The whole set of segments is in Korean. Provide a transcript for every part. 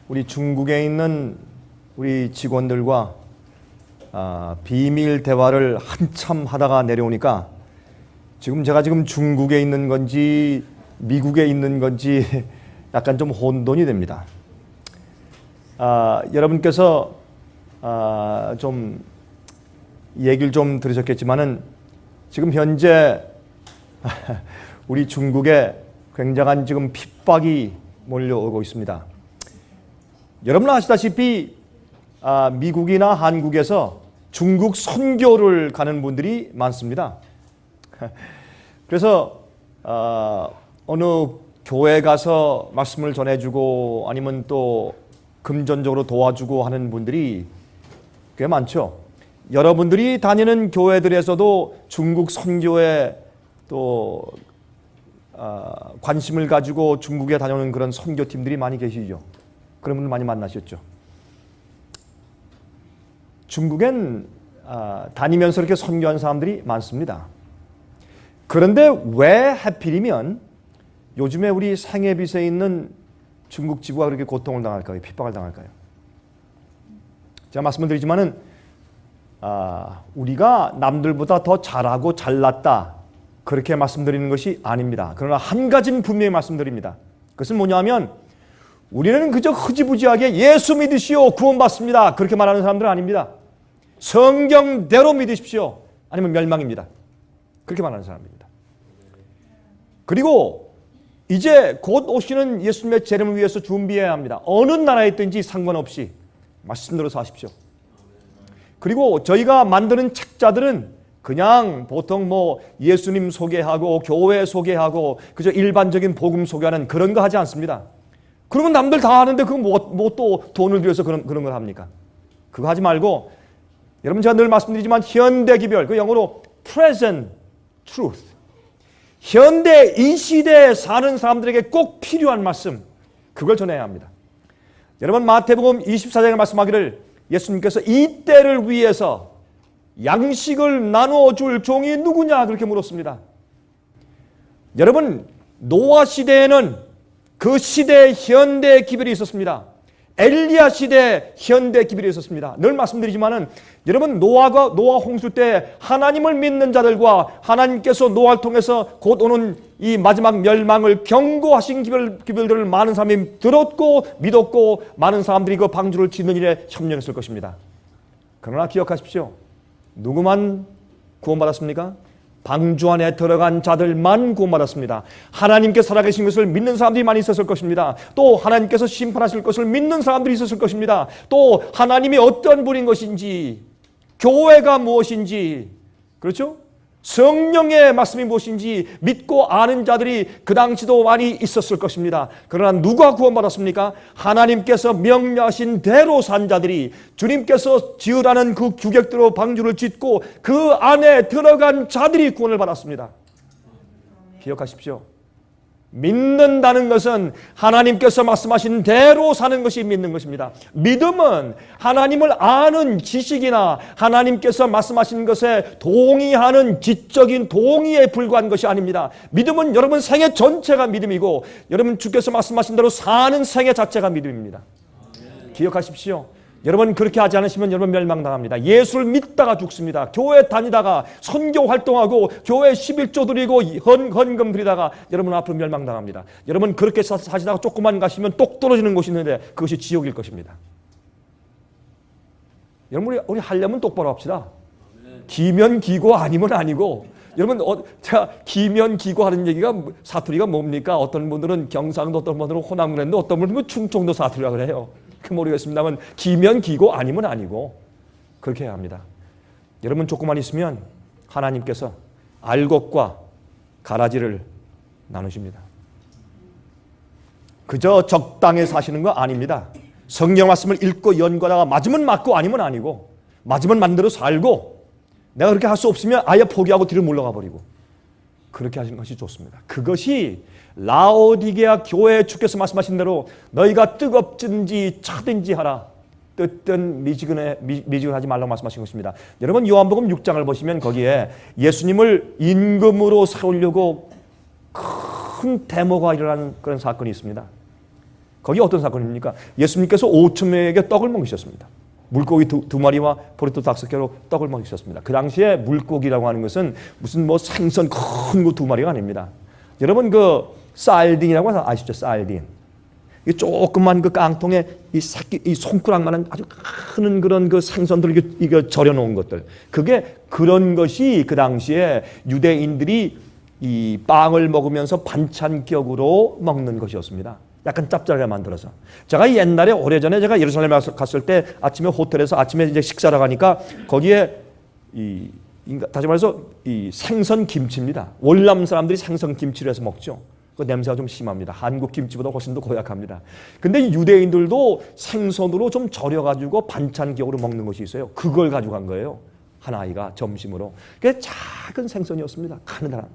우리 중국에 있는 우리 직원들과 비밀 대화를 한참 하다가 내려오니까 제가 지금 중국에 있는 건지 미국에 있는 건지 약간 좀 혼돈이 됩니다. 여러분께서 좀 얘기를 좀 들으셨겠지만은 지금 현재 우리 중국에 굉장한 지금 핍박이 몰려오고 있습니다. 여러분 아시다시피 미국이나 한국에서 중국 선교를 가는 분들이 많습니다. 그래서 어느 교회 가서 말씀을 전해주고 아니면 또 금전적으로 도와주고 하는 분들이 꽤 많죠. 여러분들이 다니는 교회들에서도 중국 선교에 또 관심을 가지고 중국에 다녀오는 그런 선교팀들이 많이 계시죠. 그런 분들 많이 만나셨죠. 중국엔 다니면서 이렇게 선교한 사람들이 많습니다. 그런데 왜 하필이면 요즘에 우리 생애빚에 있는 중국 지부가 그렇게 고통을 당할까요? 핍박을 당할까요? 제가 말씀을 드리지만은 우리가 남들보다 더 잘하고 잘났다 그렇게 말씀드리는 것이 아닙니다. 그러나 한 가지는 분명히 말씀드립니다. 그것은 뭐냐면 우리는 그저 흐지부지하게 예수 믿으시오 구원받습니다 그렇게 말하는 사람들은 아닙니다. 성경대로 믿으십시오 아니면 멸망입니다. 그렇게 말하는 사람입니다. 그리고 이제 곧 오시는 예수님의 재림을 위해서 준비해야 합니다. 어느 나라에 있든지 상관없이 말씀대로 사십시오. 그리고 저희가 만드는 책자들은 그냥 보통 예수님 소개하고 교회 소개하고 그저 일반적인 복음 소개하는 그런 거 하지 않습니다. 그러면 남들 다 하는데 그건 또 돈을 들여서 그런 걸 합니까? 그거 하지 말고 여러분 제가 늘 말씀드리지만 현대 기별 그 영어로 present truth 현대 이 시대에 사는 사람들에게 꼭 필요한 말씀 그걸 전해야 합니다. 여러분 마태복음 24장에 말씀하기를 예수님께서 이 때를 위해서 양식을 나누어줄 종이 누구냐 그렇게 물었습니다. 여러분 노아 시대에는 그 시대에 현대 기별이 있었습니다. 엘리야 시대에 현대 기별이 있었습니다. 늘 말씀드리지만은 여러분 노아 홍수 때 하나님을 믿는 자들과 하나님께서 노아를 통해서 곧 오는 이 마지막 멸망을 경고하신 기별들을 많은 사람이 들었고 믿었고 많은 사람들이 그 방주를 짓는 일에 협력했을 것입니다. 그러나 기억하십시오. 누구만 구원받았습니까? 방주 안에 들어간 자들만 구원받았습니다. 하나님께 살아계신 것을 믿는 사람들이 많이 있었을 것입니다. 또 하나님께서 심판하실 것을 믿는 사람들이 있었을 것입니다. 또 하나님이 어떤 분인 것인지 교회가 무엇인지 그렇죠? 성령의 말씀이 무엇인지 믿고 아는 자들이 그 당시도 많이 있었을 것입니다. 그러나 누가 구원받았습니까? 하나님께서 명령하신 대로 산 자들이 주님께서 지으라는 그 규격대로 방주를 짓고 그 안에 들어간 자들이 구원을 받았습니다. 기억하십시오. 믿는다는 것은 하나님께서 말씀하신 대로 사는 것이 믿는 것입니다. 믿음은 하나님을 아는 지식이나 하나님께서 말씀하신 것에 동의하는 지적인 동의에 불과한 것이 아닙니다. 믿음은 여러분 생애 전체가 믿음이고 여러분 주께서 말씀하신 대로 사는 생애 자체가 믿음입니다. 기억하십시오. 여러분 그렇게 하지 않으시면 여러분 멸망당합니다. 예수를 믿다가 죽습니다. 교회 다니다가 선교 활동하고 교회 11조 드리고 헌금 드리다가 여러분 앞으로 멸망당합니다. 여러분 그렇게 사시다가 조금만 가시면 똑 떨어지는 곳이 있는데 그것이 지옥일 것입니다. 여러분 우리 하려면 똑바로 합시다. 기면 기고 아니면 아니고 여러분 제가 기면 기고 하는 얘기가 사투리가 뭡니까? 어떤 분들은 경상도 어떤 분들은 호남 그랬는데 어떤 분들은 충청도 사투리라 그래요. 모르겠습니다만 기면 기고 아니면 아니고 그렇게 해야 합니다. 여러분 조금만 있으면 하나님께서 알곡과 가라지를 나누십니다. 그저 적당히 사시는 거 아닙니다. 성경 말씀을 읽고 연구하다가 맞으면 맞고 아니면 아니고 맞으면 만대로 살고 내가 그렇게 할 수 없으면 아예 포기하고 뒤로 물러가 버리고 그렇게 하시는 것이 좋습니다. 그것이 라오디게아 교회에 주께서 말씀하신 대로 너희가 뜨겁든지 차든지 하라. 뜨든 미지근하지 말라고 말씀하신 것입니다. 여러분 요한복음 6장을 보시면 거기에 예수님을 임금으로 세우려고 큰 데모가 일어나는 그런 사건이 있습니다. 거기 어떤 사건입니까? 예수님께서 5천 명에게 떡을 먹이셨습니다. 물고기 두 마리와 포레토 5개로 떡을 먹이셨습니다. 그 당시에 물고기라고 하는 것은 무슨 뭐 생선 큰 거 2마리가 아닙니다. 여러분 그 살딘이라고 아시죠? 살딘. 이 조그만 그 깡통에 이 새끼, 이 손가락만한 아주 큰 그런 그 생선들 이거 절여놓은 것들. 그게 그런 것이 그 당시에 유대인들이 이 빵을 먹으면서 반찬격으로 먹는 것이었습니다. 약간 짭짤하게 만들어서. 제가 옛날에 오래전에 제가 예루살렘에 갔을 때 아침에 호텔에서 아침에 이제 식사를 가니까 거기에 다시 말해서 이 생선 김치입니다. 월남 사람들이 생선 김치를 해서 먹죠. 그 냄새가 좀 심합니다. 한국 김치보다 훨씬 더 고약합니다. 근데 유대인들도 생선으로 좀 절여가지고 반찬격으로 먹는 것이 있어요. 그걸 가져간 거예요. 한 아이가 점심으로. 그게 작은 생선이었습니다. 가느다란.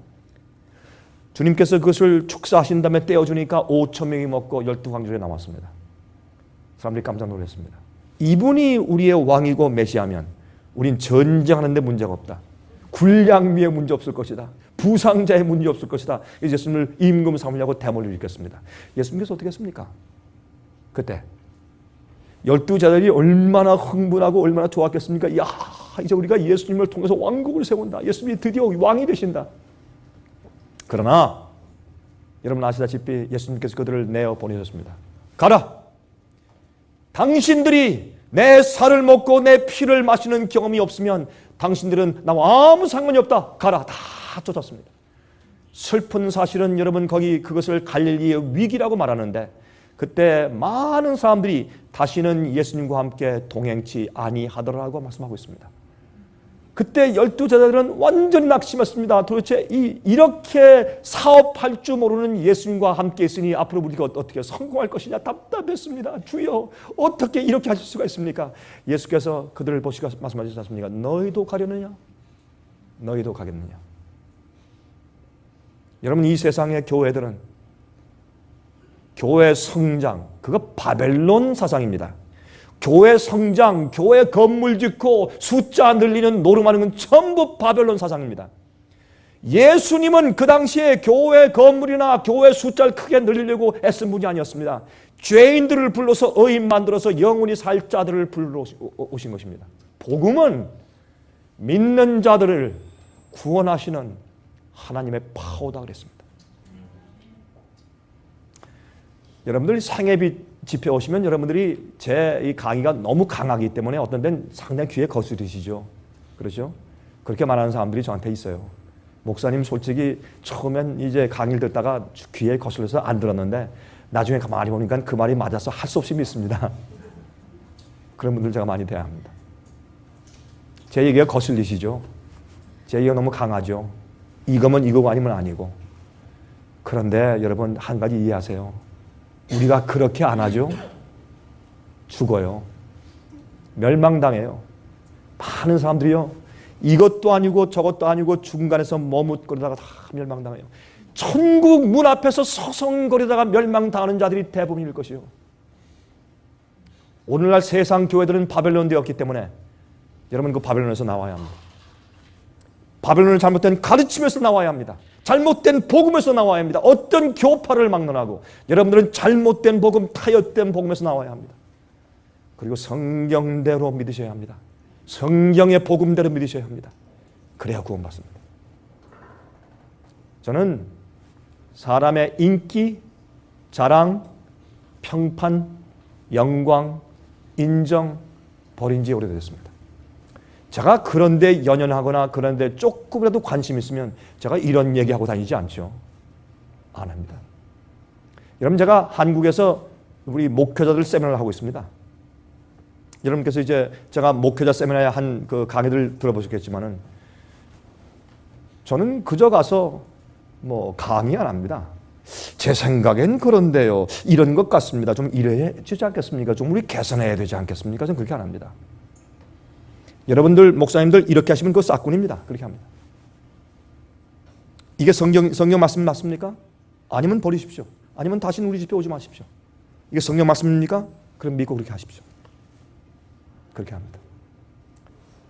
주님께서 그것을 축사하신 다음에 떼어주니까 5천 명이 먹고 12광주에 남았습니다. 사람들이 깜짝 놀랐습니다. 이분이 우리의 왕이고 메시아면 우린 전쟁하는 데 문제가 없다. 군량미에 문제 없을 것이다. 부상자에 문제 없을 것이다. 예수님을 임금 삼으려고 대모를 일으켰습니다. 예수님께서 어떻게 했습니까? 그때 12제자들이 얼마나 흥분하고 얼마나 좋았겠습니까? 이야, 이제 우리가 예수님을 통해서 왕국을 세운다. 예수님이 드디어 왕이 되신다. 그러나 여러분 아시다시피 예수님께서 그들을 내어 보내셨습니다. 가라! 당신들이 내 살을 먹고 내 피를 마시는 경험이 없으면 당신들은 나와 아무 상관이 없다. 가라! 다 쫓았습니다. 슬픈 사실은 여러분 거기 그것을 갈릴리의 위기라고 말하는데 그때 많은 사람들이 다시는 예수님과 함께 동행치 아니하더라고 말씀하고 있습니다. 그때 12제자들은 완전히 낙심했습니다. 도대체 이렇게 사업할 줄 모르는 예수님과 함께 있으니 앞으로 우리가 어떻게 성공할 것이냐 답답했습니다. 주여 어떻게 이렇게 하실 수가 있습니까? 예수께서 그들을 보시고 말씀하셨지 않습니까? 너희도 가려느냐? 너희도 가겠느냐? 여러분 이 세상의 교회들은 교회 성장 그거 바벨론 사상입니다. 교회 성장, 교회 건물 짓고 숫자 늘리는 노름하는 건 전부 바벨론 사상입니다. 예수님은 그 당시에 교회 건물이나 교회 숫자를 크게 늘리려고 애쓴 분이 아니었습니다. 죄인들을 불러서 의인 만들어서 영원히 살 자들을 불러 오신 것입니다. 복음은 믿는 자들을 구원하시는 하나님의 파워다 그랬습니다. 여러분들 생애비 집회 오시면 여러분들이 제 이 강의가 너무 강하기 때문에 어떤 데는 상당히 귀에 거스르시죠. 그렇죠? 그렇게 말하는 사람들이 저한테 있어요. 목사님 솔직히 처음엔 이제 강의를 듣다가 귀에 거슬려서 안 들었는데 나중에 가만히 보니까 그 말이 맞아서 할 수 없이 믿습니다. 그런 분들 제가 많이 대합니다. 제 얘기가 거슬리시죠? 제 얘기가 너무 강하죠? 이거면 이거고 아니면 아니고. 그런데 여러분 한 가지 이해하세요. 우리가 그렇게 안 하죠? 죽어요. 멸망당해요. 많은 사람들이요. 이것도 아니고 저것도 아니고 중간에서 머뭇거리다가 다 멸망당해요. 천국 문 앞에서 서성거리다가 멸망당하는 자들이 대부분일 것이요. 오늘날 세상 교회들은 바벨론 되었기 때문에 여러분 그 바벨론에서 나와야 합니다. 바벨론은 잘못된 가르침에서 나와야 합니다. 잘못된 복음에서 나와야 합니다. 어떤 교파를 막론하고 여러분들은 잘못된 복음, 타협된 복음에서 나와야 합니다. 그리고 성경대로 믿으셔야 합니다. 성경의 복음대로 믿으셔야 합니다. 그래야 구원받습니다. 저는 사람의 인기, 자랑, 평판, 영광, 인정 버린 지 오래됐습니다. 제가 그런데 연연하거나 그런데 조금이라도 관심 있으면 제가 이런 얘기하고 다니지 않죠. 안 합니다. 여러분 제가 한국에서 우리 목회자들 세미나를 하고 있습니다. 여러분께서 이제 제가 목회자 세미나에 한 그 강의들 들어보셨겠지만은 저는 그저 가서 뭐 강의 안 합니다. 제 생각엔 그런데요. 이런 것 같습니다. 좀 이래야 되지 않겠습니까? 좀 우리 개선해야 되지 않겠습니까? 저는 그렇게 안 합니다. 여러분들 목사님들 이렇게 하시면 그거 싹군입니다. 그렇게 합니다. 이게 성경 말씀 맞습니까? 아니면 버리십시오. 아니면 다시는 우리 집에 오지 마십시오. 이게 성경 말씀입니까? 그럼 믿고 그렇게 하십시오. 그렇게 합니다.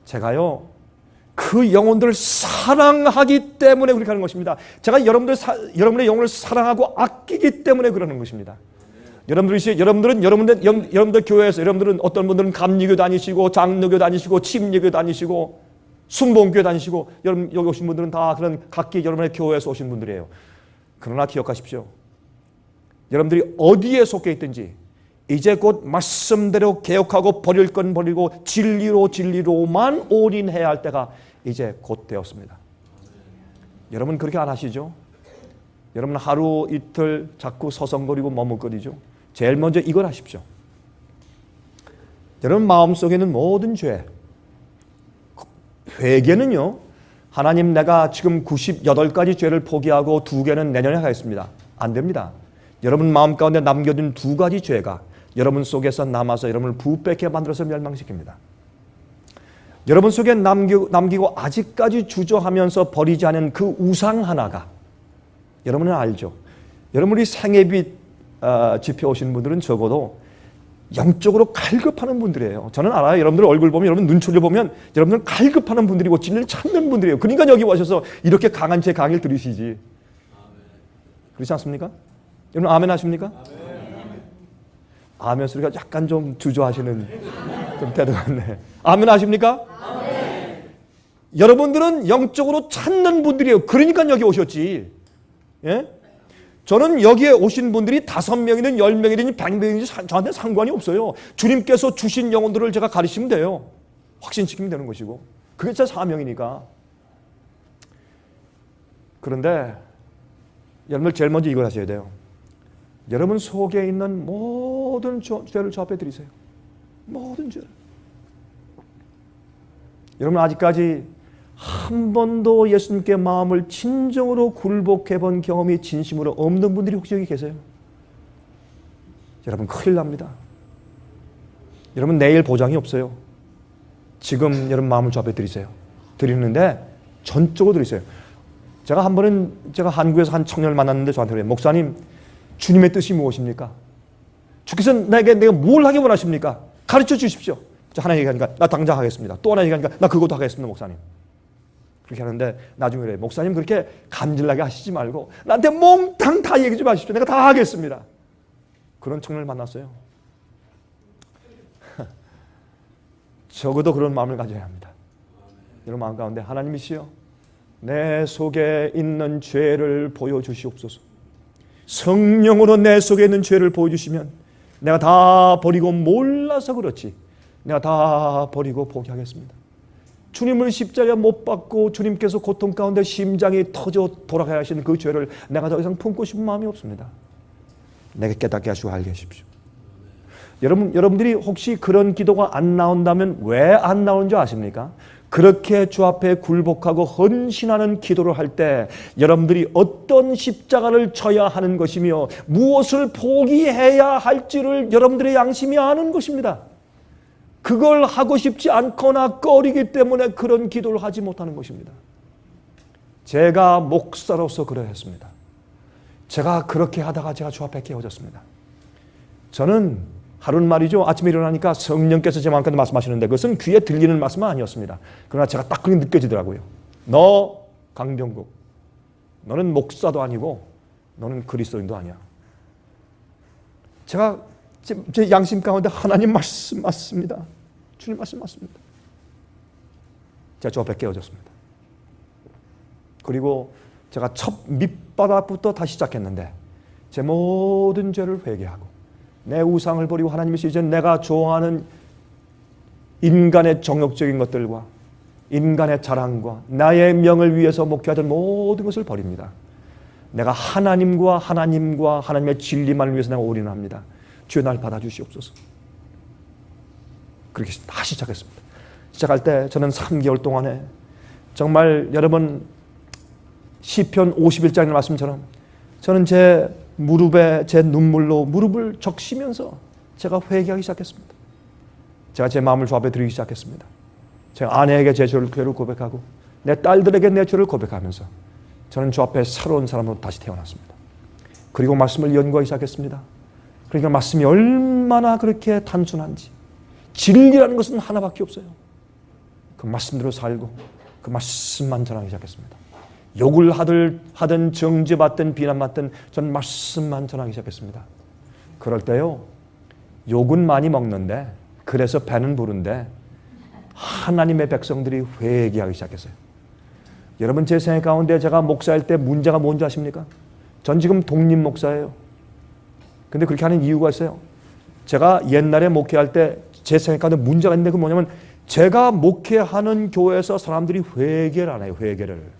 제가요 그 영혼들을 사랑하기 때문에 그렇게 하는 것입니다. 제가 여러분의 영혼을 사랑하고 아끼기 때문에 그러는 것입니다. 여러분들 교회에서 여러분들은 어떤 분들은 감리교 다니시고 장로교 다니시고 침례교 다니시고 순복음교회 다니시고 여러분 여기 오신 분들은 다 그런 각기 여러분의 교회에서 오신 분들이에요. 그러나 기억하십시오. 여러분들이 어디에 속해 있든지 이제 곧 말씀대로 개혁하고 버릴 건 버리고 진리로만 올인해야 할 때가 이제 곧 되었습니다. 여러분 그렇게 안 하시죠? 여러분 하루 이틀 자꾸 서성거리고 머뭇거리죠? 제일 먼저 이걸 하십시오. 여러분 마음속에는 모든 죄, 회개는요, 하나님 내가 지금 98가지 죄를 포기하고 2개는 내년에 하겠습니다. 안 됩니다. 여러분 마음 가운데 남겨둔 2가지 죄가 여러분 속에서 남아서 여러분을 부패케 만들어서 멸망시킵니다. 여러분 속에 남기고 아직까지 주저하면서 버리지 않은 그 우상 하나가 여러분은 알죠. 여러분이 생애빛 집회 오신 분들은 적어도 영적으로 갈급하는 분들이에요. 저는 알아요. 여러분들 얼굴 보면, 여러분 눈초리 보면 여러분들은 갈급하는 분들이고 진리를 찾는 분들이에요. 그러니까 여기 오셔서 이렇게 강한 제 강의를 들으시지. 그렇지 않습니까? 여러분 아멘 하십니까? 아멘 소리가 약간 좀 주저하시는 좀 태도 같네. 아멘 하십니까? 아멘. 여러분들은 영적으로 찾는 분들이에요. 그러니까 여기 오셨지. 예? 저는 여기에 오신 분들이 5명이든 10명이든 100명이든 저한테 상관이 없어요. 주님께서 주신 영혼들을 제가 가르치면 돼요. 확신시키면 되는 것이고. 그게 제 사명이니까. 그런데 여러분들 제일 먼저 이걸 하셔야 돼요. 여러분 속에 있는 모든 죄를 저 앞에 드리세요. 모든 죄를. 여러분 아직까지 한 번도 예수님께 마음을 진정으로 굴복해 본 경험이 진심으로 없는 분들이 혹시 여기 계세요? 여러분 큰일 납니다. 여러분 내일 보장이 없어요. 지금 여러분 마음을 저 앞에 드리세요. 드리는데 전적으로 드리세요. 제가 한 번은 제가 한국에서 한 청년을 만났는데 저한테 그래요. 목사님 주님의 뜻이 무엇입니까? 주께서 내가 뭘 하기 원하십니까? 가르쳐 주십시오. 하나 얘기하니까 나 당장 하겠습니다. 또 하나 얘기하니까 나 그것도 하겠습니다. 목사님. 그렇게 하는데 나중에 그래요. 목사님 그렇게 감질나게 하시지 말고 나한테 몽땅 다 얘기 좀 하십시오. 내가 다 하겠습니다. 그런 청년을 만났어요. 적어도 그런 마음을 가져야 합니다. 여러분 마음 가운데 하나님이시여 내 속에 있는 죄를 보여주시옵소서. 성령으로 내 속에 있는 죄를 보여주시면 내가 다 버리고 몰라서 그렇지 내가 다 버리고 포기하겠습니다. 주님을 십자가에 못 박고 주님께서 고통 가운데 심장이 터져 돌아가야 하시는 그 죄를 내가 더 이상 품고 싶은 마음이 없습니다. 내게 깨닫게 하시고 알게 하십시오. 여러분들이 혹시 그런 기도가 안 나온다면 왜 안 나오는 줄 아십니까? 그렇게 주 앞에 굴복하고 헌신하는 기도를 할 때 여러분들이 어떤 십자가를 져야 하는 것이며 무엇을 포기해야 할지를 여러분들의 양심이 아는 것입니다. 그걸 하고 싶지 않거나 꺼리기 때문에 그런 기도를 하지 못하는 것입니다. 제가 목사로서 그러했습니다. 제가 그렇게 하다가 제가 주 앞에 깨어졌습니다. 저는 하루는 말이죠. 아침에 일어나니까 성령께서 제 마음까지 말씀하시는데 그것은 귀에 들리는 말씀은 아니었습니다. 그러나 제가 딱 그렇게 느껴지더라고요. 너 강병국, 너는 목사도 아니고 너는 그리스도인도 아니야. 제가 제 양심 가운데 하나님 말씀 맞습니다. 주님 말씀 맞습니다. 제가 주 앞에 깨어졌습니다. 그리고 제가 첫 밑바닥부터 다시 시작했는데 제 모든 죄를 회개하고 내 우상을 버리고 하나님이시 이제 내가 좋아하는 인간의 정욕적인 것들과 인간의 자랑과 나의 명을 위해서 목회하던 모든 것을 버립니다. 내가 하나님과 하나님의 진리만을 위해서 내가 올인합니다. 주여 날 받아주시옵소서. 그렇게 다시 시작했습니다. 시작할 때 저는 3개월 동안에 정말 여러분 시편 51장의 말씀처럼 저는 제 무릎에 제 눈물로 무릎을 적시면서 제가 회개하기 시작했습니다. 제가 제 마음을 주 앞에 드리기 시작했습니다. 제가 아내에게 제 죄를 고백하고 내 딸들에게 내 죄를 고백하면서 저는 주 앞에 새로운 사람으로 다시 태어났습니다. 그리고 말씀을 연구하기 시작했습니다. 그러니까 말씀이 얼마나 그렇게 단순한지 진리라는 것은 하나밖에 없어요. 그 말씀대로 살고 그 말씀만 전하기 시작했습니다. 욕을 하든 정죄받든 비난받든 전 말씀만 전하기 시작했습니다. 그럴 때요, 욕은 많이 먹는데, 그래서 배는 부른데 하나님의 백성들이 회개하기 시작했어요. 여러분, 제 생각 가운데 제가 목사일 때 문제가 뭔지 아십니까? 전 지금 독립 목사예요. 근데 그렇게 하는 이유가 있어요. 제가 옛날에 목회할 때 제 생각 가운데 문제가 있는데, 그 뭐냐면 제가 목회하는 교회에서 사람들이 회개를 안 해요. 회개를.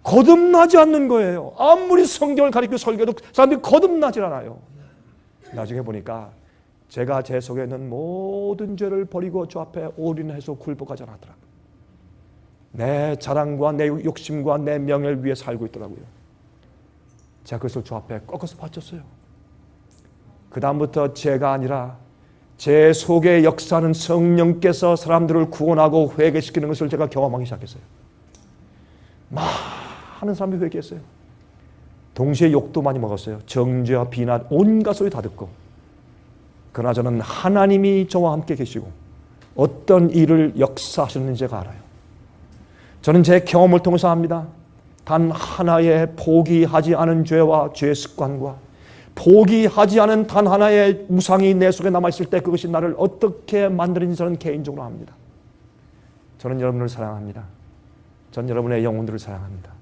거듭나지 않는 거예요. 아무리 성경을 가리키고 설교해도 사람들이 거듭나질 않아요. 나중에 보니까 제가 제 속에 있는 모든 죄를 버리고 주 앞에 올인해서 굴복하지 않았더라고요. 내 자랑과 내 욕심과 내 명예를 위해 살고 있더라고요. 제가 그것을 주 앞에 꺾어서 바쳤어요. 그 다음부터 제가 아니라 제 속에 역사하는 성령께서 사람들을 구원하고 회개시키는 것을 제가 경험하기 시작했어요. 많은 사람이 회개했어요. 동시에 욕도 많이 먹었어요. 정죄와 비난, 온갖 소리 다 듣고. 그러나 저는 하나님이 저와 함께 계시고 어떤 일을 역사하셨는지 제가 알아요. 저는 제 경험을 통해서 압니다. 단 하나의 포기하지 않은 죄와 죄 습관과 포기하지 않은 단 하나의 우상이 내 속에 남아있을 때 그것이 나를 어떻게 만드는지 저는 개인적으로 압니다. 저는 여러분을 사랑합니다. 전 여러분의 영혼들을 사랑합니다.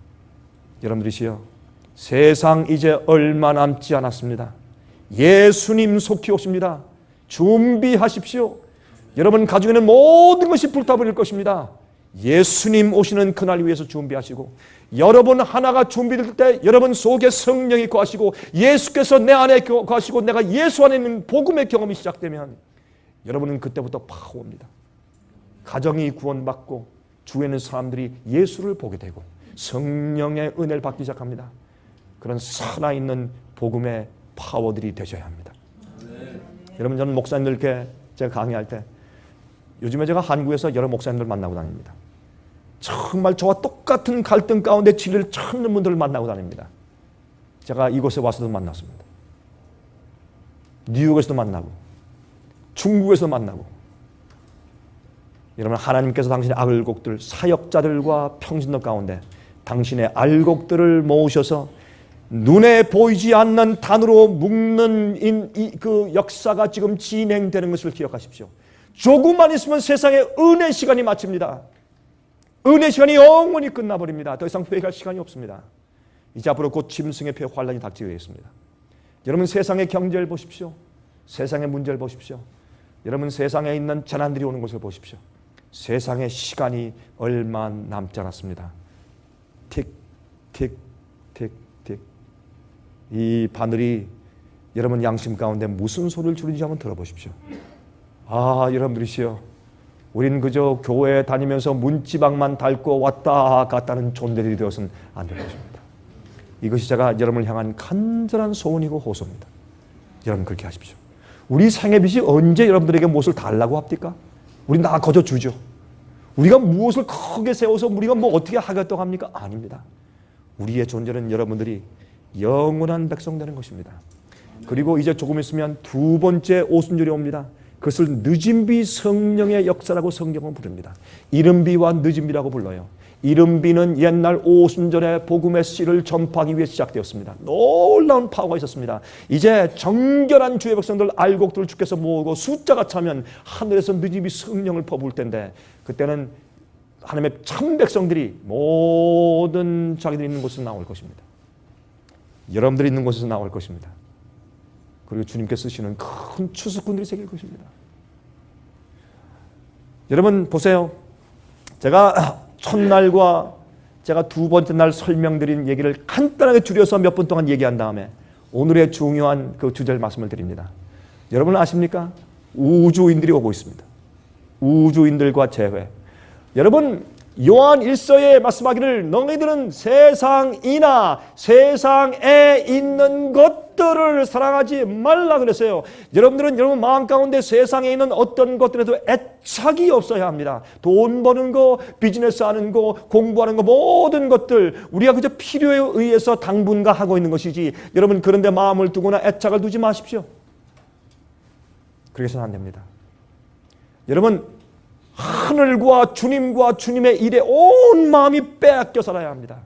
여러분들이시여, 세상 이제 얼마 남지 않았습니다. 예수님 속히 오십니다. 준비하십시오. 여러분 가지고 있는 모든 것이 불타버릴 것입니다. 예수님 오시는 그날 위해서 준비하시고, 여러분 하나가 준비될 때 여러분 속에 성령이 거하시고 예수께서 내 안에 거하시고 내가 예수 안에 있는 복음의 경험이 시작되면 여러분은 그때부터 파워입니다. 가정이 구원받고 주위에 있는 사람들이 예수를 보게 되고 성령의 은혜를 받기 시작합니다. 그런 살아있는 복음의 파워들이 되셔야 합니다. 여러분, 저는 목사님들께 제가 강의할 때 요즘에 제가 한국에서 여러 목사님들 만나고 다닙니다. 정말 저와 똑같은 갈등 가운데 진리를 찾는 분들을 만나고 다닙니다. 제가 이곳에 와서도 만났습니다. 뉴욕에서도 만나고 중국에서도 만나고. 여러분, 하나님께서 당신의 알곡들, 사역자들과 평신도 가운데 당신의 알곡들을 모으셔서 눈에 보이지 않는 단으로 묶는 그 역사가 지금 진행되는 것을 기억하십시오. 조금만 있으면 세상의 은혜 시간이 마칩니다. 은혜 시간이 영원히 끝나버립니다. 더 이상 회개할 시간이 없습니다. 이제 앞으로 곧 짐승의 표 환란이 닥치게 되겠습니다. 여러분, 세상의 경제를 보십시오. 세상의 문제를 보십시오. 여러분, 세상에 있는 재난들이 오는 것을 보십시오. 세상의 시간이 얼마 남지 않았습니다. 틱, 틱, 틱, 틱. 이 바늘이 여러분 양심 가운데 무슨 소리를 주는지 한번 들어보십시오. 아, 여러분들이시여, 우린 그저 교회에 다니면서 문지방만 닳고 왔다 갔다는 존재들이 되어서는 안 될 것입니다. 이것이 제가 여러분을 향한 간절한 소원이고 호소입니다. 여러분, 그렇게 하십시오. 우리 생애 빛이 언제 여러분들에게 무엇을 달라고 합니까? 우리 다 거저 주죠. 우리가 무엇을 크게 세워서 우리가 뭐 어떻게 하겠다고 합니까? 아닙니다. 우리의 존재는 여러분들이 영원한 백성 되는 것입니다. 그리고 이제 조금 있으면 두 번째 오순절이 옵니다. 그것을 늦은비 성령의 역사라고 성경은 부릅니다. 이른비와 늦은비라고 불러요. 이른비는 옛날 오순절에 복음의 씨를 전파하기 위해 시작되었습니다. 놀라운 파워가 있었습니다. 이제 정결한 주의 백성들, 알곡들을 주께서 모으고 숫자가 차면 하늘에서 늦은비 성령을 퍼부을 텐데, 그때는 하나님의 참 백성들이 모든 자기들이 있는 곳에서 나올 것입니다. 여러분들이 있는 곳에서 나올 것입니다. 그리고 주님께서 쓰시는 큰 추수꾼들이 생길 것입니다. 여러분 보세요. 제가 첫날과 제가 두 번째 날 설명드린 얘기를 간단하게 줄여서 몇 분 동안 얘기한 다음에 오늘의 중요한 그 주제를 말씀을 드립니다. 여러분 아십니까? 우주인들이 오고 있습니다. 우주인들과 재회. 여러분, 요한 1서에 말씀하기를 너희들은 세상이나 세상에 있는 것들을 사랑하지 말라 그랬어요. 여러분들은 여러분 마음 가운데 세상에 있는 어떤 것들에도 애착이 없어야 합니다. 돈 버는 거, 비즈니스 하는 거, 공부하는 거, 모든 것들 우리가 그저 필요에 의해서 당분간하고 있는 것이지, 여러분 그런데 마음을 두거나 애착을 두지 마십시오. 그래서는 안 됩니다. 여러분, 하늘과 주님과 주님의 일에 온 마음이 빼앗겨 살아야 합니다.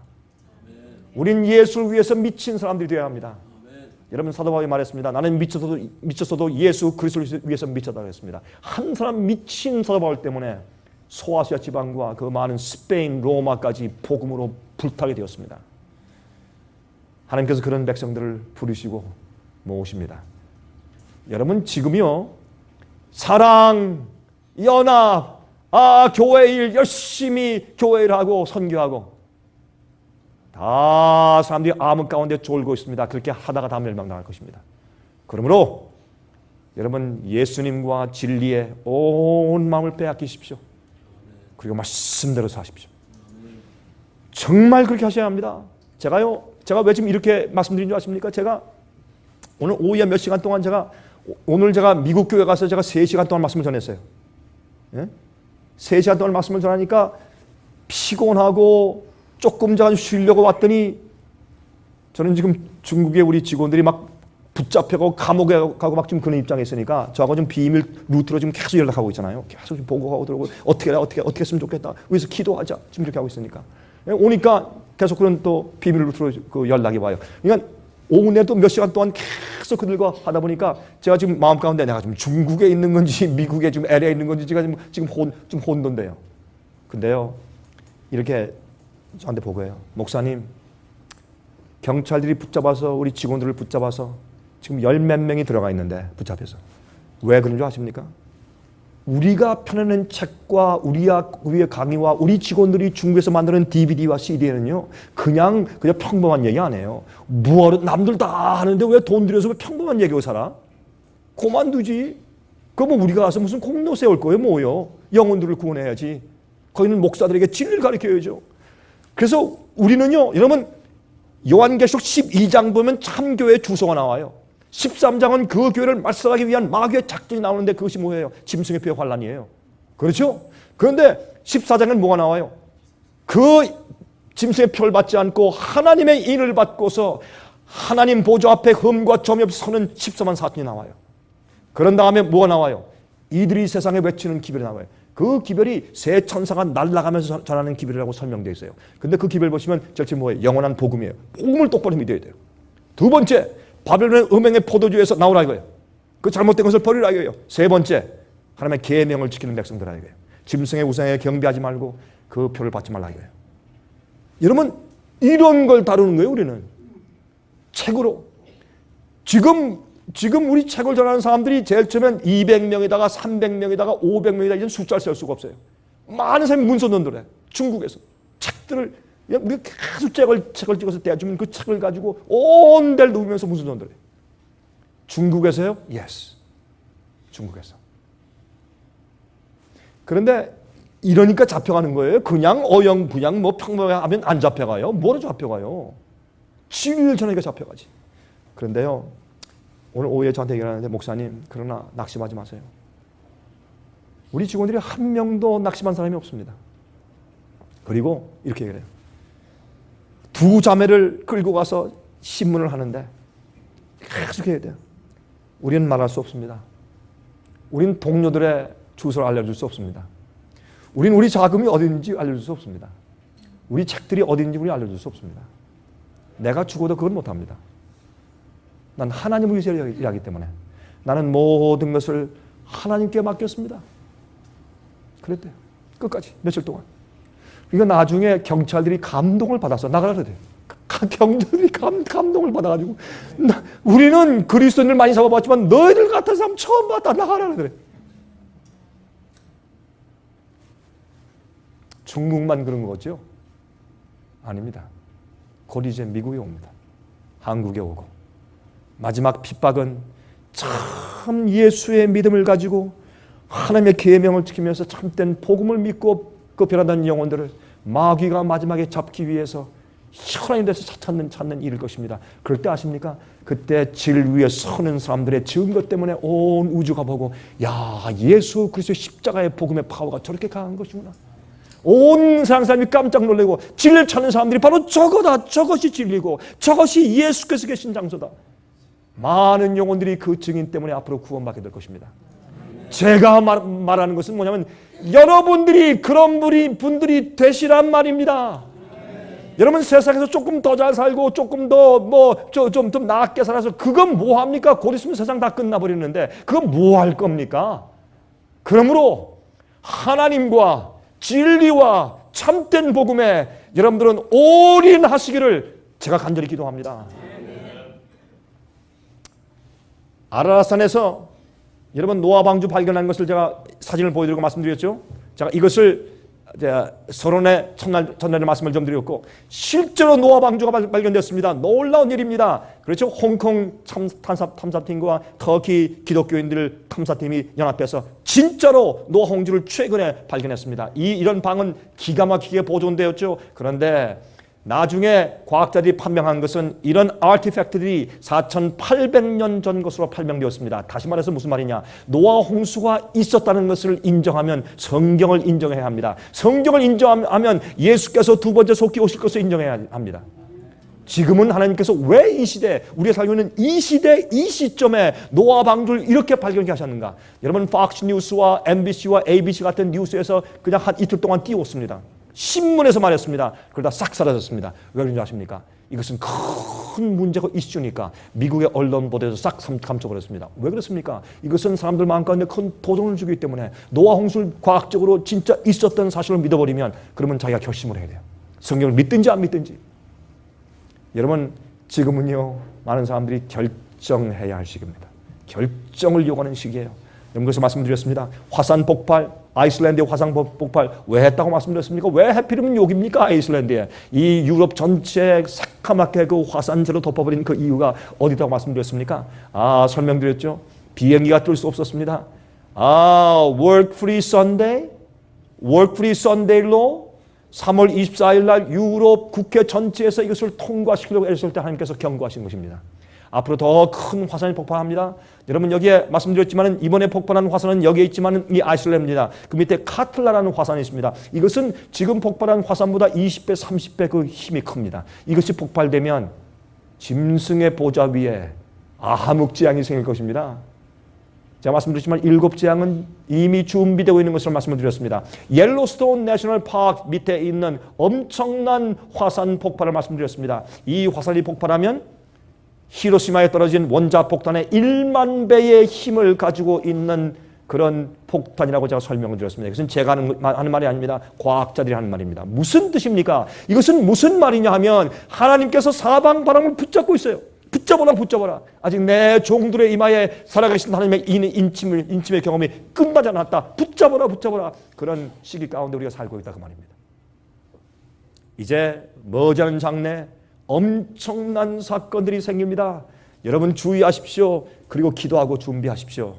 우린 예수를 위해서 미친 사람들이 되어야 합니다. 여러분 사도 바울이 말했습니다. 나는 미쳤어도 예수 그리스도를 위해서 미쳤다고 했습니다. 한 사람 미친 사도 바울 때문에 소아시아 지방과 그 많은 스페인, 로마까지 복음으로 불타게 되었습니다. 하나님께서 그런 백성들을 부르시고 모으십니다. 여러분 지금요 사랑, 연합, 교회 일 열심히 교회 일하고 선교하고 다 사람들이 암흑 가운데 졸고 있습니다. 그렇게 하다가 다 멸망당할 것입니다. 그러므로 여러분 예수님과 진리에 온 마음을 빼앗기십시오. 그리고 말씀대로 사십시오. 정말 그렇게 하셔야 합니다. 제가 왜 지금 이렇게 말씀드린 줄 아십니까? 제가 오늘 오후에 몇 시간 동안 오늘 제가 미국 교회 가서 제가 3시간 동안 말씀을 전했어요. 예? 3시간 동안 말씀을 전하니까 피곤하고 조금 전에 쉬려고 왔더니 저는 지금 중국의 우리 직원들이 막 붙잡혀가고 감옥에 가고 막 지금 그런 입장에 있으니까 저하고 좀 비밀 루트로 지금 계속 연락하고 있잖아요. 계속 좀 보고하고 들어오고 어떻게 했으면 좋겠다. 위해서 기도하자. 지금 이렇게 하고 있으니까. 오니까 계속 그런 또 비밀 루트로 그 연락이 와요. 그러니까 오후 내도 몇 시간 동안 계속 그들과 하다 보니까 제가 지금 마음 가운데 내가 좀 중국에 있는 건지 미국에 지금 LA에 있는 건지 제가 지금 혼돈돼요. 근데요 이렇게 저한테 보고해요. 목사님, 경찰들이 붙잡아서 우리 직원들을 붙잡아서 지금 10몇 명이 들어가 있는데 붙잡혀서 왜 그런 줄 아십니까? 우리가 펴내는 책과 우리의 강의와 우리 직원들이 중국에서 만드는 DVD와 CD에는요 그냥 평범한 얘기 안 해요. 뭐하러 남들 다 하는데 왜 돈 들여서 왜 평범한 얘기하고 살아? 그만두지. 그거 뭐 우리가 가서 무슨 공로 세울 거예요 뭐요? 영혼들을 구원해야지. 거기는 목사들에게 진리를 가르쳐야죠. 그래서 우리는요 여러분 요한계시록 12장 보면 참교회 주소가 나와요. 13장은 그 교회를 말살하기 위한 마귀의 작전이 나오는데 그것이 뭐예요? 짐승의 표의 환란이에요. 그렇죠? 그런데 14장은 뭐가 나와요? 그 짐승의 표를 받지 않고 하나님의 인을 받고서 하나님 보좌 앞에 흠과 점이 없이 서는 14만 4천이 나와요. 그런 다음에 뭐가 나와요? 이들이 세상에 외치는 기별이 나와요. 그 기별이 새 천사가 날아가면서 전하는 기별이라고 설명되어 있어요. 근데 그 기별 보시면 절대 뭐예요? 영원한 복음이에요. 복음을 똑바로 믿어야 돼요. 두 번째, 바벨론의 음행의 포도주에서 나오라 이거예요. 그 잘못된 것을 버리라 이거예요. 세 번째, 하나님의 계명을 지키는 백성들아 이거예요. 짐승의 우상에 경배하지 말고 그 표를 받지 말라 이거예요. 여러분 이런 걸 다루는 거예요. 우리는 책으로. 지금 우리 책을 전하는 사람들이 제일 처음엔 200명에다가 300명에다가 500명에다가 이런 숫자를 셀 수가 없어요. 많은 사람이 문서전도를 해요. 중국에서 책들을 우리가 계속 책을 찍어서 대주면 그 책을 가지고 온 데를 누우면서 문서전도를 해요. 중국에서요? Yes. 중국에서. 그런데 이러니까 잡혀가는 거예요. 그냥 어영부영 평범하면 안 잡혀가요. 뭐로 잡혀가요? 진리를 전하니까 잡혀가지. 그런데요 오늘 오후에 저한테 얘기하는데 목사님 그러나 낙심하지 마세요. 우리 직원들이 한 명도 낙심한 사람이 없습니다. 그리고 이렇게 얘기해요. 두 자매를 끌고 가서 신문을 하는데 계속 해야 돼요. 우리는 말할 수 없습니다. 우리는 동료들의 주소를 알려줄 수 없습니다. 우리는 우리 자금이 어디 있는지 알려줄 수 없습니다. 우리 책들이 어디 있는지 우리 알려줄 수 없습니다. 내가 죽어도 그건 못합니다. 난 하나님을 위해서 일하기 때문에 나는 모든 것을 하나님께 맡겼습니다. 그랬대요. 끝까지 며칠 동안. 그러니까 나중에 경찰들이 감동을 받아서 나가라 그래요. 경찰들이 감동을 받아가지고 우리는 그리스도인을 많이 잡아봤지만 너희들 같은 사람 처음 봤다. 나가라 그래. 중국만 그런 거죠? 아닙니다. 곧 이제 미국에 옵니다. 한국에 오고. 마지막 핍박은 참 예수의 믿음을 가지고 하나님의 계명을 지키면서 참된 복음을 믿고 그 변화된 영혼들을 마귀가 마지막에 잡기 위해서 혈안이 돼서 찾는 일일 것입니다. 그럴 때 아십니까? 그때 질 위에 서는 사람들의 증거 때문에 온 우주가 보고 야 예수 그리스도의 십자가의 복음의 파워가 저렇게 강한 것이구나. 온 세상 사람이 깜짝 놀라고 진리를 찾는 사람들이 바로 저거다. 저것이 진리고 저것이 예수께서 계신 장소다. 많은 영혼들이 그 증인 때문에 앞으로 구원받게 될 것입니다. 제가 말하는 것은 뭐냐면 여러분들이 그런 분들이 되시란 말입니다. 여러분 세상에서 조금 더 잘 살고 조금 더 좀 낫게 살아서 그건 뭐 합니까? 곧 있으면 세상 다 끝나버리는데 그건 뭐 할 겁니까? 그러므로 하나님과 진리와 참된 복음에 여러분들은 올인하시기를 제가 간절히 기도합니다. 아라라산에서 여러분 노아 방주 발견한 것을 제가 사진을 보여드리고 말씀드렸죠. 제가 이것을 서론의 첫날에 말씀을 좀 드렸고 실제로 노아 방주가 발견됐습니다. 놀라운 일입니다. 그렇죠. 홍콩 탐사팀과 터키 기독교인들 탐사팀이 연합해서 진짜로 노아 홍주를 최근에 발견했습니다. 이런 방은 기가 막히게 보존되었죠. 그런데 나중에 과학자들이 판명한 것은 이런 아티팩트들이 4,800년 전 것으로 판명되었습니다. 다시 말해서 무슨 말이냐? 노아 홍수가 있었다는 것을 인정하면 성경을 인정해야 합니다. 성경을 인정하면 예수께서 두 번째 속히 오실 것을 인정해야 합니다. 지금은 하나님께서 왜 이 시대, 우리가 살고 있는 이 시대, 이 시점에 노아 방주를 이렇게 발견케 하셨는가? 여러분 팍스 뉴스와 MBC와 ABC 같은 뉴스에서 그냥 한 이틀 동안 띄웠습니다. 신문에서 말했습니다. 그러다 싹 사라졌습니다. 왜 그런지 아십니까? 이것은 큰 문제가 이슈니까 미국의 언론 보도에서 싹 감춰버렸습니다. 왜 그렇습니까? 이것은 사람들 마음 가운데 큰 도전을 주기 때문에 노아 홍수를 과학적으로 진짜 있었던 사실을 믿어버리면 그러면 자기가 결심을 해야 돼요. 성경을 믿든지 안 믿든지. 여러분 지금은요 많은 사람들이 결정해야 할 시기입니다. 결정을 요구하는 시기예요. 여러분 그래서 말씀드렸습니다. 화산 폭발, 아이슬란드의 화산 폭발 왜 했다고 말씀드렸습니까? 왜 하필이면 여기입니까? 아이슬란드에. 이 유럽 전체에 새카맣게 그 화산재로 덮어버린 그 이유가 어디다고 말씀드렸습니까? 설명드렸죠. 비행기가 뜰 수 없었습니다. Work Free Sunday, Work Free Sunday Law 3월 24일 날 유럽 국회 전체에서 이것을 통과시키려고 애쓸 때 하나님께서 경고하신 것입니다. 앞으로 더 큰 화산이 폭발합니다. 여러분 여기에 말씀드렸지만 이번에 폭발한 화산은 여기에 있지만 이 아이슬란드입니다. 그 밑에 카틀라라는 화산이 있습니다. 이것은 지금 폭발한 화산보다 20배, 30배 그 힘이 큽니다. 이것이 폭발되면 짐승의 보좌 위에 아함흑재앙이 생길 것입니다. 제가 말씀드렸지만 7재앙은 이미 준비되고 있는 것을 말씀을 드렸습니다. 옐로스톤 내셔널 파크 밑에 있는 엄청난 화산 폭발을 말씀드렸습니다. 이 화산이 폭발하면 히로시마에 떨어진 원자폭탄의 1만 배의 힘을 가지고 있는 그런 폭탄이라고 제가 설명을 드렸습니다. 이것은 제가 하는 말이 아닙니다. 과학자들이 하는 말입니다. 무슨 뜻입니까? 이것은 무슨 말이냐 하면 하나님께서 사방 바람을 붙잡고 있어요. 붙잡아라. 아직 내 종들의 이마에 살아계신 하나님의 인침의 경험이 끝나지 않았다. 붙잡아라. 그런 시기 가운데 우리가 살고 있다 그 말입니다. 이제 머지않은 장래 엄청난 사건들이 생깁니다. 여러분 주의하십시오. 그리고 기도하고 준비하십시오.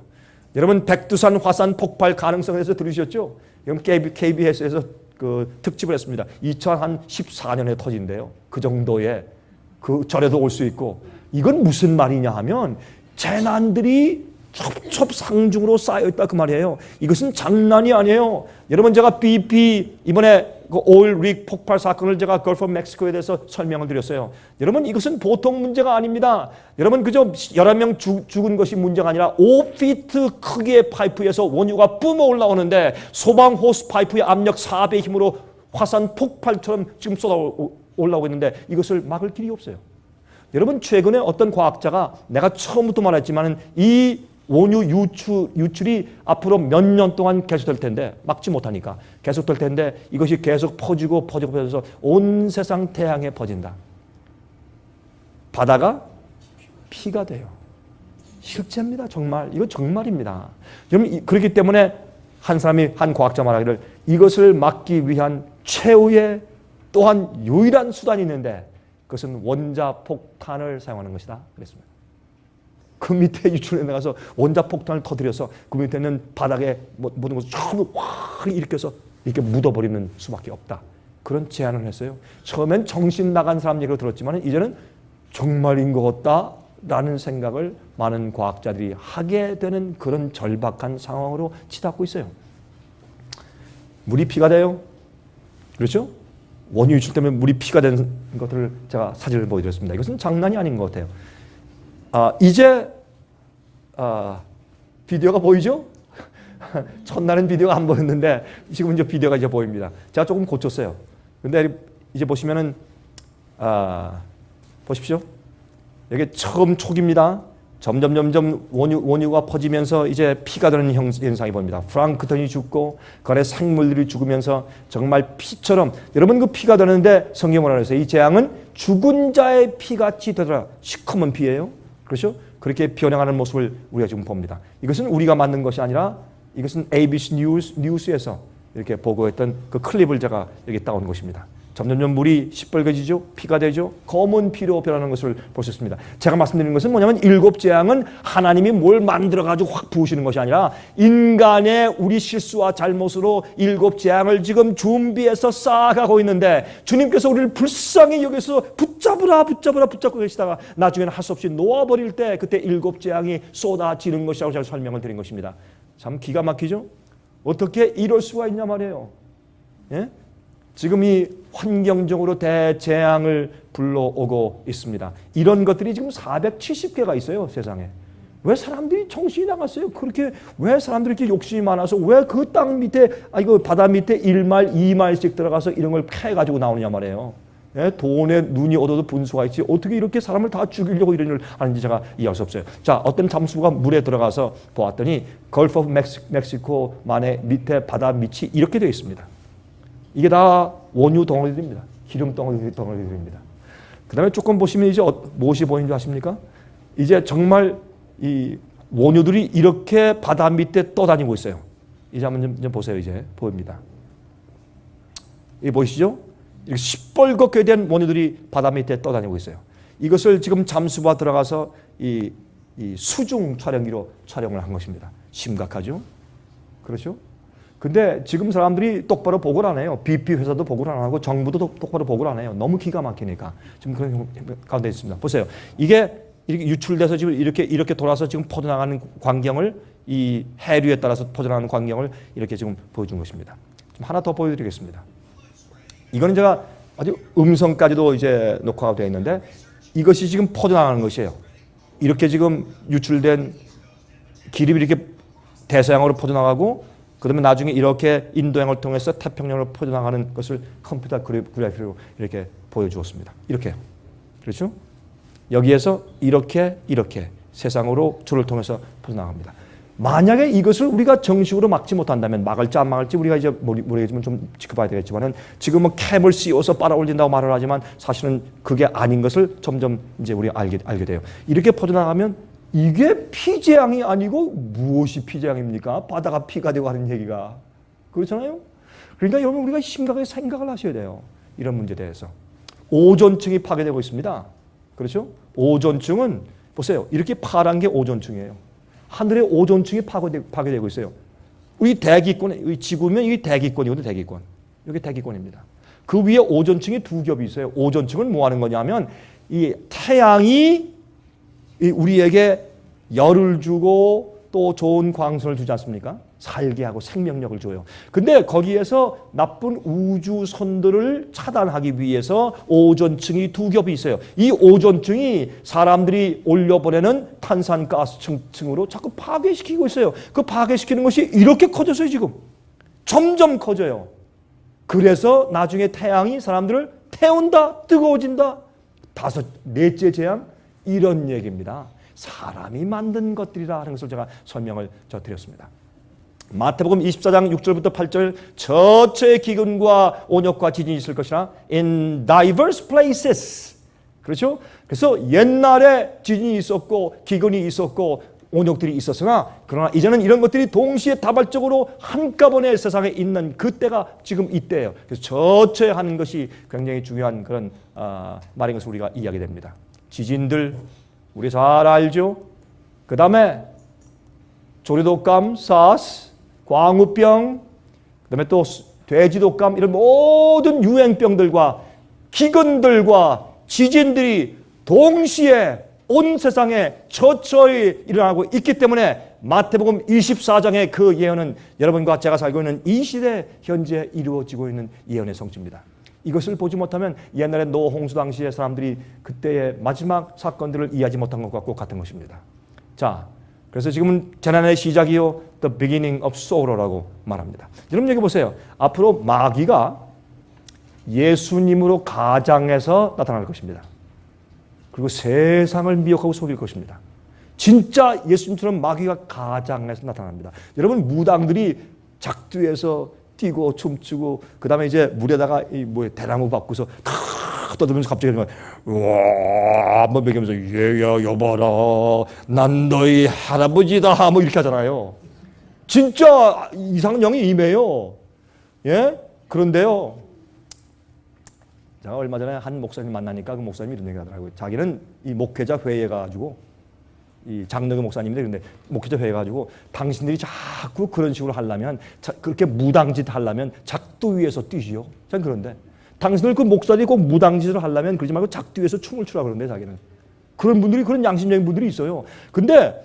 여러분 백두산 화산 폭발 가능성에 대해서 들으셨죠? 여러분 KBS에서 그 특집을 했습니다. 2014년에 터진대요. 그 정도의 그 절에도 올 수 있고 이건 무슨 말이냐 하면 재난들이 첩첩상중으로 쌓여있다 그 말이에요. 이것은 장난이 아니에요. 여러분 제가 BP 이번에 그 오일 릭 폭발 사건을 제가 걸프 오브 멕시코에 대해서 설명을 드렸어요. 여러분 이것은 보통 문제가 아닙니다. 여러분 그저 11명 죽은 것이 문제가 아니라 5피트 크기의 파이프에서 원유가 뿜어 올라오는데 소방 호스 파이프의 압력 4배 힘으로 화산 폭발처럼 지금 쏟아 올라오고 있는데 이것을 막을 길이 없어요. 여러분 최근에 어떤 과학자가 내가 처음부터 말했지만 이 원유 유출이 앞으로 몇 년 동안 계속될 텐데 막지 못하니까 계속될 텐데 이것이 계속 퍼져서 온 세상 태양에 퍼진다. 바다가 피가 돼요. 실제입니다. 정말. 이거 정말입니다. 여러분 그렇기 때문에 한 과학자 말하기를 이것을 막기 위한 최후의 또한 유일한 수단이 있는데 그것은 원자폭탄을 사용하는 것이다. 그랬습니다. 그 밑에 유출해 나가서 원자폭탄을 터뜨려서 그 밑에 있는 바닥에 모든 것을 전부 확 일으켜서 이렇게 묻어버리는 수밖에 없다. 그런 제안을 했어요. 처음엔 정신 나간 사람 얘기를 들었지만 이제는 정말인 것 같다라는 생각을 많은 과학자들이 하게 되는 그런 절박한 상황으로 치닫고 있어요. 물이 피가 돼요. 그렇죠? 원유 유출 때문에 물이 피가 되는 것들을 제가 사진을 보여드렸습니다. 이것은 장난이 아닌 것 같아요. 이제 비디오가 보이죠? 첫날은 비디오가 안 보였는데 지금 이제 비디오가 이제 보입니다. 제가 조금 고쳤어요. 근데 이제 보시면은 보십시오. 이게 처음 초기입니다. 점점 원유가 퍼지면서 이제 피가 되는 현상이 보입니다. 프랑크톤이 죽고 거래 생물들이 죽으면서 정말 피처럼 여러분 그 피가 되는데 성경이 뭐라 그랬어요? 이 재앙은 죽은 자의 피같이 되더라. 시커먼 피예요. 그렇죠? 그렇게 변형하는 모습을 우리가 지금 봅니다. 이것은 우리가 만든 것이 아니라 이것은 ABC 뉴스에서 이렇게 보고했던 그 클립을 제가 여기 따온 것입니다. 점점 물이 시뻘개지죠. 피가 되죠. 검은 피로 변하는 것을 볼 수 있습니다. 제가 말씀드리는 것은 뭐냐면 일곱 재앙은 하나님이 뭘 만들어가지고 확 부으시는 것이 아니라 인간의 우리 실수와 잘못으로 일곱 재앙을 지금 준비해서 쌓아가고 있는데 주님께서 우리를 불쌍히 여기서 붙잡고 계시다가 나중에는 할 수 없이 놓아버릴 때 그때 일곱 재앙이 쏟아지는 것이라고 제가 설명을 드린 것입니다. 참 기가 막히죠? 어떻게 이럴 수가 있냐 말이에요. 예? 지금 이 환경적으로 대재앙을 불러오고 있습니다. 이런 것들이 지금 470개가 있어요, 세상에. 왜 사람들이 정신이 나갔어요? 그렇게 왜 사람들이 이렇게 욕심이 많아서 왜 그 땅 밑에, 이거 바다 밑에 1마일, 2마일씩 들어가서 이런 걸 패가지고 나오느냐 말이에요. 예? 돈에 눈이 어두워도 분수가 있지 어떻게 이렇게 사람을 다 죽이려고 이런 일을 하는지 제가 이해할 수 없어요. 자, 어떤 잠수부가 물에 들어가서 보았더니 걸프 오브 멕시코만의 밑에 바다 밑이 이렇게 되어 있습니다. 이게 다 원유 덩어리들입니다. 기름 덩어리들입니다. 그 다음에 조금 보시면 이제 무엇이 보이는 줄 아십니까? 이제 정말 이 원유들이 이렇게 바다 밑에 떠다니고 있어요. 이제 한번 좀 보세요. 이제 보입니다. 이 보이시죠? 이렇게 시뻘겋게 된 원유들이 바다 밑에 떠다니고 있어요. 이것을 지금 잠수부가 들어가서 이 수중 촬영기로 촬영을 한 것입니다. 심각하죠? 그렇죠? 근데 지금 사람들이 똑바로 보고를 안 해요. BP 회사도 보고를 안 하고 정부도 똑바로 보고를 안 해요. 너무 기가 막히니까. 지금 그런 가운데 있습니다. 보세요. 이게 이렇게 유출돼서 지금 이렇게 돌아서 지금 퍼져나가는 광경을 이 해류에 따라서 퍼져나가는 광경을 이렇게 지금 보여준 것입니다. 좀 하나 더 보여드리겠습니다. 이거는 제가 아주 음성까지도 이제 녹화가 되어 있는데 이것이 지금 퍼져나가는 것이에요. 이렇게 지금 유출된 기름이 이렇게 대서양으로 퍼져나가고 그다음에 나중에 이렇게 인도양을 통해서 태평양으로 퍼져나가는 것을 컴퓨터 그래프로 이렇게 보여주었습니다. 이렇게. 그렇죠? 여기에서 이렇게 세상으로 줄을 통해서 퍼져나갑니다. 만약에 이것을 우리가 정식으로 막지 못한다면 막을지 안 막을지 우리가 이제 모르겠지만 좀 지켜봐야 되겠지만은 지금은 캡을 씌워서 빨아올린다고 말을 하지만 사실은 그게 아닌 것을 점점 이제 우리가 알게 돼요. 이렇게 퍼져나가면 이게 피재앙이 아니고 무엇이 피재앙입니까? 바다가 피가 되고 하는 얘기가. 그렇잖아요? 그러니까 여러분 우리가 심각하게 생각을 하셔야 돼요. 이런 문제에 대해서. 오존층이 파괴되고 있습니다. 그렇죠? 오존층은 보세요. 이렇게 파란 게 오존층이에요. 하늘의 오존층이 파괴되고 있어요. 우리 대기권, 우리 지구면 이게 대기권이거든요. 대기권. 여기 대기권입니다. 그 위에 오존층이 두 겹이 있어요. 오존층은 뭐 하는 거냐면 이 태양이 우리에게 열을 주고 또 좋은 광선을 주지 않습니까? 살게 하고 생명력을 줘요. 근데 거기에서 나쁜 우주선들을 차단하기 위해서 오존층이 두 겹이 있어요. 이 오존층이 사람들이 올려보내는 탄산가스층으로 자꾸 파괴시키고 있어요. 그 파괴시키는 것이 이렇게 커졌어요. 지금 점점 커져요. 그래서 나중에 태양이 사람들을 태운다, 뜨거워진다. 넷째 재앙 이런 얘기입니다. 사람이 만든 것들이라 하는 것을 제가 설명을 드렸습니다. 마태복음 24장 6절부터 8절 저처의 기근과 온역과 지진이 있을 것이라 in diverse places. 그렇죠? 그래서 옛날에 지진이 있었고 기근이 있었고 온역들이 있었으나 그러나 이제는 이런 것들이 동시에 다발적으로 한꺼번에 세상에 있는 그때가 지금 이때예요. 그래서 저처에 하는 것이 굉장히 중요한 그런 말인 것을 우리가 이해하게 됩니다. 지진들 우리 잘 알죠? 그 다음에 조류독감, 사스, 광우병, 그 다음에 또 돼지독감 이런 모든 유행병들과 기근들과 지진들이 동시에 온 세상에 처처히 일어나고 있기 때문에 마태복음 24장의 그 예언은 여러분과 제가 살고 있는 이 시대 현재 이루어지고 있는 예언의 성취입니다. 이것을 보지 못하면 옛날에 노아 홍수 당시에 사람들이 그때의 마지막 사건들을 이해하지 못한 것과 같은 것입니다. 자, 그래서 지금은 재난의 시작이요, the beginning of sorrow라고 말합니다. 여러분 여기 보세요. 앞으로 마귀가 예수님으로 가장해서 나타날 것입니다. 그리고 세상을 미혹하고 속일 것입니다. 진짜 예수님처럼 마귀가 가장해서 나타납니다. 여러분, 무당들이 작두에서 뛰고 춤추고 그 다음에 이제 물에다가 대나무 밟고서 탁 떠들면서 갑자기 우와 한번 먹이면서 얘야 여봐라 난 너희 할아버지다 뭐 이렇게 하잖아요. 진짜 이상한 영이 임해요. 예? 그런데요, 제가 얼마 전에 한 목사님 만나니까 그 목사님이 이런 얘기 하더라고요. 자기는 이 목회자 회의에 가지고, 이 장로교 목사님인데, 근데 목회자 회의에 가지고 당신들이 자꾸 그런 식으로 하려면, 그렇게 무당짓 하려면 작두 위에서 뛰시오. 전 그런데 당신들 그 목사들이 꼭 무당짓을 하려면 그러지 말고 작두 위에서 춤을 추라 그러는데, 자기는 그런 분들이, 그런 양심적인 분들이 있어요. 근데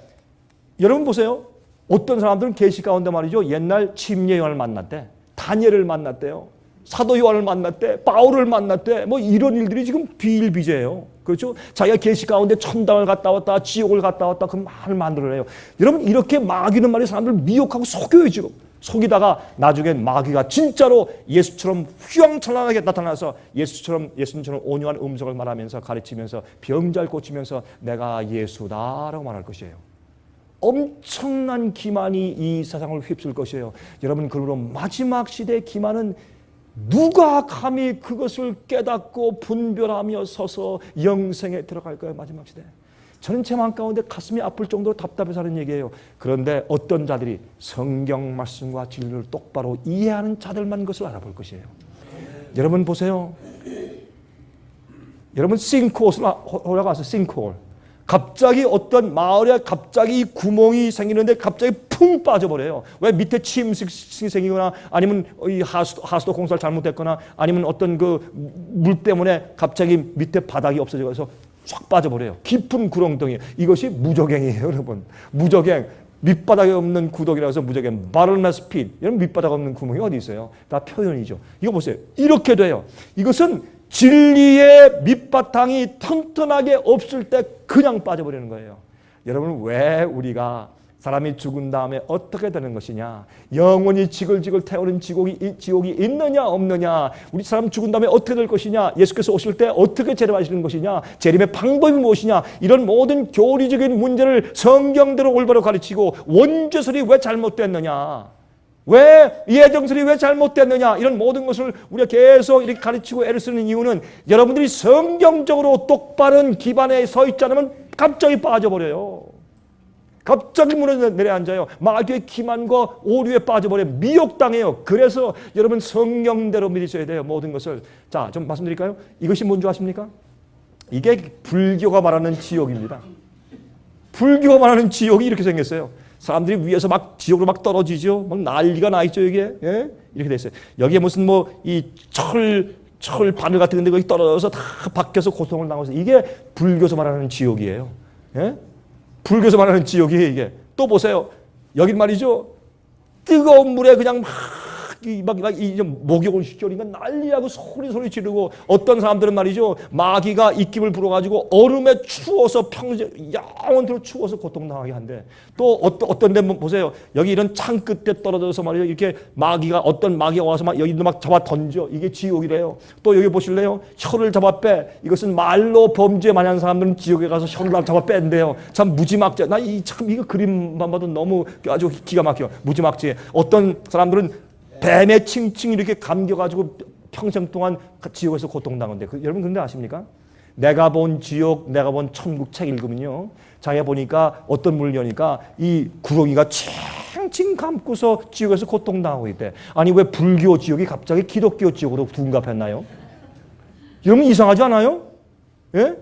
여러분 보세요. 어떤 사람들은 계시 가운데 말이죠, 옛날 침례 요한을 만났대, 다니엘을 만났대요, 사도 요한을 만났대, 바울을 만났대, 뭐 이런 일들이 지금 비일비재예요. 그렇죠? 자기가 계시 가운데 천당을 갔다 왔다, 지옥을 갔다 왔다, 그 말을 만들어내요. 여러분, 이렇게 마귀는 말이 사람들을 미혹하고 속여요. 지금 속이다가 나중엔 마귀가 진짜로 예수처럼 휘황찬란하게 나타나서 예수님처럼 온유한 음성을 말하면서 가르치면서 병잘 고치면서 내가 예수다라고 말할 것이에요. 엄청난 기만이 이 세상을 휩쓸 것이에요. 여러분, 그러므로 마지막 시대의 기만은 누가 감히 그것을 깨닫고 분별하며 서서 영생에 들어갈까요? 마지막 시대. 저는 제 마음 가운데 가슴이 아플 정도로 답답해서 하는 얘기예요. 그런데 어떤 자들이 성경 말씀과 진리를 똑바로 이해하는 자들만 그것을 알아볼 것이에요. 여러분 보세요. 여러분 싱크홀을 올라가서 싱크홀. 갑자기 어떤 마을에 갑자기 구멍이 생기는데 갑자기 풍 빠져버려요. 왜? 밑에 침식이 생기거나 아니면 이 하수도 공사를 잘못했거나 아니면 어떤 그 물 때문에 갑자기 밑에 바닥이 없어져서 쫙 빠져버려요. 깊은 구렁텅이. 이것이 무적행이에요, 여러분. 무적행. 밑바닥에 없는 구덩이라고 해서 무적행. 바를메스 핏. 이런 밑바닥 없는 구멍이 어디 있어요? 다 표현이죠. 이거 보세요. 이렇게 돼요. 이것은 진리의 밑바탕이 튼튼하게 없을 때 그냥 빠져버리는 거예요. 여러분, 왜 우리가 사람이 죽은 다음에 어떻게 되는 것이냐, 영원히 지글지글 태우는 지옥이 있느냐 없느냐, 우리 사람 죽은 다음에 어떻게 될 것이냐, 예수께서 오실 때 어떻게 재림하시는 것이냐, 재림의 방법이 무엇이냐, 이런 모든 교리적인 문제를 성경대로 올바로 가르치고 원죄설이 왜 잘못됐느냐, 왜 예정설이 왜 잘못됐느냐, 이런 모든 것을 우리가 계속 이렇게 가르치고 애를 쓰는 이유는 여러분들이 성경적으로 똑바른 기반에 서 있지 않으면 갑자기 빠져버려요. 갑자기 무너져 내려앉아요. 마귀의 기만과 오류에 빠져버려 미혹당해요. 그래서 여러분 성경대로 믿으셔야 돼요. 모든 것을. 자, 좀 말씀드릴까요? 이것이 뭔지 아십니까? 이게 불교가 말하는 지옥입니다. 불교가 말하는 지옥이 이렇게 생겼어요. 사람들이 위에서 막 지옥으로 막 떨어지죠. 막 난리가 나 있죠, 이게. 예? 이렇게 돼 있어요. 여기에 무슨 뭐 이 철 바늘 같은 데 거기 떨어져서 다 박혀서 고통을 당해서, 이게 불교에서 말하는 지옥이에요. 예? 불교에서 말하는 지옥이에요, 이게. 또 보세요. 여긴 말이죠, 뜨거운 물에 그냥 막 목욕을 시켜니까 난리하고 소리 지르고, 어떤 사람들은 말이죠, 마귀가 입김을 불어가지고 얼음에 추워서 평생 영원토록 추워서 고통당하게 한대. 또 어떤 데 보세요. 여기 이런 창 끝에 떨어져서 말이죠, 이렇게 어떤 마귀가 와서 막 여기도 막 잡아 던져. 이게 지옥이래요. 또 여기 보실래요? 혀를 잡아 빼. 이것은 말로 범죄 많이 하는 사람들은 지옥에 가서 혀를 잡아 뺀대요. 참 무지막지해. 나 참 이거 그림만 봐도 너무 아주 기가 막혀. 무지막지해. 어떤 사람들은 뱀에 칭칭 이렇게 감겨가지고 평생 동안 지옥에서 고통당한대. 여러분 근데 아십니까? 내가 본 지옥, 내가 본 천국 책 읽으면요, 장에 보니까 어떤 물려니까 이 구렁이가 칭칭 감고서 지옥에서 고통당하고 있대. 아니 왜 불교 지옥이 갑자기 기독교 지옥으로 둔갑했나요? 여러분 이상하지 않아요? 예?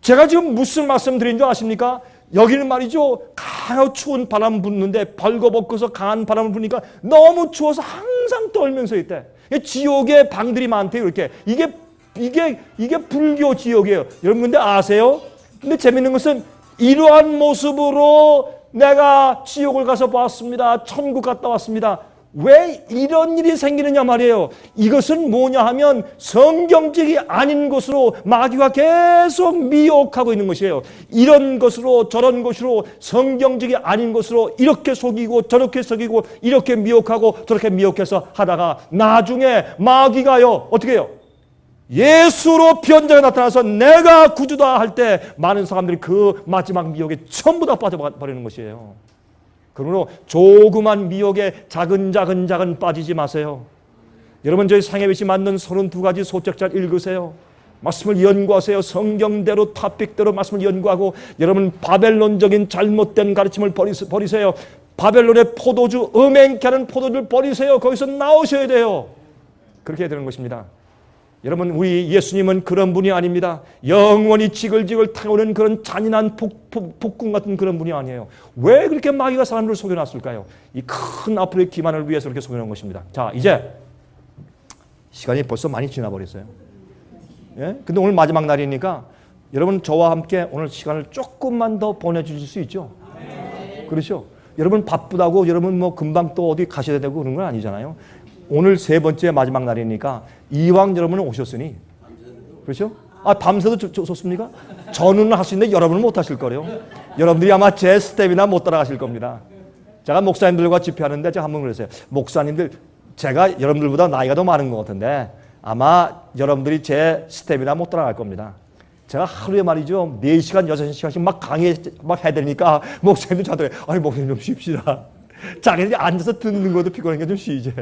제가 지금 무슨 말씀 드린 줄 아십니까? 여기는 말이죠, 강하고 추운 바람 부는데 벌거벗고서 강한 바람을 부니까 너무 추워서 항상 떨면서 있대. 지옥에 방들이 많대요. 이렇게 이게 불교 지옥이에요. 여러분 근데 아세요? 근데 재밌는 것은 이러한 모습으로 내가 지옥을 가서 봤습니다, 천국 갔다 왔습니다. 왜 이런 일이 생기느냐 말이에요. 이것은 뭐냐 하면 성경적이 아닌 것으로 마귀가 계속 미혹하고 있는 것이에요. 이런 것으로 저런 것으로 성경적이 아닌 것으로 이렇게 속이고 저렇게 속이고 이렇게 미혹하고 저렇게 미혹해서 하다가 나중에 마귀가요 어떻게 해요? 예수로 변장에 나타나서 내가 구주다 할 때 많은 사람들이 그 마지막 미혹에 전부 다 빠져버리는 것이에요. 그러므로 조그만 미혹에 작은 빠지지 마세요. 여러분 저희 상해빛이 만든 32가지 소책자를 읽으세요. 말씀을 연구하세요. 성경대로 토픽대로 말씀을 연구하고 여러분 바벨론적인 잘못된 가르침을 버리세요. 바벨론의 포도주 음행케 하는 포도주를 버리세요. 거기서 나오셔야 돼요. 그렇게 해야 되는 것입니다. 여러분 우리 예수님은 그런 분이 아닙니다. 영원히 지글지글 타오르는 그런 잔인한 폭군 같은 그런 분이 아니에요. 왜 그렇게 마귀가 사람들을 속여놨을까요? 이 큰 앞으로의 기만을 위해서 그렇게 속여놓은 것입니다. 자 이제 시간이 벌써 많이 지나버렸어요. 예? 근데 오늘 마지막 날이니까 여러분 저와 함께 오늘 시간을 조금만 더 보내주실 수 있죠? 그렇죠? 여러분 바쁘다고 여러분 뭐 금방 또 어디 가셔야 되고 그런 건 아니잖아요. 오늘 세 번째 마지막 날이니까 이왕 여러분은 오셨으니 그렇죠? 밤새도 좋습니까? 저는 할 수 있는데 여러분은 못 하실 거래요. 여러분들이 아마 제 스텝이나 못 따라가실 겁니다. 제가 목사님들과 집회하는데 제가 한번 그랬어요. 목사님들 제가 여러분들보다 나이가 더 많은 것 같은데 아마 여러분들이 제 스텝이나 못 따라갈 겁니다. 제가 하루에 말이죠 4시간 6시간씩 막 강의 막 해야 되니까 목사님들 저한테 아니 목사님 좀 쉽시다. 자기들이 앉아서 듣는 것도 피곤하니까 좀 쉬지.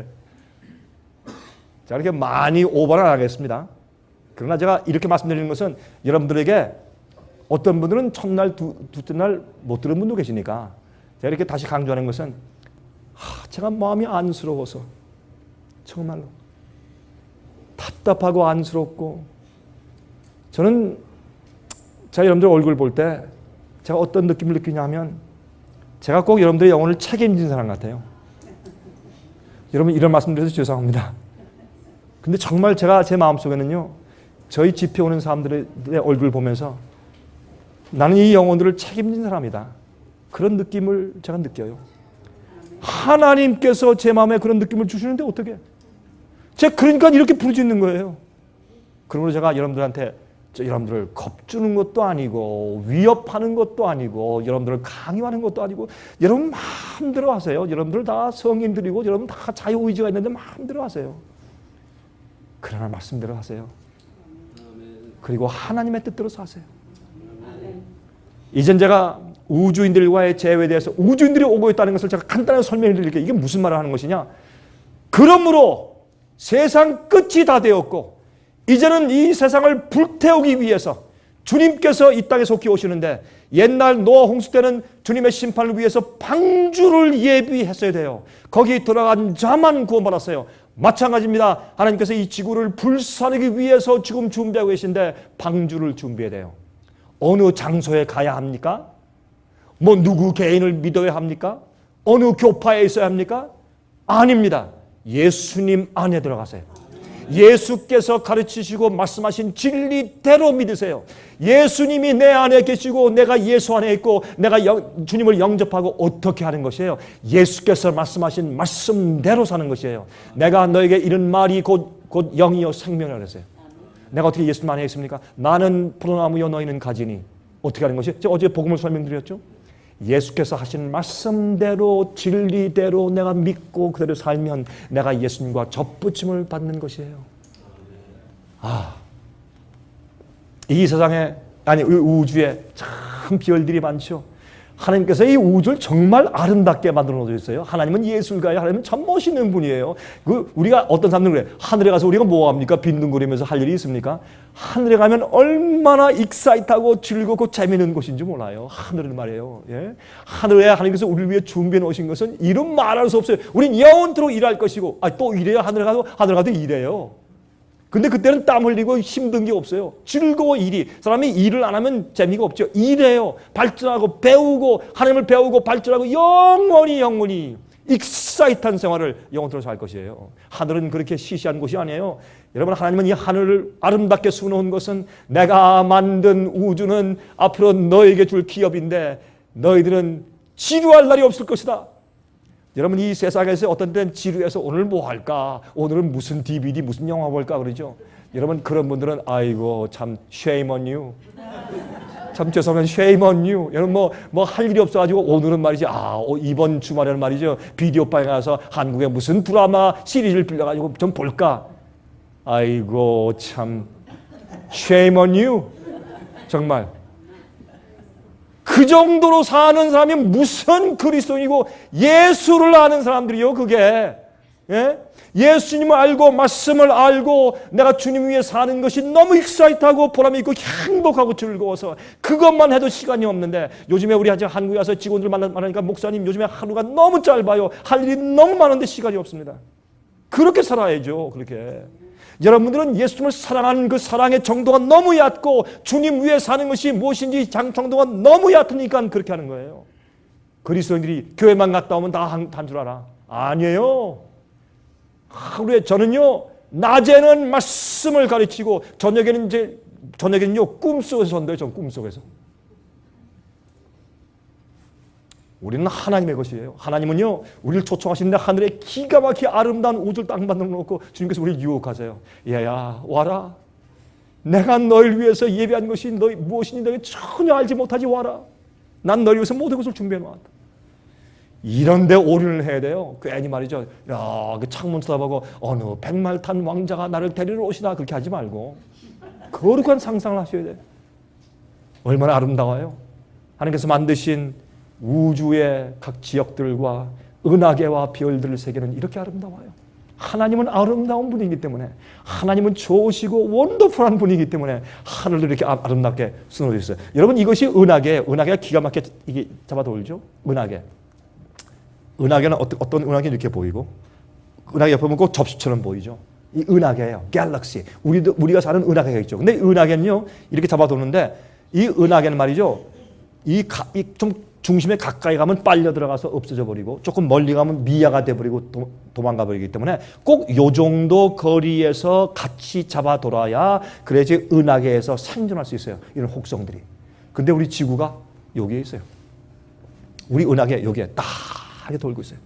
자, 이렇게 많이 오버는 안 하겠습니다. 그러나 제가 이렇게 말씀드리는 것은 여러분들에게 어떤 분들은 첫날, 둘째 날 못 들은 분도 계시니까 제가 이렇게 다시 강조하는 것은 제가 마음이 안쓰러워서 정말로 답답하고 안쓰럽고 저는 제가 여러분들 얼굴 볼 때 제가 어떤 느낌을 느끼냐면 제가 꼭 여러분들의 영혼을 책임진 사람 같아요. 여러분 이런 말씀 드려서 죄송합니다. 근데 정말 제가 제 마음속에는요 저희 집회 오는 사람들의 얼굴 보면서 나는 이 영혼들을 책임진 사람이다. 그런 느낌을 제가 느껴요. 하나님께서 제 마음에 그런 느낌을 주시는데 어떻게? 제가 그러니까 이렇게 부르짖는 거예요. 그러므로 제가 여러분들한테 여러분들을 겁주는 것도 아니고 위협하는 것도 아니고 여러분들을 강요하는 것도 아니고 여러분 마음대로 하세요. 여러분들 다 성인들이고 여러분 다 자유의지가 있는데 마음대로 하세요. 그러나 말씀대로 하세요. 그리고 하나님의 뜻대로 사세요. 이젠 제가 우주인들과의 재회에 대해서 우주인들이 오고 있다는 것을 제가 간단하게 설명해 드릴게요. 이게 무슨 말을 하는 것이냐? 그러므로 세상 끝이 다 되었고 이제는 이 세상을 불태우기 위해서 주님께서 이 땅에 속히 오시는데 옛날 노아 홍수 때는 주님의 심판을 위해서 방주를 예비했어야 돼요. 거기 들어간 자만 구원받았어요. 마찬가지입니다. 하나님께서 이 지구를 불사르기 위해서 지금 준비하고 계신데 방주를 준비해야 돼요. 어느 장소에 가야 합니까? 뭐 누구 개인을 믿어야 합니까? 어느 교파에 있어야 합니까? 아닙니다. 예수님 안에 들어가세요. 예수께서 가르치시고 말씀하신 진리대로 믿으세요. 예수님이 내 안에 계시고 내가 예수 안에 있고 내가 주님을 영접하고 어떻게 하는 것이에요? 예수께서 말씀하신 말씀대로 사는 것이에요. 내가 너에게 이런 말이 곧 영이요 생명이라고 그랬어요. 내가 어떻게 예수님 안에 있습니까? 나는 포도나무요 너희는 가지니. 어떻게 하는 것이? 제가 어제 복음을 설명드렸죠. 예수께서 하신 말씀대로 진리대로 내가 믿고 그대로 살면 내가 예수님과 접붙임을 받는 것이에요. 이 세상에 아니 우주에 참 별들이 많죠. 하나님께서 이 우주를 정말 아름답게 만들어 놓으셨어요. 하나님은 예술가예요. 하나님은 참 멋있는 분이에요. 우리가 어떤 사람들은 그래. 하늘에 가서 우리가 뭐 합니까? 빈둥거리면서 할 일이 있습니까? 하늘에 가면 얼마나 익사이트하고 즐겁고 재미있는 곳인지 몰라요. 하늘은 말이에요. 예? 하늘에 하나님께서 우리를 위해 준비해 놓으신 것은 이름 말할 수 없어요. 우린 영원토록 일할 것이고 또 일해요. 하늘에 가도 일해요. 근데 그때는 땀 흘리고 힘든 게 없어요. 즐거워 일이. 사람이 일을 안 하면 재미가 없죠. 일해요. 발전하고 배우고 하나님을 배우고 발전하고 영원히 익사이트한 생활을 영원토록 살 것이에요. 하늘은 그렇게 시시한 곳이 아니에요. 여러분 하나님은 이 하늘을 아름답게 수놓은 것은 내가 만든 우주는 앞으로 너에게 줄 기업인데 너희들은 지루할 날이 없을 것이다. 여러분 이 세상에서 어떤 때는 지루해서 오늘 뭐 할까? 오늘은 무슨 DVD 무슨 영화 볼까 그러죠. 여러분 그런 분들은 아이고 참 shame on you. 참 죄송한 shame on you. 여러분 뭐 할 일이 없어가지고 오늘은 말이지 이번 주말에는 말이죠 비디오방에 가서 한국의 무슨 드라마 시리즈를 빌려가지고 좀 볼까? 아이고 참 shame on you. 정말 그 정도로 사는 사람이 무슨 그리스도인이고 예수를 아는 사람들이요 그게. 예? 예수님을 알고 말씀을 알고 내가 주님 위해 사는 것이 너무 익사이트하고 보람이 있고 행복하고 즐거워서 그것만 해도 시간이 없는데 요즘에 우리 한국에 와서 직원들 만나니까 목사님 요즘에 하루가 너무 짧아요. 할 일이 너무 많은데 시간이 없습니다. 그렇게 살아야죠. 그렇게. 여러분들은 예수님을 사랑하는 그 사랑의 정도가 너무 얕고 주님 위해 사는 것이 무엇인지 정도가 너무 얕으니까 그렇게 하는 거예요. 그리스도인들이 교회만 갔다 오면 다 한 줄 알아. 아니에요. 하루에 저는요 낮에는 말씀을 가르치고 저녁에는요 꿈속에서 전도해요. 전 꿈속에서. 우리는 하나님의 것이에요. 하나님은요 우리를 초청하시는데 하늘에 기가 막히게 아름다운 우주를 딱 만들어 놓고 주님께서 우리를 유혹하세요. 얘야 와라. 내가 널 위해서 예배한 것이 너희 무엇인지 너희 전혀 알지 못하지 와라. 난 널 위해서 모든 것을 준비해 놓았다. 이런데 오륜을 해야 돼요. 괜히 말이죠. 야, 그 창문 쳐다보고 어느 백말 탄 왕자가 나를 데리러 오시나 그렇게 하지 말고 거룩한 상상을 하셔야 돼요. 얼마나 아름다워요. 하나님께서 만드신 우주의 각 지역들과 은하계와 별들을 세계는 이렇게 아름다워요. 하나님은 아름다운 분이기 때문에 하나님은 좋으시고 원더풀한 분이기 때문에 하늘을 이렇게 아름답게 수놓으셨어요. 여러분 이것이 은하계가 기가 막히게 이게 잡아돌죠. 은하계는 어떤 은하계는 이렇게 보이고 은하계 옆에 보면 꼭 접시처럼 보이죠. 이 은하계예요. 갤럭시. 우리가 사는 은하계가 있죠. 근데 은하계는요 이렇게 잡아도는데 이 은하계는 말이죠. 좀 중심에 가까이 가면 빨려 들어가서 없어져 버리고 조금 멀리 가면 미아가 돼 버리고 도망가 버리기 때문에 꼭 요 정도 거리에서 같이 잡아돌아야 그래야지 은하계에서 생존할 수 있어요. 이런 혹성들이. 근데 우리 지구가 여기에 있어요. 우리 은하계 여기에 딱 하게 돌고 있어요.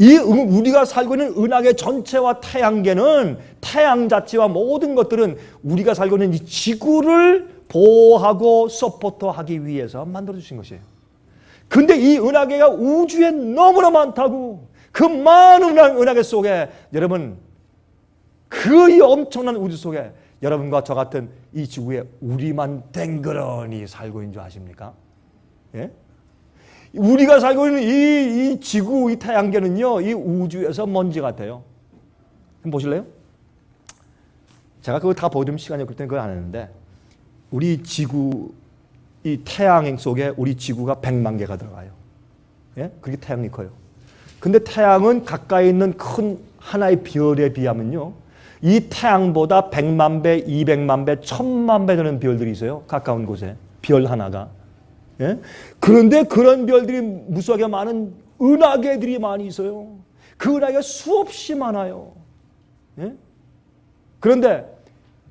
우리가 살고 있는 은하계 전체와 태양계는 태양 자체와 모든 것들은 우리가 살고 있는 이 지구를 보호하고 서포터하기 위해서 만들어 주신 것이에요. 근데 이 은하계가 우주에 너무나 많다고. 그 많은 은하계 속에 여러분 그 이 엄청난 우주 속에 여러분과 저 같은 이 지구에 우리만 댕그러니 살고 있는 줄 아십니까? 예? 우리가 살고 있는 이 지구, 이 태양계는요, 이 우주에서 먼지 같아요. 한번 보실래요? 제가 그걸 다 보여드리면 시간이 없기 때문에 그걸 안 했는데, 우리 지구, 이 태양 속에 우리 지구가 100만 개가 들어가요. 예? 그렇게 태양이 커요. 근데 태양은 가까이 있는 큰 하나의 별에 비하면요, 이 태양보다 100만 배, 200만 배, 1000만 배 되는 별들이 있어요. 가까운 곳에. 별 하나가. 예? 그런데 그런 별들이 무수하게 많은 은하계들이 많이 있어요. 그 은하계가 수없이 많아요. 예? 그런데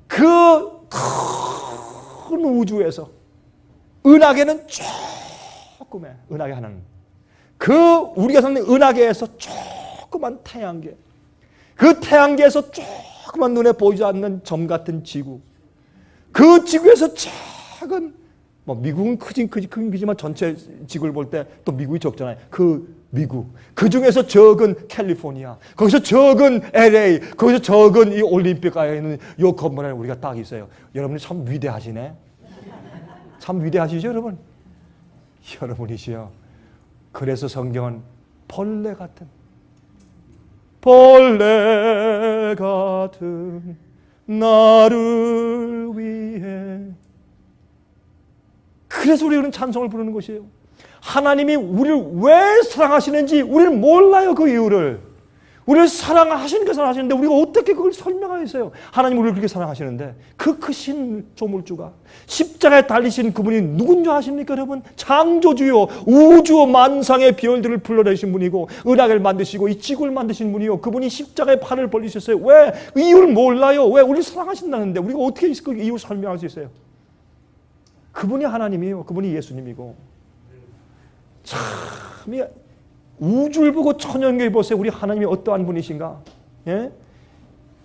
그 큰 우주에서 은하계는 조그매. 은하계 하나는. 그 우리가 사는 은하계에서 조그만 태양계. 그 태양계에서 조그만 눈에 보이지 않는 점 같은 지구. 그 지구에서 작은 미국은 크지만 전체 지구를 볼 때 또 미국이 적잖아요. 그 미국. 그 중에서 적은 캘리포니아. 거기서 적은 LA. 거기서 적은 이 올림픽가에 있는 요 건물에 우리가 딱 있어요. 여러분이 참 위대하시네. 참 위대하시죠, 여러분? 여러분이시여. 그래서 성경은 벌레 같은 나를 위해. 그래서 우리는 찬송을 부르는 것이에요. 하나님이 우리를 왜 사랑하시는지 우리를 몰라요. 그 이유를. 우리를 사랑하시니까 사랑하시는데 우리가 어떻게 그걸 설명하겠어요. 하나님 우리를 그렇게 사랑하시는데 그 크신 조물주가 십자가에 달리신 그분이 누군지 아십니까 여러분? 창조주요. 우주 만상의 별들을 불러내신 분이고 은하계를 만드시고 이 지구를 만드신 분이요. 그분이 십자가에 팔을 벌리셨어요. 왜? 그 이유를 몰라요. 왜? 우리를 사랑하신다는데 우리가 어떻게 그 이유를 설명할 수 있어요? 그분이 하나님이요. 그분이 예수님이고. 참 우주를 보고 천연계를 보세요. 우리 하나님이 어떠한 분이신가? 예?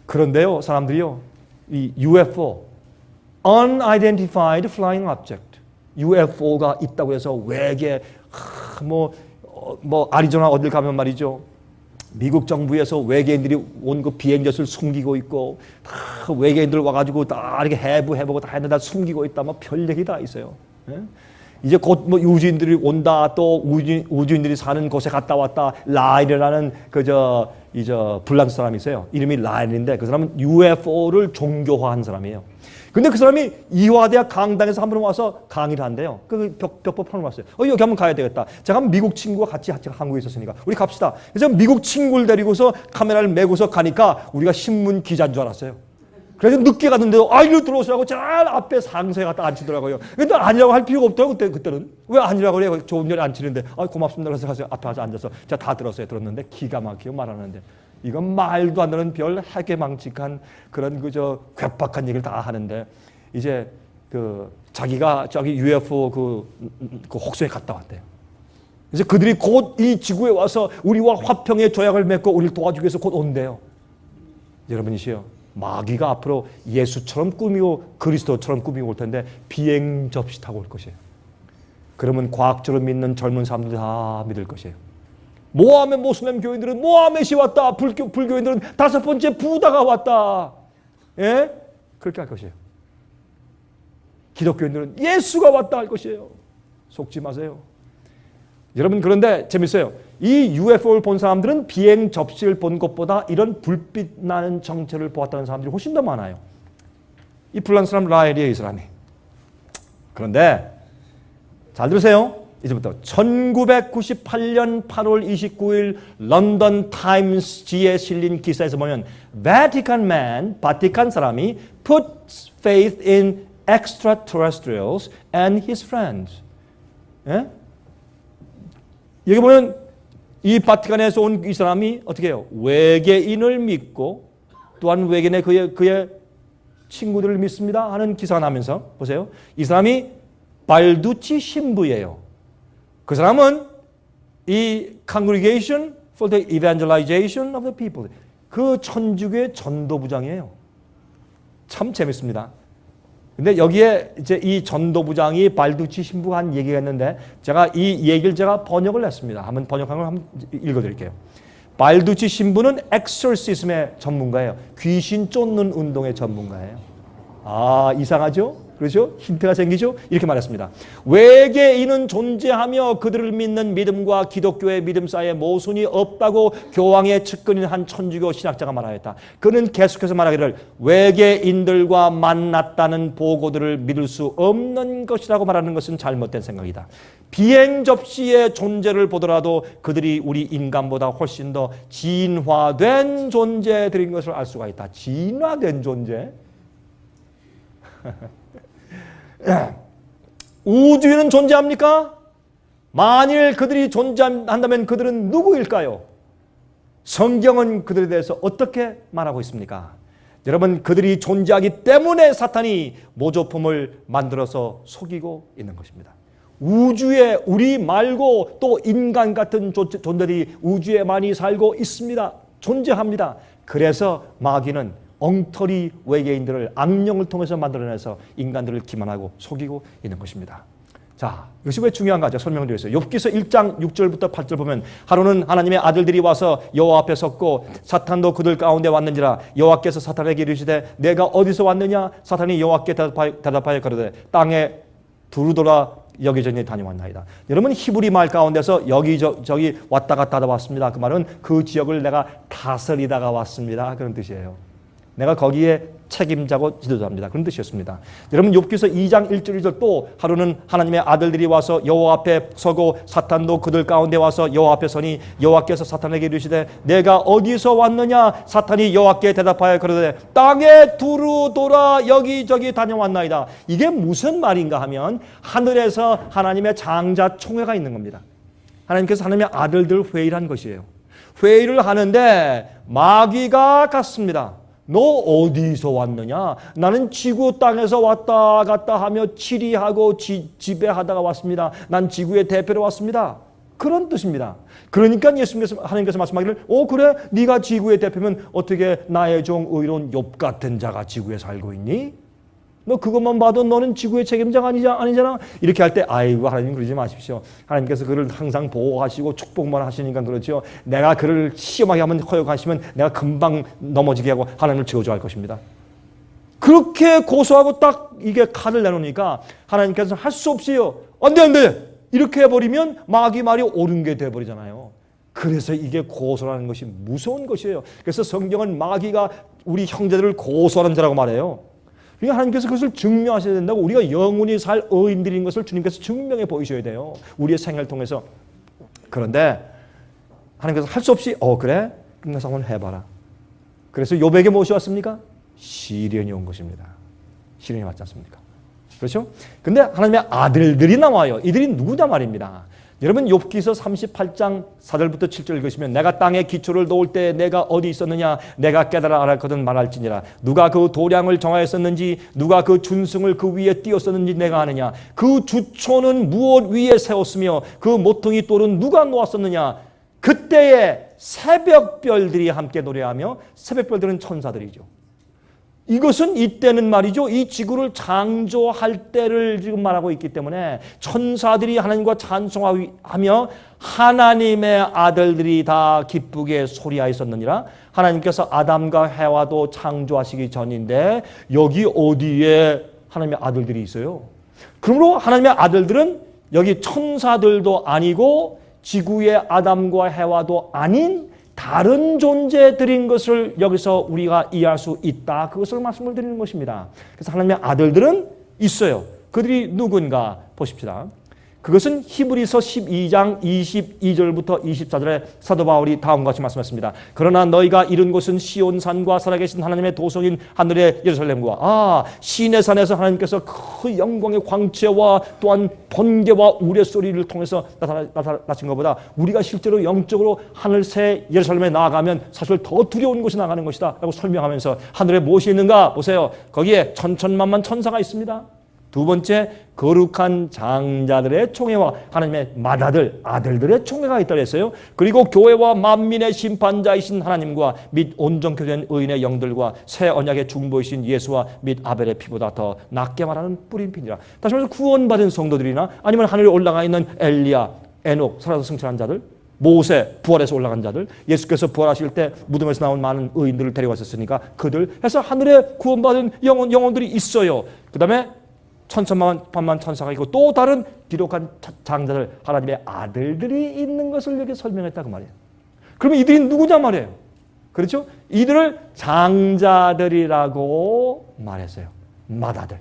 그런데요, 사람들이요, 이 UFO, Unidentified Flying Object, UFO가 있다고 해서 외계, 아리조나 어딜 가면 말이죠, 미국 정부에서 외계인들이 온 그 비행젓을 숨기고 있고, 다 외계인들 와가지고 다 이렇게 해보고 다 했는데 다 숨기고 있다, 뭐 별 얘기 다 있어요. 예? 이제 곧 뭐 우주인들이 온다, 또 우주인들이 사는 곳에 갔다 왔다. 라일이라는 불란스 사람이 있어요. 이름이 라일인데 그 사람은 UFO를 종교화한 사람이에요. 근데 그 사람이 이화대학 강당에서 한 번 와서 강의를 한대요. 그 벽보판을 왔어요. 여기 한번 가야 되겠다. 제가 미국 친구와 같이 한국에 있었으니까 우리 갑시다. 그래서 미국 친구를 데리고서 카메라를 메고서 가니까 우리가 신문 기자인 줄 알았어요. 그래서 늦게 갔는데도 이리로 들어오시라고 잘 앞에 상세에 갖다 앉히더라고요. 근데 아니라고 할 필요가 없더라고요. 그때는. 왜 아니라고 그래요? 조금 전에 앉히는데 고맙습니다. 그래서 가서 앞에 가서 앉아서 제가 다 들었는데 기가 막히게 말하는데 이건 말도 안 되는 별 해괴망측한 그런 괴팍한 얘기를 다 하는데 이제 자기가 저기 UFO 그 혹성에 갔다 왔대요. 이제 그들이 곧 이 지구에 와서 우리와 화평의 조약을 맺고 우리를 도와주기 위해서 곧 온대요. 여러분이시여. 마귀가 앞으로 예수처럼 꾸미고 그리스도처럼 꾸미고 올 텐데 비행 접시 타고 올 것이에요. 그러면 과학적으로 믿는 젊은 사람들이 다 믿을 것이에요. 모함의 모슬렘 교인들은 모하메시 왔다. 불교인들은 5번째 부다가 왔다. 예? 그렇게 할 것이에요. 기독교인들은 예수가 왔다 할 것이에요. 속지 마세요. 여러분 그런데 재밌어요. 이 UFO를 본 사람들은 비행 접시를 본 것보다 이런 불빛 나는 정체를 보았다는 사람들이 훨씬 더 많아요. 이 불란스 사람 라엘이에요, 이 사람이. 그런데 잘 들으세요. 이제부터 1998년 8월 29일 런던 타임스지에 실린 기사에서 보면 Vatican man, 바티칸 사람이 puts faith in extraterrestrials and his friends. 예? 여기 보면 이 바티칸에서 온 이 사람이 어떻게 해요? 외계인을 믿고 또한 외계인의 그의 친구들을 믿습니다 하는 기사가 나면서 보세요. 이 사람이 발두치 신부예요. 그 사람은 이 Congregation for the Evangelization of the People, 그 천주교의 전도부장이에요. 참 재밌습니다. 근데 여기에 이제 이 전도부장이 발두치 신부가 한 얘기가 있는데 제가 이 얘기를 제가 번역을 했습니다. 한번 번역한 걸 한번 읽어드릴게요. 발두치 신부는 엑소시즘의 전문가예요. 귀신 쫓는 운동의 전문가예요. 이상하죠? 그렇죠? 힌트가 생기죠? 이렇게 말했습니다. 외계인은 존재하며 그들을 믿는 믿음과 기독교의 믿음 사이에 모순이 없다고 교황의 측근인 한 천주교 신학자가 말하였다. 그는 계속해서 말하기를 외계인들과 만났다는 보고들을 믿을 수 없는 것이라고 말하는 것은 잘못된 생각이다. 비행 접시의 존재를 보더라도 그들이 우리 인간보다 훨씬 더 진화된 존재들인 것을 알 수가 있다. 진화된 존재? 우주에는 존재합니까? 만일 그들이 존재한다면 그들은 누구일까요? 성경은 그들에 대해서 어떻게 말하고 있습니까? 여러분, 그들이 존재하기 때문에 사탄이 모조품을 만들어서 속이고 있는 것입니다. 우주에 우리 말고 또 인간 같은 존재들이 우주에 많이 살고 있습니다. 존재합니다. 그래서 마귀는 엉터리 외계인들을 악령을 통해서 만들어내서 인간들을 기만하고 속이고 있는 것입니다. 자, 이것이 왜 중요한가 설명을 드렸어요. 욥기서 1장 6절부터 8절 보면 하루는 하나님의 아들들이 와서 여호와 앞에 섰고 사탄도 그들 가운데 왔는지라 여호와께서 사탄에게 이르시되 내가 어디서 왔느냐? 사탄이 여호와께 대답하여 가로되 땅에 두루 돌아 여기저기 다녀왔나이다. 여러분 히브리 말 가운데서 여기저기 왔다 갔다 왔습니다. 그 말은 그 지역을 내가 다스리다가 왔습니다. 그런 뜻이에요. 내가 거기에 책임자고 지도자입니다. 그런 뜻이었습니다. 여러분 욥기서 2장 1절 2절 또 하루는 하나님의 아들들이 와서 여호와 앞에 서고 사탄도 그들 가운데 와서 여호와 앞에 서니 여호와께서 사탄에게 이르시되 내가 어디서 왔느냐? 사탄이 여호와께 대답하여 그러되 땅에 두루 돌아 여기저기 다녀왔나이다. 이게 무슨 말인가 하면 하늘에서 하나님의 장자 총회가 있는 겁니다. 하나님께서 하나님의 아들들 회의를 한 것이에요. 회의를 하는데 마귀가 갔습니다. 너 어디서 왔느냐? 나는 지구 땅에서 왔다 갔다 하며 치리하고 지배하다가 왔습니다. 난 지구의 대표로 왔습니다. 그런 뜻입니다. 그러니까 예수님께서 하나님께서 말씀하기를 그래 네가 지구의 대표면 어떻게 나의 종 의로운 욥 같은 자가 지구에 살고 있니? 너 그것만 봐도 너는 지구의 책임자가 아니잖아. 이렇게 할 때 아이고 하나님 그러지 마십시오. 하나님께서 그를 항상 보호하시고 축복만 하시니까 그렇죠. 내가 그를 시험하게 하면 허용하시면 내가 금방 넘어지게 하고 하나님을 저주할 것입니다. 그렇게 고소하고 딱 이게 칼을 내놓으니까 하나님께서 할 수 없이요. 안 돼. 이렇게 해버리면 마귀 말이 옳은 게 돼버리잖아요. 그래서 이게 고소라는 것이 무서운 것이에요. 그래서 성경은 마귀가 우리 형제들을 고소하는 자라고 말해요. 그러니까 하나님께서 그것을 증명하셔야 된다고 우리가 영원히 살 의인들인 것을 주님께서 증명해 보이셔야 돼요. 우리의 생애를 통해서. 그런데 하나님께서 할 수 없이 그래? 그래서 한번 해봐라. 그래서 욥에게 무엇이 왔습니까? 시련이 온 것입니다. 시련이 왔지 않습니까? 그렇죠? 근데 하나님의 아들들이 나와요. 이들이 누구냐 말입니다. 여러분 욥기서 38장 4절부터 7절 읽으시면 내가 땅에 기초를 놓을 때 내가 어디 있었느냐 내가 깨달아 알았거든 말할지니라 누가 그 도량을 정하였었는지 누가 그 준승을 그 위에 띄었었는지 내가 아느냐 그 주초는 무엇 위에 세웠으며 그 모퉁이 돌은 누가 놓았었느냐 그때에 새벽별들이 함께 노래하며 새벽별들은 천사들이죠. 이것은 이때는 말이죠. 이 지구를 창조할 때를 지금 말하고 있기 때문에 천사들이 하나님과 찬송하며 하나님의 아들들이 다 기쁘게 소리하였었느니라. 하나님께서 아담과 해와도 창조하시기 전인데 여기 어디에 하나님의 아들들이 있어요? 그러므로 하나님의 아들들은 여기 천사들도 아니고 지구의 아담과 해와도 아닌 다른 존재들인 것을 여기서 우리가 이해할 수 있다. 그것을 말씀을 드리는 것입니다. 그래서 하나님의 아들들은 있어요. 그들이 누군가 보십시다. 그것은 히브리서 12장 22절부터 24절에 사도 바울이 다음과 같이 말씀했습니다. 그러나 너희가 이른 곳은 시온산과 살아계신 하나님의 도성인 하늘의 예루살렘과 시내 산에서 하나님께서 그 영광의 광채와 또한 번개와 우레소리를 통해서 나타나신 것보다 우리가 실제로 영적으로 하늘 새 예루살렘에 나아가면 사실 더 두려운 곳에 나가는 것이다 라고 설명하면서 하늘에 무엇이 있는가 보세요. 거기에 천천만만 천사가 있습니다. 두 번째, 거룩한 장자들의 총회와 하나님의 맏아들, 아들들의 총회가 있다고 했어요. 그리고 교회와 만민의 심판자이신 하나님과 및 온전케 된 의인의 영들과 새 언약의 중보이신 예수와 및 아벨의 피보다 더 낫게 말하는 뿌린 피니라. 다시 말해서 구원받은 성도들이나 아니면 하늘에 올라가 있는 엘리야, 에녹, 살아서 승천한 자들, 모세, 부활해서 올라간 자들, 예수께서 부활하실 때 무덤에서 나온 많은 의인들을 데려왔었으니까 그들 해서 하늘에 구원받은 영혼들이 있어요. 그 다음에 천천만만 천사가 있고 또 다른 기록한 장자들 하나님의 아들들이 있는 것을 여기 설명했다고 말이에요. 그러면 이들이 누구냐 말이에요. 그렇죠? 이들을 장자들이라고 말했어요. 맏아들.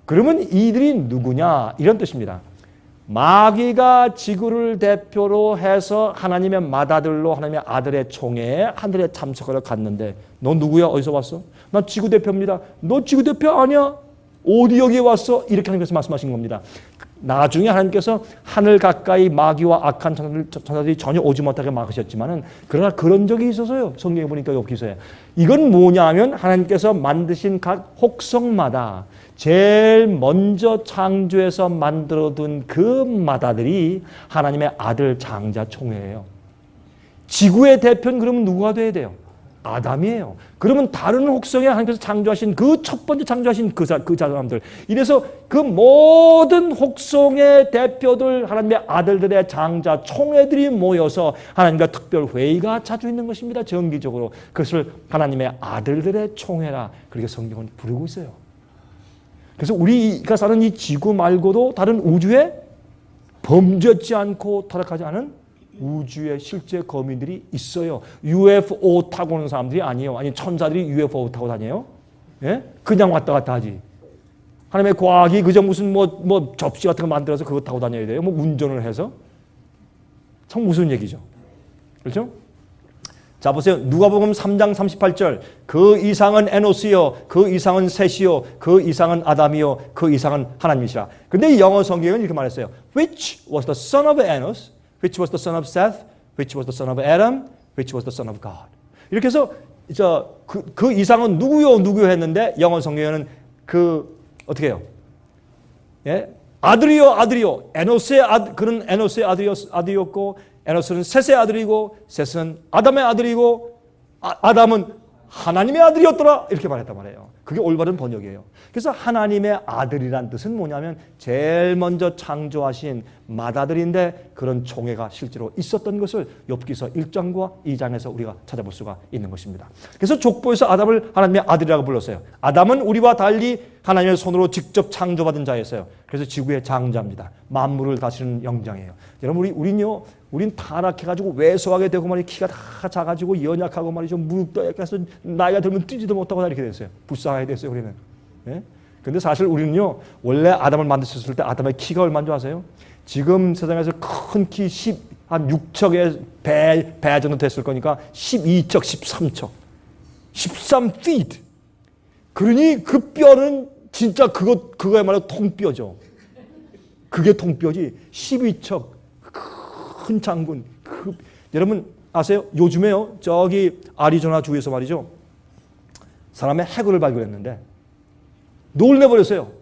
그러면 이들이 누구냐 이런 뜻입니다. 마귀가 지구를 대표로 해서 하나님의 맏아들로 하나님의 아들의 총회에 하늘에 참석하러 갔는데 너 누구야? 어디서 왔어? 나 지구 대표입니다. 너 지구 대표 아니야? 어디 여기에 왔어? 이렇게 하나님께서 말씀하신 겁니다. 나중에 하나님께서 하늘 가까이 마귀와 악한 천사들이 전혀 오지 못하게 막으셨지만은 그러나 그런 적이 있어서요. 성경에 보니까 욥기서에 이건 뭐냐 하면 하나님께서 만드신 각 혹성마다 제일 먼저 창조해서 만들어둔 그 맏아들이 하나님의 아들 장자 총회예요. 지구의 대표는 그러면 누구가 돼야 돼요? 아담이에요. 그러면 다른 혹성에 하나님께서 창조하신 그 첫 번째 창조하신 그 사람들. 이래서 그 모든 혹성의 대표들 하나님의 아들들의 장자 총회들이 모여서 하나님과 특별 회의가 자주 있는 것입니다. 정기적으로. 그것을 하나님의 아들들의 총회라 그렇게 성경은 부르고 있어요. 그래서 우리가 사는 이 지구 말고도 다른 우주에 범죄치 않고 타락하지 않은 우주의 실제 거민들이 있어요. UFO 타고 오는 사람들이 아니에요. 아니 천사들이 UFO 타고 다녀요? 예? 그냥 왔다 갔다 하지. 하나님의 과학이 그저 무슨 뭐 접시 같은 거 만들어서 그거 타고 다녀야 돼요? 뭐 운전을 해서? 참 무슨 얘기죠. 그렇죠? 자 보세요. 누가복음 3장 38절. 그 이상은 에노스요. 그 이상은 셋이요. 그 이상은 아담이요. 그 이상은 하나님이시라. 근데 영어 성경은 이렇게 말했어요. Which was the son of Enos? Which was the son of Seth? Which was the son of Adam? Which was the son of God? 이렇게 해서 그 이상은 누구요 했는데 영어 성경에는 어떻게 해요? 예? 아들이요 아들이요. 그는 에노스의 아들이었고 에노스는 셋의 아들이고 셋은 아담의 아들이고 아담은 하나님의 아들이었더라 이렇게 말했단 말이에요. 그게 올바른 번역이에요. 그래서 하나님의 아들이란 뜻은 뭐냐면 제일 먼저 창조하신 맏아들인데 그런 총회가 실제로 있었던 것을 욥기서 1장과 2장에서 우리가 찾아볼 수가 있는 것입니다. 그래서 족보에서 아담을 하나님의 아들이라고 불렀어요. 아담은 우리와 달리 하나님의 손으로 직접 창조받은 자였어요. 그래서 지구의 장자입니다. 만물을 다스리는 영장이에요. 여러분 우린 타락해가지고 왜소하게 되고 말이죠. 키가 다 작아지고 연약하고 말이죠. 무릎도 약해서 나이가 들면 뛰지도 못하고 이렇게 됐어요. 불쌍하게 됐어요 우리는. 예? 근데 사실 우리는요 원래 아담을 만드셨을 때 아담의 키가 얼마인 줄 아세요? 지금 세상에서 큰 키 한 6척의 배 정도 됐을 거니까 12척, 13척, 13feet. 그러니 그 뼈는 진짜 그거야말로 통뼈죠. 그게 통뼈지. 12척 큰 장군. 여러분 아세요? 요즘에요 저기 아리조나 주에서 말이죠 사람의 해골을 발견했는데 놀래버렸어요.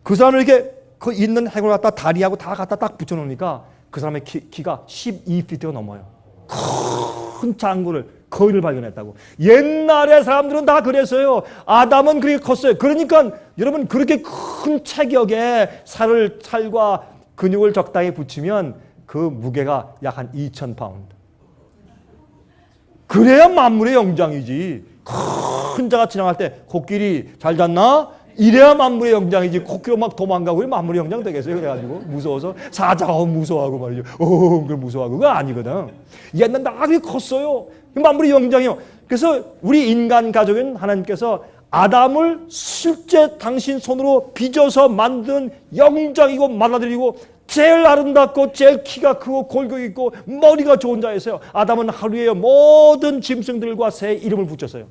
그 사람을 이렇게 그 있는 해골을 갖다 다리하고 다 갖다 딱 붙여놓으니까 그 사람의 키가 12피트가 넘어요. 큰 장군을 거인을 발견했다고. 옛날에 사람들은 다 그랬어요. 아담은 그렇게 컸어요. 그러니까 여러분 그렇게 큰 체격에 살과 근육을 적당히 붙이면 그 무게가 약 한 2,000파운드. 그래야 만물의 영장이지. 큰 자가 지나갈 때 코끼리 잘 잤나? 이래야 만물의 영장이지. 코끼리 막 도망가고 왜 만물의 영장 되겠어요? 그래가지고 무서워서 사자가 무서워하고 말이죠. 그걸 무서워하고 그거 아니거든. 옛날 나그게 컸어요. 만물의 영장이요. 그래서 우리 인간 가족은 하나님께서 아담을 실제 당신 손으로 빚어서 만든 영장이고 맏아들이고 제일 아름답고 제일 키가 크고 골격 있고 머리가 좋은 자였어요. 아담은 하루에 모든 짐승들과 새 이름을 붙였어요.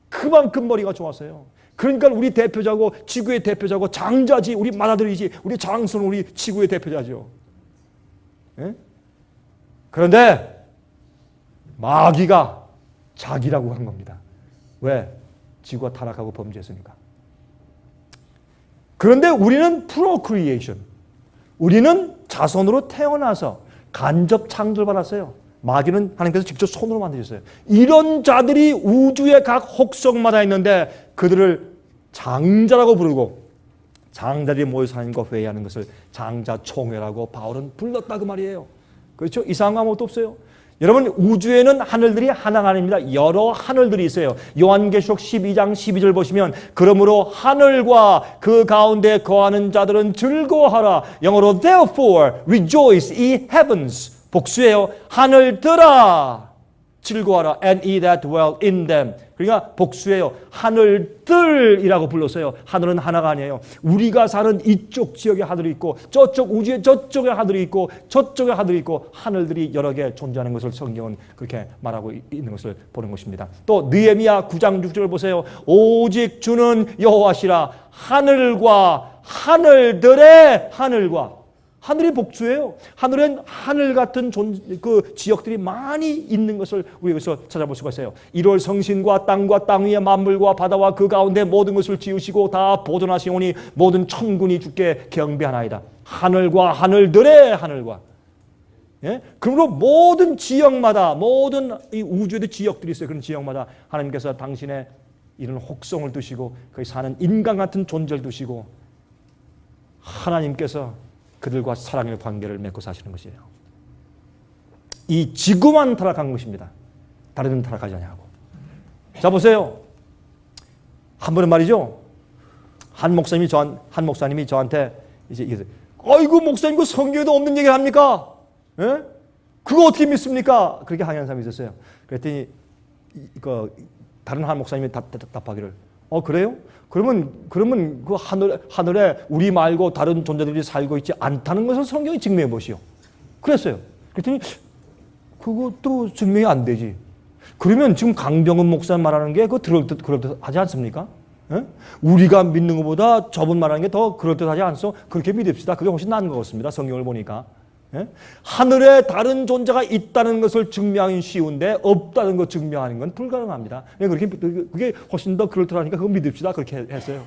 그만큼 머리가 좋았어요. 그러니까 우리 대표자고 지구의 대표자고 장자지 우리 맏아들이지 우리 장수는 우리 지구의 대표자죠. 예? 그런데 마귀가 자기라고 한 겁니다. 왜? 지구가 타락하고 범죄했으니까. 그런데 우리는 프로크리에이션, 우리는 자손으로 태어나서 간접 창조를 받았어요. 마귀는 하나님께서 직접 손으로 만드셨어요. 이런 자들이 우주의 각 혹성마다 있는데 그들을 장자라고 부르고 장자들이 모여서 하나님과 회의하는 것을 장자총회라고 바울은 불렀다 그 말이에요. 그렇죠? 이상한 거 아무것도 없어요. 여러분 우주에는 하늘들이 하나가 아닙니다. 여러 하늘들이 있어요. 요한계시록 12장 12절 보시면 그러므로 하늘과 그 가운데 거하는 자들은 즐거워하라. 영어로 therefore rejoice ye heavens. 복수예요. 하늘들아 즐거워하라. And ye that dwell in them. 그러니까 복수예요. 하늘들이라고 불렀어요. 하늘은 하나가 아니에요. 우리가 사는 이쪽 지역에 하늘이 있고 저쪽 우주에 저쪽에 하늘이 있고 저쪽에 하늘이 있고 하늘들이 여러 개 존재하는 것을 성경은 그렇게 말하고 있는 것을 보는 것입니다. 또 느헤미야 9장 6절을 보세요. 오직 주는 여호와시라. 하늘과 하늘들의 하늘과 하늘이 복수예요. 하늘엔 하늘 같은 그 지역들이 많이 있는 것을 우리가 여기서 찾아볼 수가 있어요. 1월 성신과 땅과 땅 위의 만물과 바다와 그 가운데 모든 것을 지으시고 다 보존하시오니 모든 천군이 주께 경배하나이다. 하늘과 하늘들의 하늘과. 예? 그러므로 모든 지역마다 모든 이 우주에도 지역들이 있어요. 그런 지역마다 하나님께서 당신의 이런 혹성을 두시고 거기 사는 인간 같은 존재를 두시고 하나님께서 그들과 사랑의 관계를 맺고 사시는 것이에요. 이 지구만 타락한 것입니다. 다른 데는 타락하지 않냐고. 자 보세요. 한 번은 말이죠. 한 목사님이 저한테 이제 이게 아이고 목사님 그 성경에도 없는 얘기를 합니까? 예? 그거 어떻게 믿습니까? 그렇게 항의하는 사람이 있었어요. 그랬더니 다른 한 목사님이 답하기를 그래요? 그러면 그 하늘에 우리 말고 다른 존재들이 살고 있지 않다는 것을 성경이 증명해 보시오. 그랬어요. 그랬더니 그것도 증명이 안 되지. 그러면 지금 강병은 목사 말하는 게 그럴듯하지 않습니까? 예? 우리가 믿는 것보다 저분 말하는 게 더 그럴듯하지 않소? 그렇게 믿읍시다. 그게 훨씬 나은 것 같습니다. 성경을 보니까. 예? 하늘에 다른 존재가 있다는 것을 증명하기 쉬운데 없다는 것 증명하는 건 불가능합니다. 그게 훨씬 더 그럴듯하니까 그거 믿읍시다. 그렇게 했어요.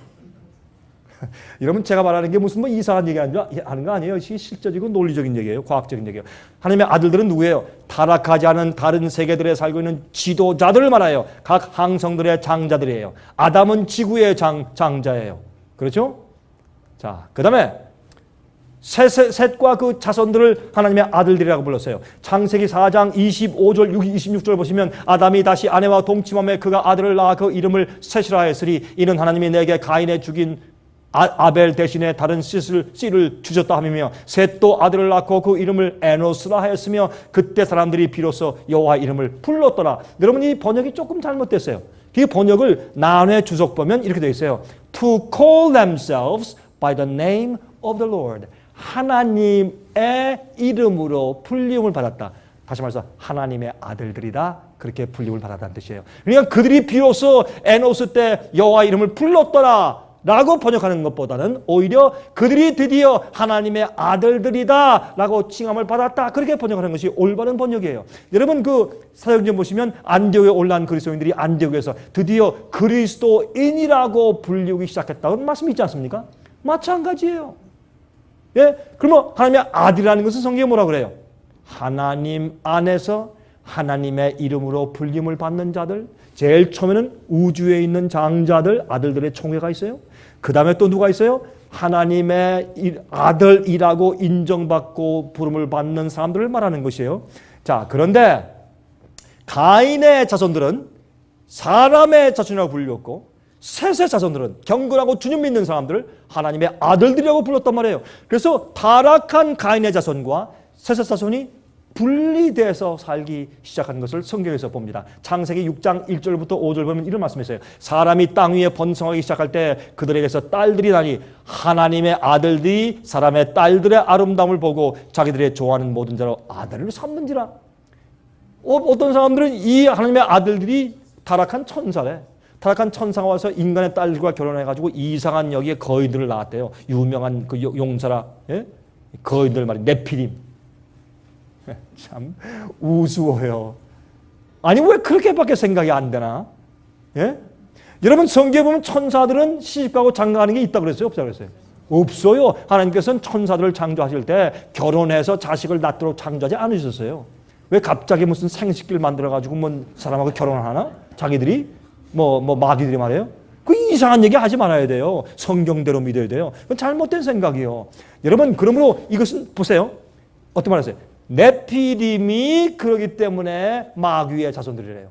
여러분 제가 말하는 게 무슨 뭐 이상한 얘기 하는 거 아니에요. 이게 실제적이고 논리적인 얘기예요. 과학적인 얘기예요. 하나님의 아들들은 누구예요? 타락하지 않은 다른 세계들에 살고 있는 지도자들을 말해요. 각 항성들의 장자들이에요. 아담은 지구의 장자예요. 그렇죠? 자, 그 다음에 셋과 그 자손들을 하나님의 아들들이라고 불렀어요. 창세기 4장 25절, 26절 보시면 아담이 다시 아내와 동침함에 그가 아들을 낳아 그 이름을 셋이라 하였으니 이는 하나님이 내게 가인에 죽인 아벨 대신에 다른 씨를 주셨다 하며 셋도 아들을 낳고 그 이름을 에노스라 하였으며 그때 사람들이 비로소 여호와 이름을 불렀더라. 여러분 이 번역이 조금 잘못됐어요. 이 번역을 난회 주석 보면 이렇게 되어 있어요. To call themselves by the name of the Lord. 하나님의 이름으로 불림을 받았다. 다시 말해서 하나님의 아들들이다. 그렇게 불림을 받았다는 뜻이에요. 그러니까 그들이 비로소 에노스 때 여호와 이름을 불렀더라 라고 번역하는 것보다는 오히려 그들이 드디어 하나님의 아들들이다 라고 칭함을 받았다. 그렇게 번역하는 것이 올바른 번역이에요. 여러분 그 사도행전 보시면 안디옥에 올라온 그리스도인들이 안디옥에서 드디어 그리스도인이라고 불리우기 시작했다는 말씀이 있지 않습니까? 마찬가지예요. 예? 그러면 하나님의 아들이라는 것은 성경에 뭐라고 그래요? 하나님 안에서 하나님의 이름으로 불림을 받는 자들, 제일 처음에는 우주에 있는 장자들, 아들들의 총회가 있어요. 그 다음에 또 누가 있어요? 하나님의 아들이라고 인정받고 부름을 받는 사람들을 말하는 것이에요. 자, 그런데 가인의 자손들은 사람의 자손이라고 불렸고 셋의 자손들은 경건하고 주님 믿는 사람들을 하나님의 아들들이라고 불렀단 말이에요. 그래서 타락한 가인의 자손과 셋의 자손이 분리돼서 살기 시작한 것을 성경에서 봅니다. 창세기 6장 1절부터 5절 보면 이런 말씀이 있어요. 사람이 땅 위에 번성하기 시작할 때 그들에게서 딸들이 나니 하나님의 아들들이 사람의 딸들의 아름다움을 보고 자기들의 좋아하는 모든 자로 아들을 삼는지라. 어떤 사람들은 이 하나님의 아들들이 타락한 천사래. 타락한 천사가 와서 인간의 딸들과 결혼해가지고 이상한 여기에 거인들을 낳았대요. 유명한 그 용사라, 예? 거인들 말이 네피림. 참 우스워요. 아니 왜 그렇게밖에 생각이 안 되나? 예? 여러분 성경에 보면 천사들은 시집가고 장가가는 게 있다고 그랬어요? 없다고 그랬어요? 없어요. 하나님께서는 천사들을 창조하실 때 결혼해서 자식을 낳도록 창조하지 않으셨어요. 왜 갑자기 무슨 생식기를 만들어가지고 뭐 사람하고 결혼하나? 자기들이? 뭐 마귀들이 말해요. 그 이상한 얘기 하지 말아야 돼요. 성경대로 믿어야 돼요. 그건 잘못된 생각이요. 여러분 그러므로 이것은 보세요. 어떤 말이세요? 네피림이 그러기 때문에 마귀의 자손들이래요.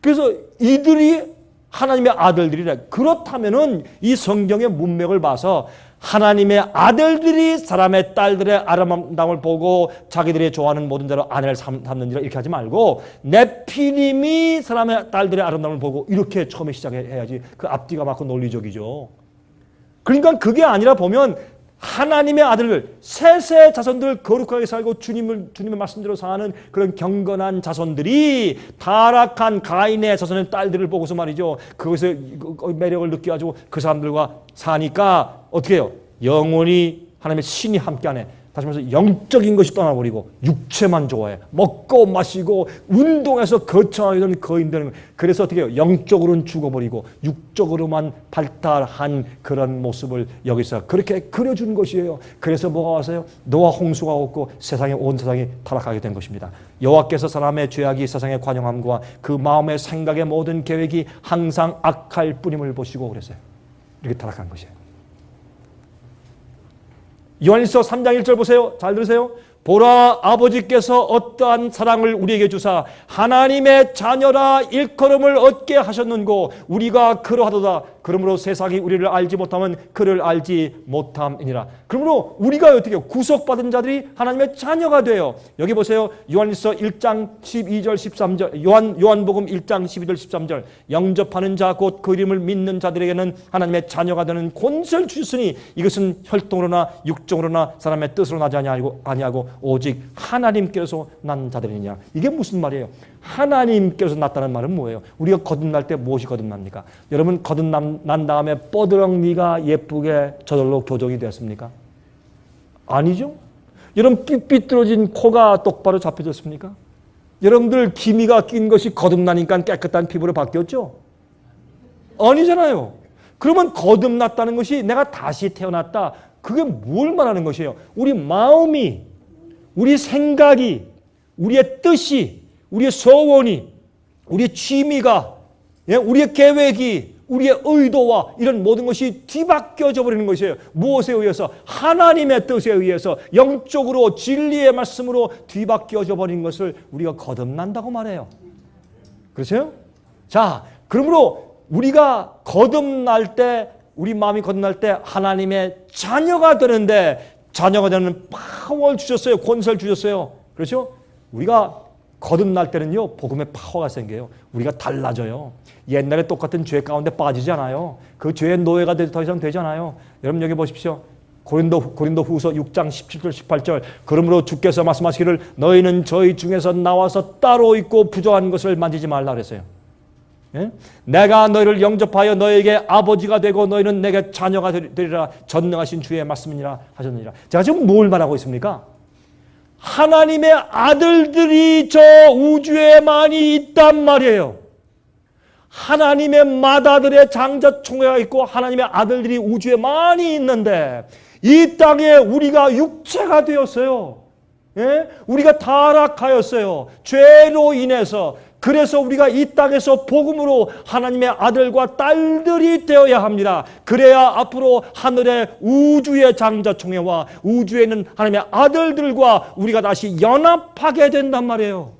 그래서 이들이 하나님의 아들들이래. 그렇다면은 이 성경의 문맥을 봐서 하나님의 아들들이 사람의 딸들의 아름다움을 보고 자기들이 좋아하는 모든 자로 아내를 삼는지라 이렇게 하지 말고 네피림이 사람의 딸들의 아름다움을 보고 이렇게 처음에 시작해야지. 그 앞뒤가 맞고 논리적이죠. 그러니까 그게 아니라 보면 하나님의 아들들, 셋의 자손들 거룩하게 살고 주님의 말씀대로 사는 그런 경건한 자손들이 타락한 가인의 자손의 딸들을 보고서 말이죠. 그것에 매력을 느껴가지고 그 사람들과 사니까 어떻게 해요? 영원히 하나님의 신이 함께하네. 다시 말해서 영적인 것이 떠나버리고 육체만 좋아해. 먹고 마시고 운동해서 거창하게 되는 거인 되는 거예요. 그래서 어떻게 해요? 영적으로는 죽어버리고 육적으로만 발달한 그런 모습을 여기서 그렇게 그려준 것이에요. 그래서 뭐가 왔어요? 노아 홍수가 왔고 온 세상이 타락하게 된 것입니다. 여호와께서 사람의 죄악이 세상의 관영함과 그 마음의 생각의 모든 계획이 항상 악할 뿐임을 보시고 그랬어요. 이렇게 타락한 것이에요. 요한일서 3장 1절 보세요. 잘 들으세요. 보라 아버지께서 어떠한 사랑을 우리에게 주사 하나님의 자녀라 일컬음을 얻게 하셨는고 우리가 그러하도다. 그러므로 세상이 우리를 알지 못하면 그를 알지 못함이니라. 그러므로 우리가 어떻게 구속받은 자들이 하나님의 자녀가 돼요. 여기 보세요. 요한일서 1장 12절 13절 요한복음 1장 12절 13절 영접하는 자 곧 그 이름을 믿는 자들에게는 하나님의 자녀가 되는 권세를 주셨으니 이것은 혈통으로나 육정으로나 사람의 뜻으로 나지 아니하고 오직 하나님께서 난 자들이냐. 이게 무슨 말이에요? 하나님께서 났다는 말은 뭐예요? 우리가 거듭날 때 무엇이 거듭납니까? 여러분 거듭난 다음에 뻐드렁니가 예쁘게 저절로 교정이 되었습니까? 아니죠? 여러분 삐뚤어진 코가 똑바로 잡혀졌습니까? 여러분들 기미가 낀 것이 거듭나니까 깨끗한 피부로 바뀌었죠? 아니잖아요. 그러면 거듭났다는 것이 내가 다시 태어났다. 그게 뭘 말하는 것이에요? 우리 마음이, 우리 생각이, 우리의 뜻이, 우리의 소원이, 우리의 취미가, 우리의 계획이, 우리의 의도와 이런 모든 것이 뒤바뀌어져 버리는 것이에요. 무엇에 의해서? 하나님의 뜻에 의해서 영적으로 진리의 말씀으로 뒤바뀌어져 버린 것을 우리가 거듭난다고 말해요. 그렇죠? 자, 그러므로 우리가 거듭날 때, 우리 마음이 거듭날 때 하나님의 자녀가 되는데, 자녀가 되는 파워를 주셨어요. 권세를 주셨어요. 그렇죠? 우리가 거듭날 때는요, 복음의 파워가 생겨요. 우리가 달라져요. 옛날에 똑같은 죄 가운데 빠지지 않아요. 그 죄의 노예가 더 이상 되지 않아요. 여러분 여기 보십시오. 고린도 후서 6장 17절 18절. 그러므로 주께서 말씀하시기를 너희는 저희 중에서 나와서 따로 있고 부정한 것을 만지지 말라 그랬어요. 예? 내가 너희를 영접하여 너에게 아버지가 되고 너희는 내게 자녀가 되리라 전능하신 주의 말씀이니라 하셨느니라. 제가 지금 뭘 말하고 있습니까? 하나님의 아들들이 저 우주에 많이 있단 말이에요. 하나님의 맏아들의 장자총회가 있고 하나님의 아들들이 우주에 많이 있는데 이 땅에 우리가 육체가 되었어요. 예? 우리가 타락하였어요. 죄로 인해서. 그래서 우리가 이 땅에서 복음으로 하나님의 아들과 딸들이 되어야 합니다. 그래야 앞으로 하늘의 우주의 장자총회와 우주에 있는 하나님의 아들들과 우리가 다시 연합하게 된단 말이에요.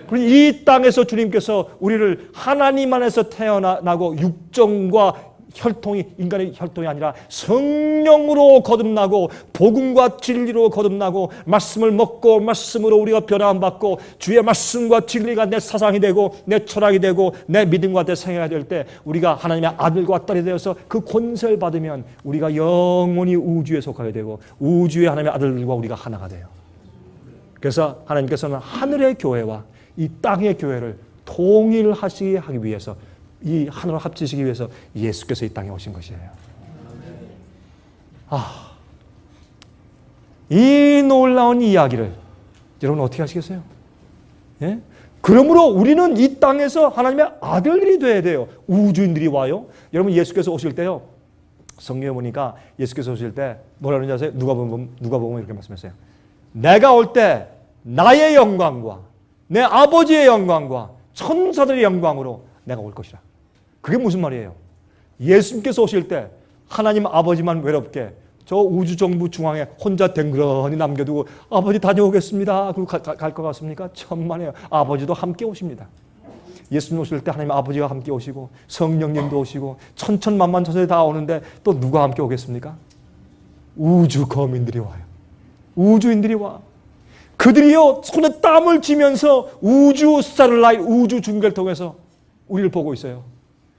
그리고 이 땅에서 주님께서 우리를 하나님 안에서 태어나고 육정과 혈통이 인간의 혈통이 아니라 성령으로 거듭나고 복음과 진리로 거듭나고 말씀을 먹고 말씀으로 우리가 변화받고 주의 말씀과 진리가 내 사상이 되고 내 철학이 되고 내 믿음과 내 생애가 될 때 우리가 하나님의 아들과 딸이 되어서 그 권세를 받으면 우리가 영원히 우주에 속하게 되고 우주의 하나님의 아들들과 우리가 하나가 돼요. 그래서 하나님께서는 하늘의 교회와 이 땅의 교회를 통일하시게 하기 위해서 이 하늘을 합치시기 위해서 예수께서 이 땅에 오신 것이에요. 이 놀라운 이야기를 여러분 어떻게 하시겠어요? 예? 그러므로 우리는 이 땅에서 하나님의 아들들이 돼야 돼요. 우주인들이 와요. 여러분 예수께서 오실 때요. 성경에 보니까 예수께서 오실 때 뭐라 그러는지 아세요? 누가복음 이렇게 말씀했어요. 내가 올 때 나의 영광과 내 아버지의 영광과 천사들의 영광으로 내가 올 것이라. 그게 무슨 말이에요? 예수님께서 오실 때 하나님 아버지만 외롭게 저 우주정부 중앙에 혼자 댕그러니 남겨두고 아버지 다녀오겠습니다. 그리고 갈 것 같습니까? 천만에요. 아버지도 함께 오십니다. 예수님 오실 때 하나님 아버지가 함께 오시고 성령님도 오시고 천천만만 천사들이 다 오는데 또 누가 함께 오겠습니까? 우주 거민들이 와요. 우주인들이 와. 그들이요 손에 땀을 쥐면서 우주 스타라이트 우주 중계를 통해서 우리를 보고 있어요.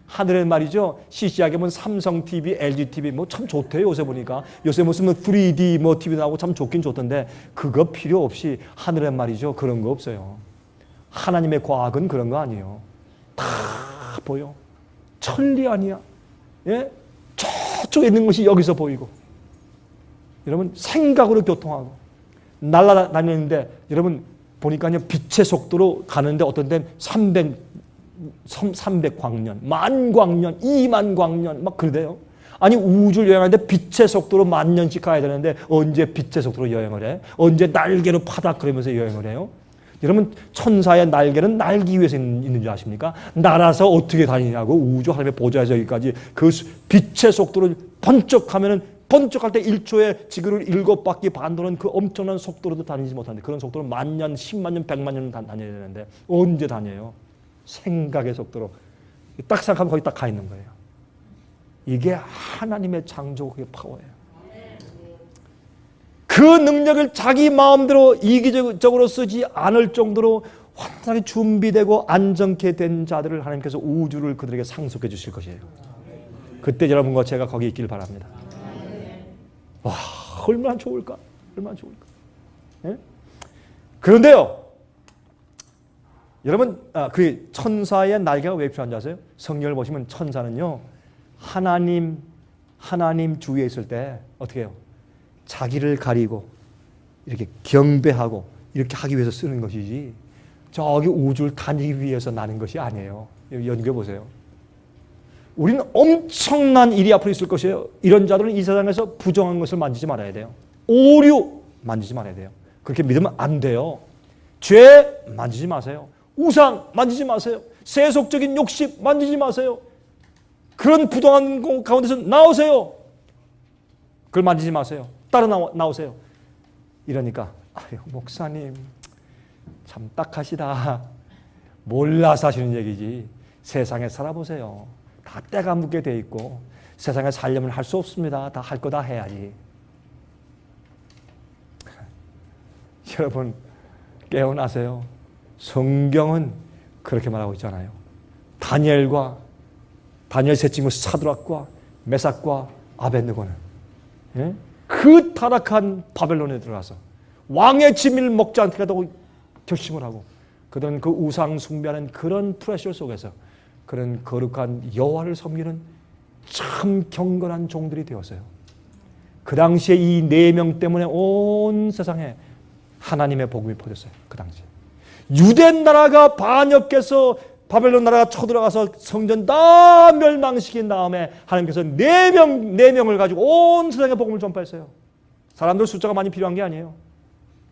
하늘엔 말이죠. CC하게 보면 삼성 TV, LG TV 뭐 참 좋대요. 요새 보니까 요새 무슨 3D 뭐 TV 나오고 참 좋긴 좋던데 그거 필요 없이 하늘엔 말이죠. 그런 거 없어요. 하나님의 과학은 그런 거 아니에요. 다 보여. 천리 아니야. 예? 저쪽에 있는 것이 여기서 보이고. 여러분 생각으로 교통하고 날아다니는데 여러분 보니까요 빛의 속도로 가는데 어떤 데는 300광년, 만광년, 2만광년 막 그러대요. 아니 우주를 여행하는데 빛의 속도로 10,000년씩 가야 되는데 언제 빛의 속도로 여행을 해? 언제 날개로 파닥 그러면서 여행을 해요? 여러분 천사의 날개는 날기 위해서 있는 줄 아십니까? 날아서 어떻게 다니냐고 우주 하나님의 보좌에서 여기까지 그 빛의 속도로 번쩍하면은 번쩍할 때 1초에 지구를 7바퀴 반도는 그 엄청난 속도로도 다니지 못하는데 그런 속도로 10,000년, 100,000년, 1,000,000년 다녀야 되는데 언제 다녀요? 생각의 속도로. 딱 생각하면 거기 딱 가 있는 거예요. 이게 하나님의 창조 그게 파워예요. 그 능력을 자기 마음대로 이기적으로 쓰지 않을 정도로 완전하게 준비되고 안정케 된 자들을 하나님께서 우주를 그들에게 상속해 주실 것이에요. 그때 여러분과 제가 거기 있길 바랍니다. 와, 얼마나 좋을까? 얼마나 좋을까? 예? 그런데요, 여러분, 그 천사의 날개가 왜 필요한지 아세요? 성경을 보시면 천사는요, 하나님 주위에 있을 때 어떻게 해요? 자기를 가리고 이렇게 경배하고 이렇게 하기 위해서 쓰는 것이지 저기 우주를 다니기 위해서 나는 것이 아니에요. 연구해 보세요. 우리는 엄청난 일이 앞으로 있을 것이에요. 이런 자들은 이 세상에서 부정한 것을 만지지 말아야 돼요. 오류 만지지 말아야 돼요. 그렇게 믿으면 안 돼요. 죄 만지지 마세요. 우상 만지지 마세요. 세속적인 욕심 만지지 마세요. 그런 부정한 가운데서 나오세요. 그걸 만지지 마세요. 따라 나오세요. 이러니까 아유 목사님 참 딱하시다. 몰라서 하시는 얘기지. 세상에 살아보세요. 다 때가 묻게 돼 있고 세상에 살려면 할 수 없습니다. 다 할 거 다 해야지. 여러분 깨어나세요. 성경은 그렇게 말하고 있잖아요. 다니엘 세 친구 사드락과 메삭과 아벳느고는 그 타락한 바벨론에 들어가서 왕의 지미를 먹지 않겠다고 결심을 하고 그들은 그 우상 숭배하는 그런 프레셔 속에서 그런 거룩한 여호와를 섬기는 참 경건한 종들이 되었어요. 그 당시에 이 4명 때문에 온 세상에 하나님의 복음이 퍼졌어요. 그 당시에 유대 나라가 반역해서 바벨론 나라가 쳐들어가서 성전 다 멸망시킨 다음에 하나님께서 4명을 가지고 온 세상에 복음을 전파했어요. 사람들 숫자가 많이 필요한 게 아니에요.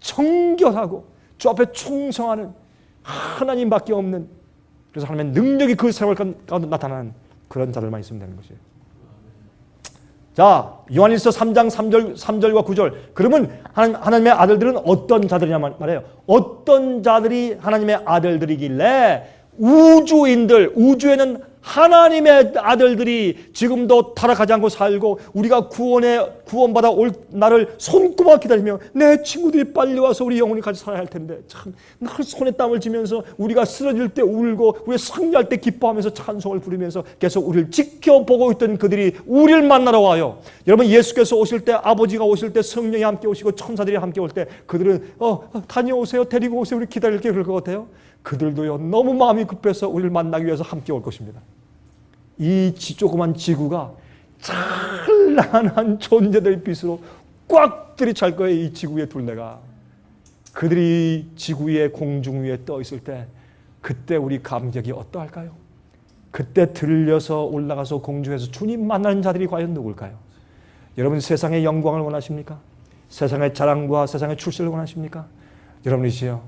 청결하고 주 앞에 충성하는 하나님밖에 없는, 그래서 하나님의 능력이 그 생활 가운데 나타나는 그런 자들만 있으면 되는 것이에요. 자, 요한일서 3장 3절과 9절. 그러면 하나님의 아들들은 어떤 자들이냐 말해요. 어떤 자들이 하나님의 아들들이길래 우주에는 하나님의 아들들이 지금도 타락하지 않고 살고 우리가 구원받아 올 날을 손꼽아 기다리며 내 친구들이 빨리 와서 우리 영혼이 같이 살아야 할 텐데 참 늘 손에 땀을 쥐면서 우리가 쓰러질 때 울고 우리 상리할 때 기뻐하면서 찬송을 부르면서 계속 우리를 지켜보고 있던 그들이 우리를 만나러 와요. 여러분 예수께서 오실 때, 아버지가 오실 때, 성령이 함께 오시고 천사들이 함께 올 때 그들은 다녀오세요, 데리고 오세요, 우리 기다릴게 그럴 것 같아요. 그들도요 너무 마음이 급해서 우리를 만나기 위해서 함께 올 것입니다. 이 조그만 지구가 찬란한 존재들 빛으로 꽉 들이찰 거예요. 이 지구의 둘레가. 그들이 지구 위에 공중 위에 떠 있을 때 그때 우리 감격이 어떠할까요? 그때 들려서 올라가서 공중에서 주님 만나는 자들이 과연 누굴까요? 여러분 세상의 영광을 원하십니까? 세상의 자랑과 세상의 출세를 원하십니까? 여러분이시여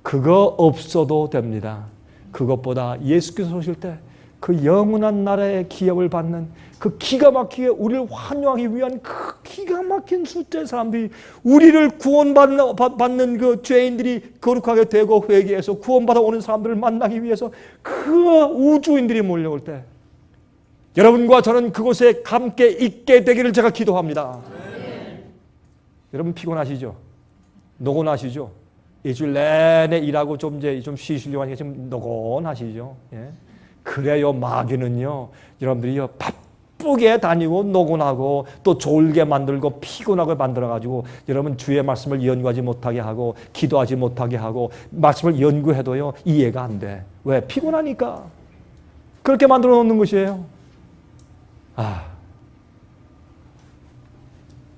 그거 없어도 됩니다. 그것보다 예수께서 오실 때 그 영원한 나라의 기업을 받는 그 기가 막히게 우리를 환영하기 위한 그 기가 막힌 숫자의 사람들이 우리를 구원받는 그 죄인들이 거룩하게 되고 회개해서 구원받아 오는 사람들을 만나기 위해서 그 우주인들이 몰려올 때 여러분과 저는 그곳에 함께 있게 되기를 제가 기도합니다. 여러분 피곤하시죠? 노곤하시죠? 일주일 내내 일하고 좀 쉬시려고 하니까 좀 노곤하시죠? 예? 그래요. 마귀는요, 여러분들이요, 바쁘게 다니고 노곤하고 또 졸게 만들고 피곤하게 만들어가지고 여러분 주의 말씀을 연구하지 못하게 하고 기도하지 못하게 하고 말씀을 연구해도요, 이해가 안 돼. 왜? 피곤하니까. 그렇게 만들어 놓는 것이에요.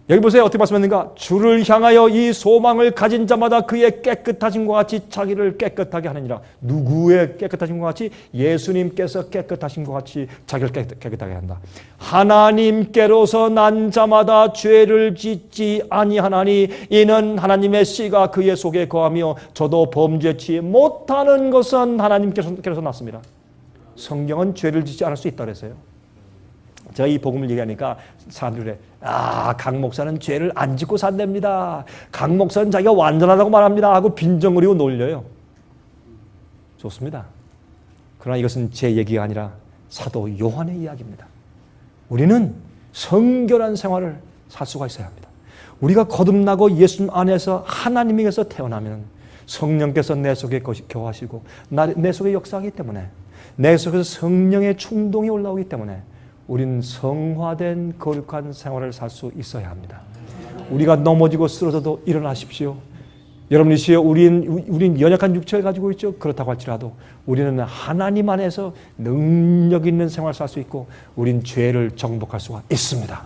여기 보세요. 어떻게 말씀했는가? 주를 향하여 이 소망을 가진 자마다 그의 깨끗하심과 같이 자기를 깨끗하게 하느니라. 누구의 깨끗하심과 같이? 예수님께서 깨끗하심과 같이 자기를 깨끗하게 한다. 하나님께로서 난 자마다 죄를 짓지 아니하나니 이는 하나님의 씨가 그의 속에 거하며 저도 범죄치 못하는 것은 하나님께서 났습니다. 성경은 죄를 짓지 않을 수 있다 그랬어요. 제가 이 복음을 얘기하니까 사람들이 그래. 강 목사는 죄를 안 짓고 산답니다. 강 목사는 자기가 완전하다고 말합니다. 하고 빈정거리고 놀려요. 좋습니다. 그러나 이것은 제 얘기가 아니라 사도 요한의 이야기입니다. 우리는 성결한 생활을 살 수가 있어야 합니다. 우리가 거듭나고 예수님 안에서 하나님에게서 태어나면 성령께서 내 속에 거하시고 내 속에 역사하기 때문에 내 속에서 성령의 충동이 올라오기 때문에 우리는 성화된 거룩한 생활을 살 수 있어야 합니다. 우리가 넘어지고 쓰러져도 일어나십시오. 여러분이시여 우린 연약한 육체를 가지고 있죠. 그렇다고 할지라도 우리는 하나님 안에서 능력 있는 생활을 살 수 있고 우린 죄를 정복할 수가 있습니다.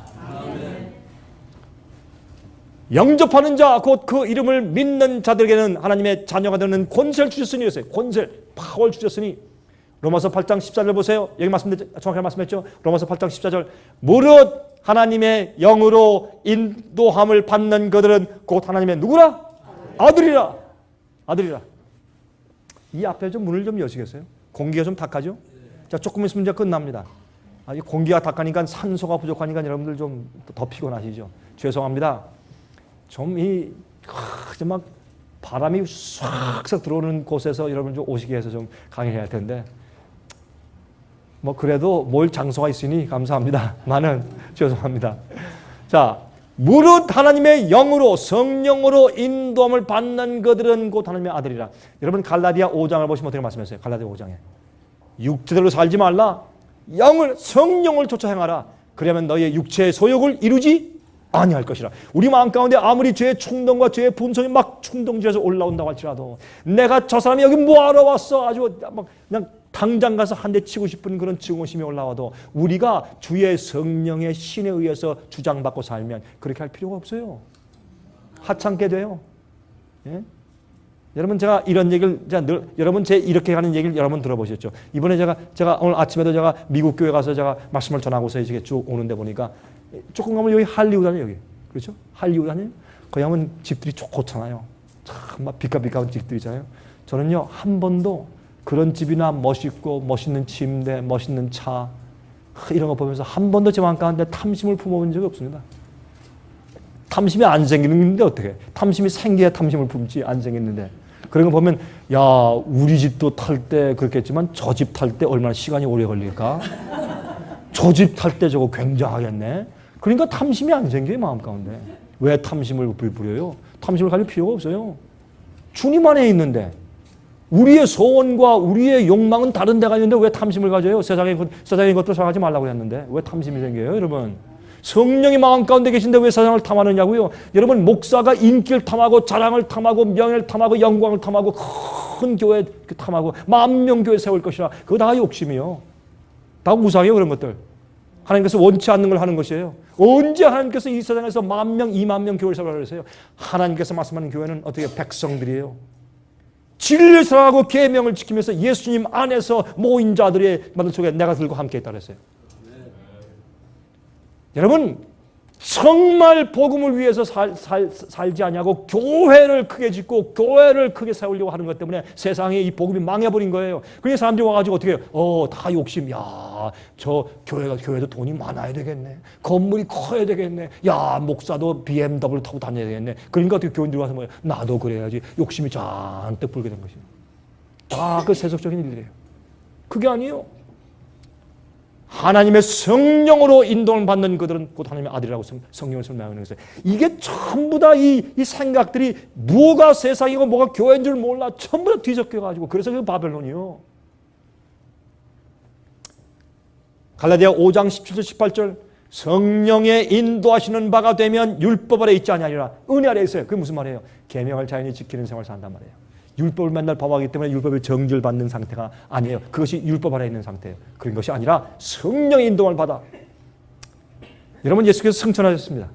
영접하는 자, 곧 그 이름을 믿는 자들에게는 하나님의 자녀가 되는 권세를 주셨으니, 권세, 파워를 주셨으니 로마서 8장 14절 보세요. 여기 정확하게 말씀했죠. 로마서 8장 14절. 무릇 하나님의 영으로 인도함을 받는 그들은 곧 하나님의 누구라? 아들이라. 아들이라. 이 앞에 좀 문을 좀 여시겠어요? 공기가 좀 탁하죠? 자, 조금 있으면 이제 끝납니다. 이 공기가 탁하니까 산소가 부족하니까 여러분들 좀 더 피곤하시죠? 죄송합니다. 막 바람이 싹싹 들어오는 곳에서 여러분 좀 오시게 해서 좀 강의해야 할 텐데, 뭐 그래도 뭘 장소가 있으니 감사합니다. 나는 죄송합니다. 자, 무릇 하나님의 영으로 성령으로 인도함을 받는 그들은 곧 하나님의 아들이라. 여러분 갈라디아 5장을 보시면 어떻게 말씀했어요? 갈라디아 5장에 육체대로 살지 말라. 성령을 쫓아 행하라. 그러면 너희의 육체의 소욕을 이루지 아니할 것이라. 우리 마음 가운데 아무리 죄의 충동과 죄의 분성이 막 충동지에서 올라온다고 할지라도, 내가 저 사람이 여기 뭐하러 왔어? 아주 막 그냥 당장 가서 한 대 치고 싶은 그런 증오심이 올라와도 우리가 주의 성령의 신에 의해서 주장받고 살면 그렇게 할 필요가 없어요. 하찮게 돼요. 예? 여러분, 제가 이런 얘기를 여러분 제 이렇게 하는 얘기를 여러 번 들어보셨죠. 이번에 제가 오늘 아침에도 제가 미국 교회 가서 제가 말씀을 전하고서 이렇게 쭉 오는데 보니까 조금 가면 여기 할리우드 아니에요, 여기. 그렇죠? 할리우드 아니에요? 거기 가면 집들이 좋잖아요. 참 막 비값비값한 집들이잖아요. 저는요, 한 번도 그런 집이나 멋있고 멋있는 침대, 멋있는 차 이런 거 보면서 한 번도 제 마음 가운데 탐심을 품어본 적이 없습니다. 탐심이 안 생기는데 어떻게? 탐심이 생겨야 탐심을 품지, 안 생겼는데. 그런 거 보면, 야, 우리 집도 탈 때 그렇겠지만 저 집 탈 때 얼마나 시간이 오래 걸릴까? 저 집 탈 때 저거 굉장하겠네. 그러니까 탐심이 안 생겨요, 마음 가운데. 왜 탐심을 부려요? 탐심을 가질 필요가 없어요. 주님 안에 있는데 우리의 소원과 우리의 욕망은 다른 데가 있는데 왜 탐심을 가져요? 세상의 것도 사랑하지 말라고 했는데 왜 탐심이 생겨요, 여러분? 성령이 마음 가운데 계신데 왜 세상을 탐하느냐고요? 여러분, 목사가 인기를 탐하고 자랑을 탐하고 명예를 탐하고 영광을 탐하고 큰 교회 탐하고 10,000명 교회 세울 것이라, 그거 다 욕심이요. 다 우상이에요, 그런 것들. 하나님께서 원치 않는 걸 하는 것이에요. 언제 하나님께서 이 세상에서 10,000명, 20,000명 교회를 세우라고 그러세요? 하나님께서 말씀하는 교회는 어떻게 백성들이에요. 진리를 사랑하고 계명을 지키면서 예수님 안에서 모인 자들의 마음 속에 내가 들고 함께 있다 그랬어요. 여러분, 정말 복음을 위해서 살지 않냐고 교회를 크게 짓고 교회를 크게 세우려고 하는 것 때문에 세상에 이 복음이 망해버린 거예요. 그러니 사람들이 와가지고 어떻게 해요? 다 욕심. 야, 저 교회도 돈이 많아야 되겠네. 건물이 커야 되겠네. 야, 목사도 BMW 타고 다녀야 되겠네. 그러니까 어떻게 교인들이 와서 뭐예요? 나도 그래야지. 욕심이 잔뜩 불게 된 것이에요. 다 그 세속적인 일이에요. 그게 아니에요. 하나님의 성령으로 인도를 받는 그들은 곧 하나님의 아들이라고 성령을 설명하는 것이에요. 이게 전부 다 이 생각들이 뭐가 세상이고 뭐가 교회인 줄 몰라. 전부 다 뒤섞여가지고. 그래서 그 바벨론이요. 갈라디아 5장 17절 18절 성령의 인도하시는 바가 되면 율법 아래 있지 아니하리라. 은혜 아래 있어요. 그게 무슨 말이에요? 계명을 자연히 지키는 생활을 산단 말이에요. 율법을 맨날 범하기 때문에 율법의 정죄를 받는 상태가 아니에요. 그것이 율법 아래 있는 상태예요. 그런 것이 아니라 성령의 인도를 받아. 여러분, 예수께서 승천하셨습니다.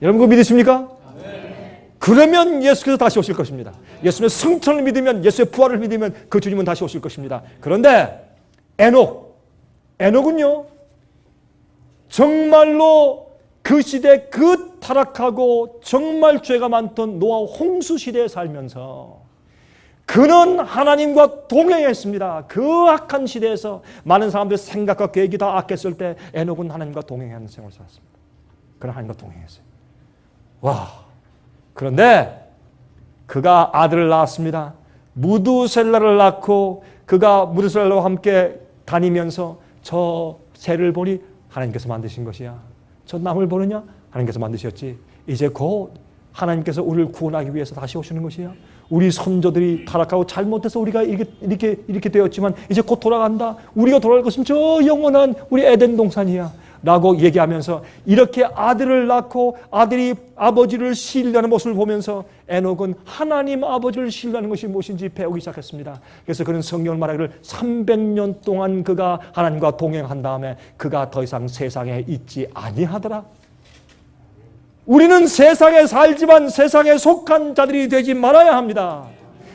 여러분, 그거 믿으십니까? 네. 그러면 예수께서 다시 오실 것입니다. 예수님의 승천을 믿으면, 예수의 부활을 믿으면 그 주님은 다시 오실 것입니다. 그런데 에녹은요, 정말로 그 시대 그 타락하고 정말 죄가 많던 노아 홍수 시대에 살면서 그는 하나님과 동행했습니다. 그 악한 시대에서 많은 사람들의 생각과 계획이 다 악했을 때 에녹은 하나님과 동행하는 생활을 살았습니다. 그는 하나님과 동행했어요. 와! 그런데 그가 아들을 낳았습니다. 무두셀라를 낳고 그가 무두셀라와 함께 다니면서 저 새를 보니 하나님께서 만드신 것이야. 저 나무를 보느냐? 하나님께서 만드셨지. 이제 곧 하나님께서 우리를 구원하기 위해서 다시 오시는 것이야. 우리 선조들이 타락하고 잘못해서 우리가 이렇게 되었지만 이제 곧 돌아간다. 우리가 돌아갈 것은 저 영원한 우리 에덴 동산이야 라고 얘기하면서 이렇게 아들을 낳고 아들이 아버지를 신뢰하는 모습을 보면서 에녹은 하나님 아버지를 신뢰하는 것이 무엇인지 배우기 시작했습니다. 그래서 그는 성경을 말하기를 300년 동안 그가 하나님과 동행한 다음에 그가 더 이상 세상에 있지 아니하더라. 우리는 세상에 살지만 세상에 속한 자들이 되지 말아야 합니다.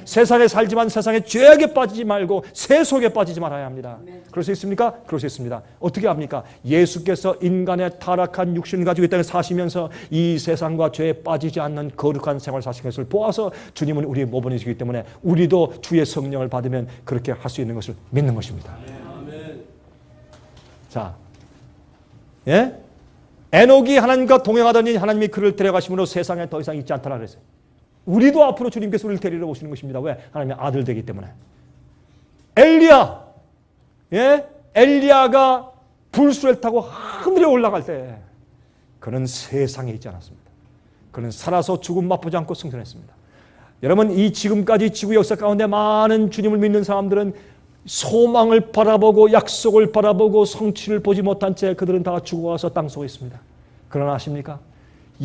세상에 살지만 세상에 죄악에 빠지지 말고 새 속에 빠지지 말아야 합니다. 그럴 수 있습니까? 그럴 수 있습니다. 어떻게 합니까? 예수께서 인간의 타락한 육신을 가지고 이 땅에 사시면서 이 세상과 죄에 빠지지 않는 거룩한 생활을 사신 것을 보아서 주님은 우리의 모범이시기 때문에 우리도 주의 성령을 받으면 그렇게 할 수 있는 것을 믿는 것입니다. 자, 예? 에녹이 하나님과 동행하더니 하나님이 그를 데려가심으로 세상에 더 이상 있지 않더라 그랬어요. 우리도 앞으로 주님께서 우리를 데리러 오시는 것입니다. 왜? 하나님의 아들 되기 때문에. 엘리야, 예? 엘리야가 불수를 타고 하늘에 올라갈 때 그는 세상에 있지 않았습니다. 그는 살아서 죽음 맛보지 않고 승천했습니다. 여러분, 이 지금까지 지구 역사 가운데 많은 주님을 믿는 사람들은 소망을 바라보고 약속을 바라보고 성취를 보지 못한 채 그들은 다 죽어가서 땅속에 있습니다. 그러나 아십니까?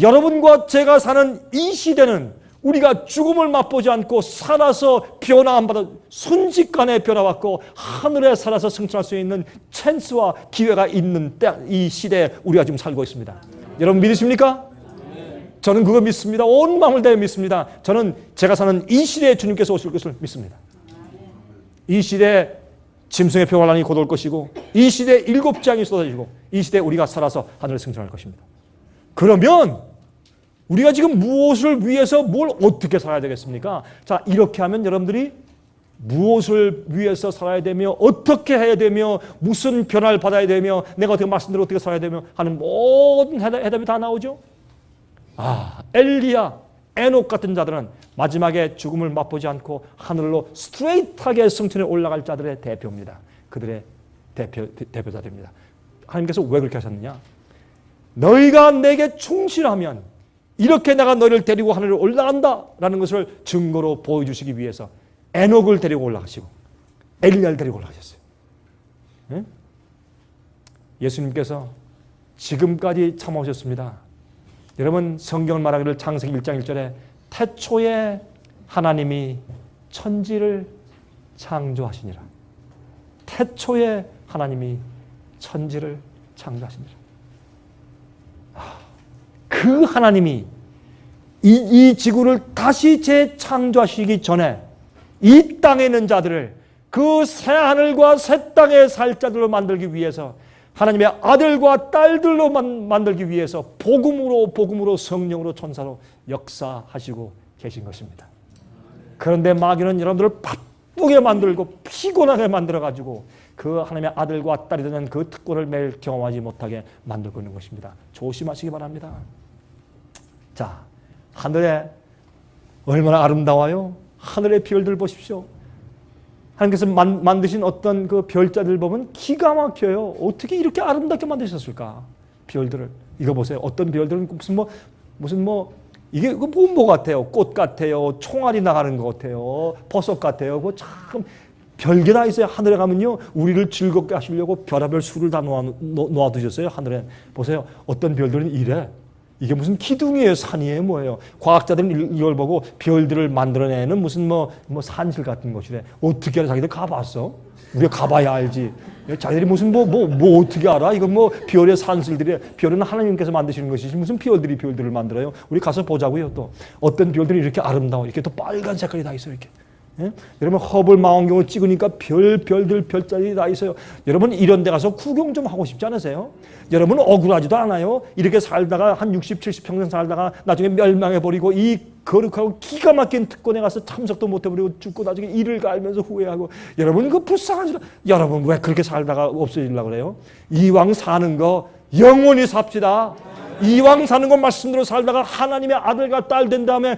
여러분과 제가 사는 이 시대는 우리가 죽음을 맛보지 않고 살아서 변화 안 받아 순식간에 변화받고 하늘에 살아서 승천할 수 있는 찬스와 기회가 있는 때, 이 시대에 우리가 지금 살고 있습니다. 여러분 믿으십니까? 저는 그거 믿습니다. 온 마음을 다해 믿습니다. 저는 제가 사는 이 시대에 주님께서 오실 것을 믿습니다. 이 시대에 짐승의 표관란이 곧 올 것이고 이 시대에 일곱 재앙이 쏟아지고 이 시대에 우리가 살아서 하늘에 승천할 것입니다. 그러면 우리가 지금 무엇을 위해서 뭘 어떻게 살아야 되겠습니까? 자, 이렇게 하면 여러분들이 무엇을 위해서 살아야 되며 어떻게 해야 되며 무슨 변화를 받아야 되며 내가 어떻게 말씀대로 어떻게 살아야 되며 하는 모든 해답이 다 나오죠. 엘리야, 에녹 같은 자들은 마지막에 죽음을 맛보지 않고 하늘로 스트레이트하게 승천에 올라갈 자들의 대표입니다. 그들의 대표자들입니다. 하나님께서 왜 그렇게 하셨느냐? 너희가 내게 충실하면 이렇게 내가 너희를 데리고 하늘에 올라간다라는 것을 증거로 보여주시기 위해서 에녹을 데리고 올라가시고 엘리야를 데리고 올라가셨어요. 네? 예수님께서 지금까지 참아오셨습니다. 여러분, 성경을 말하기를 창세기 1장 1절에 태초에 하나님이 천지를 창조하시니라. 태초에 하나님이 천지를 창조하시니라. 그 하나님이 이 지구를 다시 재창조하시기 전에 이 땅에 있는 자들을 그 새 하늘과 새 땅에 살 자들로 만들기 위해서 하나님의 아들과 딸들로 만들기 위해서 복음으로 성령으로 천사로 역사하시고 계신 것입니다. 그런데 마귀는 여러분들을 바쁘게 만들고 피곤하게 만들어가지고 그 하나님의 아들과 딸이 되는 그 특권을 매일 경험하지 못하게 만들고 있는 것입니다. 조심하시기 바랍니다. 자, 하늘에 얼마나 아름다워요. 하늘의 별들 보십시오. 하나님께서 만드신 어떤 그 별자들 보면 기가 막혀요. 어떻게 이렇게 아름답게 만드셨을까? 별들을. 이거 보세요. 어떤 별들은 무슨 이게 뭐 같아요. 꽃 같아요. 총알이 나가는 것 같아요. 버섯 같아요. 그거 참 별게 다 있어요. 하늘에 가면요. 우리를 즐겁게 하시려고 별하별 수를 다 놓아두셨어요. 하늘에. 보세요. 어떤 별들은 이래. 이게 무슨 기둥이에요, 산이에요, 뭐예요? 과학자들은 이걸 보고 별들을 만들어내는 무슨 산실 같은 것이래. 어떻게 알아? 자기들 가봤어? 우리가 가봐야 알지. 자기들이 무슨 어떻게 알아? 이건 별의 산실들이, 별은 하나님께서 만드시는 것이지 무슨 별들이 별들을 만들어요? 우리 가서 보자고요. 또 어떤 별들이 이렇게 아름다워, 이렇게 또 빨간 색깔이 다 있어요, 이렇게. 예? 여러분 허블 망원경을 찍으니까 별자리 다 있어요. 여러분 이런 데 가서 구경 좀 하고 싶지 않으세요? 여러분 억울하지도 않아요? 이렇게 살다가 한 60, 70평생 살다가 나중에 멸망해버리고 이 거룩하고 기가 막힌 특권에 가서 참석도 못해버리고 죽고 나중에 이를 갈면서 후회하고 여러분 그 불쌍하지? 여러분 왜 그렇게 살다가 없어지려고 그래요? 이왕 사는 거 영원히 삽시다. 이왕 사는 거 말씀대로 살다가 하나님의 아들과 딸 된 다음에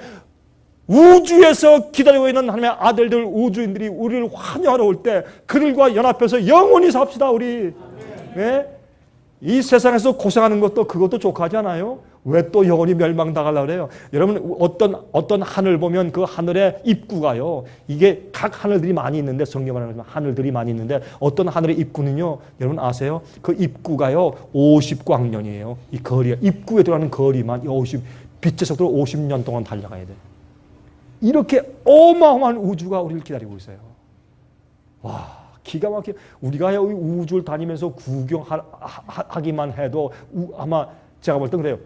우주에서 기다리고 있는 하나님의 아들들 우주인들이 우리를 환영하러 올 때 그들과 연합해서 영원히 삽시다 우리. 네? 이 세상에서 고생하는 그것도 족하지 않아요? 왜 또 영원히 멸망당하려고 그래요? 여러분 어떤 하늘 보면 그 하늘의 입구가요. 이게 각 하늘들이 많이 있는데 성경을 하면 하늘들이 많이 있는데 어떤 하늘의 입구는요. 여러분 아세요? 그 입구가요 50광년이에요. 이 거리 입구에 들어가는 거리만 50 빛의 속도로 50년 동안 달려가야 돼요. 이렇게 어마어마한 우주가 우리를 기다리고 있어요. 와, 기가 막혀. 우리가 우주를 다니면서 구경하기만 해도 아마 제가 볼 때 그래요.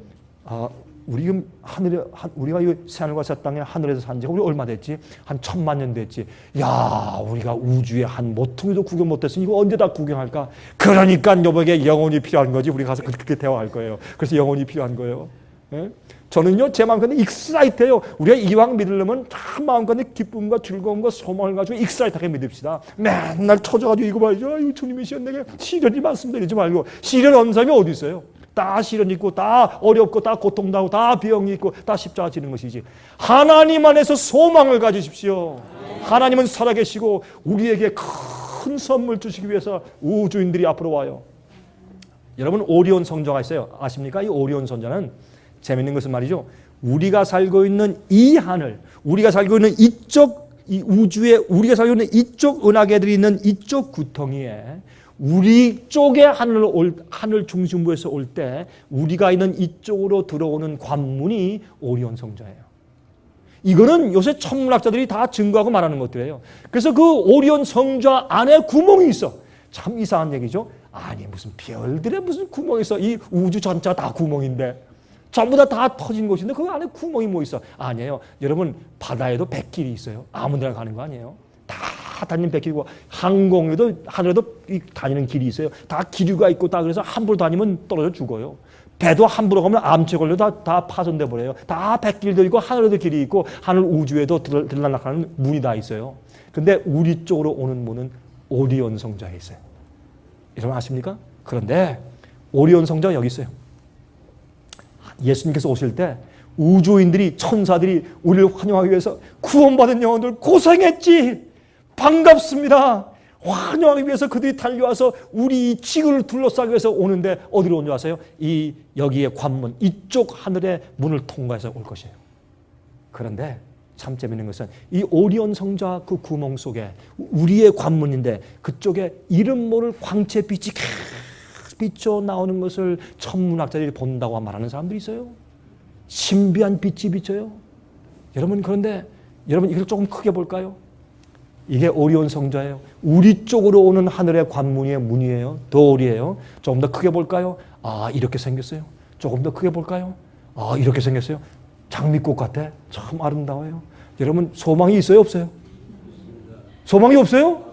우리 하늘에 우리가 이 새하늘과 새 땅에 하늘에서 산 지가 우리 얼마 됐지? 한 1000만 년 됐지. 야, 우리가 우주에 한 모퉁이도 구경 못했으니 이거 언제 다 구경할까? 그러니까 여보에게 영혼이 필요한 거지. 우리 가서 그렇게 대화할 거예요. 그래서 영혼이 필요한 거예요. 예? 저는요, 제 마음가운데 익사이트해요. 우리가 이왕 믿으려면 다 마음가운데 기쁨과 즐거움과 소망을 가지고 익사이트하게 믿읍시다. 맨날 터져가지고 이거 말이죠. 아유, 주님이 시련내게 시련이 많습니다. 이러지 말고. 시련 없는 사람이 어디 있어요? 다 시련 있고, 다 어렵고, 다 고통당하고, 다 병이 있고, 다 십자가 지는 것이지. 하나님 안에서 소망을 가지십시오. 하나님은 살아계시고 우리에게 큰 선물 주시기 위해서 우주인들이 앞으로 와요. 여러분, 오리온 성자가 있어요. 아십니까? 이 오리온 성자는 재밌는 것은 말이죠. 우리가 살고 있는 이 하늘, 우리가 살고 있는 이쪽 이 우주에 우리가 살고 있는 이쪽 은하계들이 있는 이쪽 구덩이에 우리 쪽에 하늘 중심부에서 올 때 우리가 있는 이쪽으로 들어오는 관문이 오리온 성자예요. 이거는 요새 천문학자들이 다 증거하고 말하는 것들이에요. 그래서 그 오리온 성자 안에 구멍이 있어. 참 이상한 얘기죠. 아니 무슨 별들의 무슨 구멍이 있어. 이 우주 전체가 다 구멍인데 전부 다 터진 곳인데 그 안에 구멍이 뭐 있어. 아니에요. 여러분 바다에도 백길이 있어요. 아무 데나 가는 거 아니에요. 다 다니는 백길이고 항공에도 하늘에도 다니는 길이 있어요. 다 기류가 있고 다 그래서 함부로 다니면 떨어져 죽어요. 배도 함부로 가면 암체 걸려 다 파손돼 버려요. 다 백길도 있고 하늘에도 길이 있고 하늘 우주에도 들락날락하는 문이 다 있어요. 근데 우리 쪽으로 오는 문은 오리온 성자에 있어요. 여러분 아십니까? 그런데 오리온 성자가 여기 있어요. 예수님께서 오실 때 우주인들이 천사들이 우리를 환영하기 위해서 구원받은 영혼들 고생했지. 반갑습니다. 환영하기 위해서 그들이 달려와서 우리 지구를 둘러싸기 위해서 오는데 어디로 온 줄 아세요? 여기에 관문, 이쪽 하늘의 문을 통과해서 올 것이에요. 그런데 참 재밌는 것은 이 오리온 성자 그 구멍 속에 우리의 관문인데 그쪽에 이름 모를 광채빛이 비쳐 나오는 것을 천문학자들이 본다고 말하는 사람들이 있어요. 신비한 빛이 비쳐요. 여러분 그런데 여러분 이걸 조금 크게 볼까요? 이게 오리온 성자예요. 우리 쪽으로 오는 하늘의 관문의 문이에요. 도리예요. 조금 더 크게 볼까요? 아 이렇게 생겼어요. 조금 더 크게 볼까요? 아 이렇게 생겼어요. 장미꽃 같아. 참 아름다워요. 여러분 소망이 있어요? 없어요? 소망이 없어요?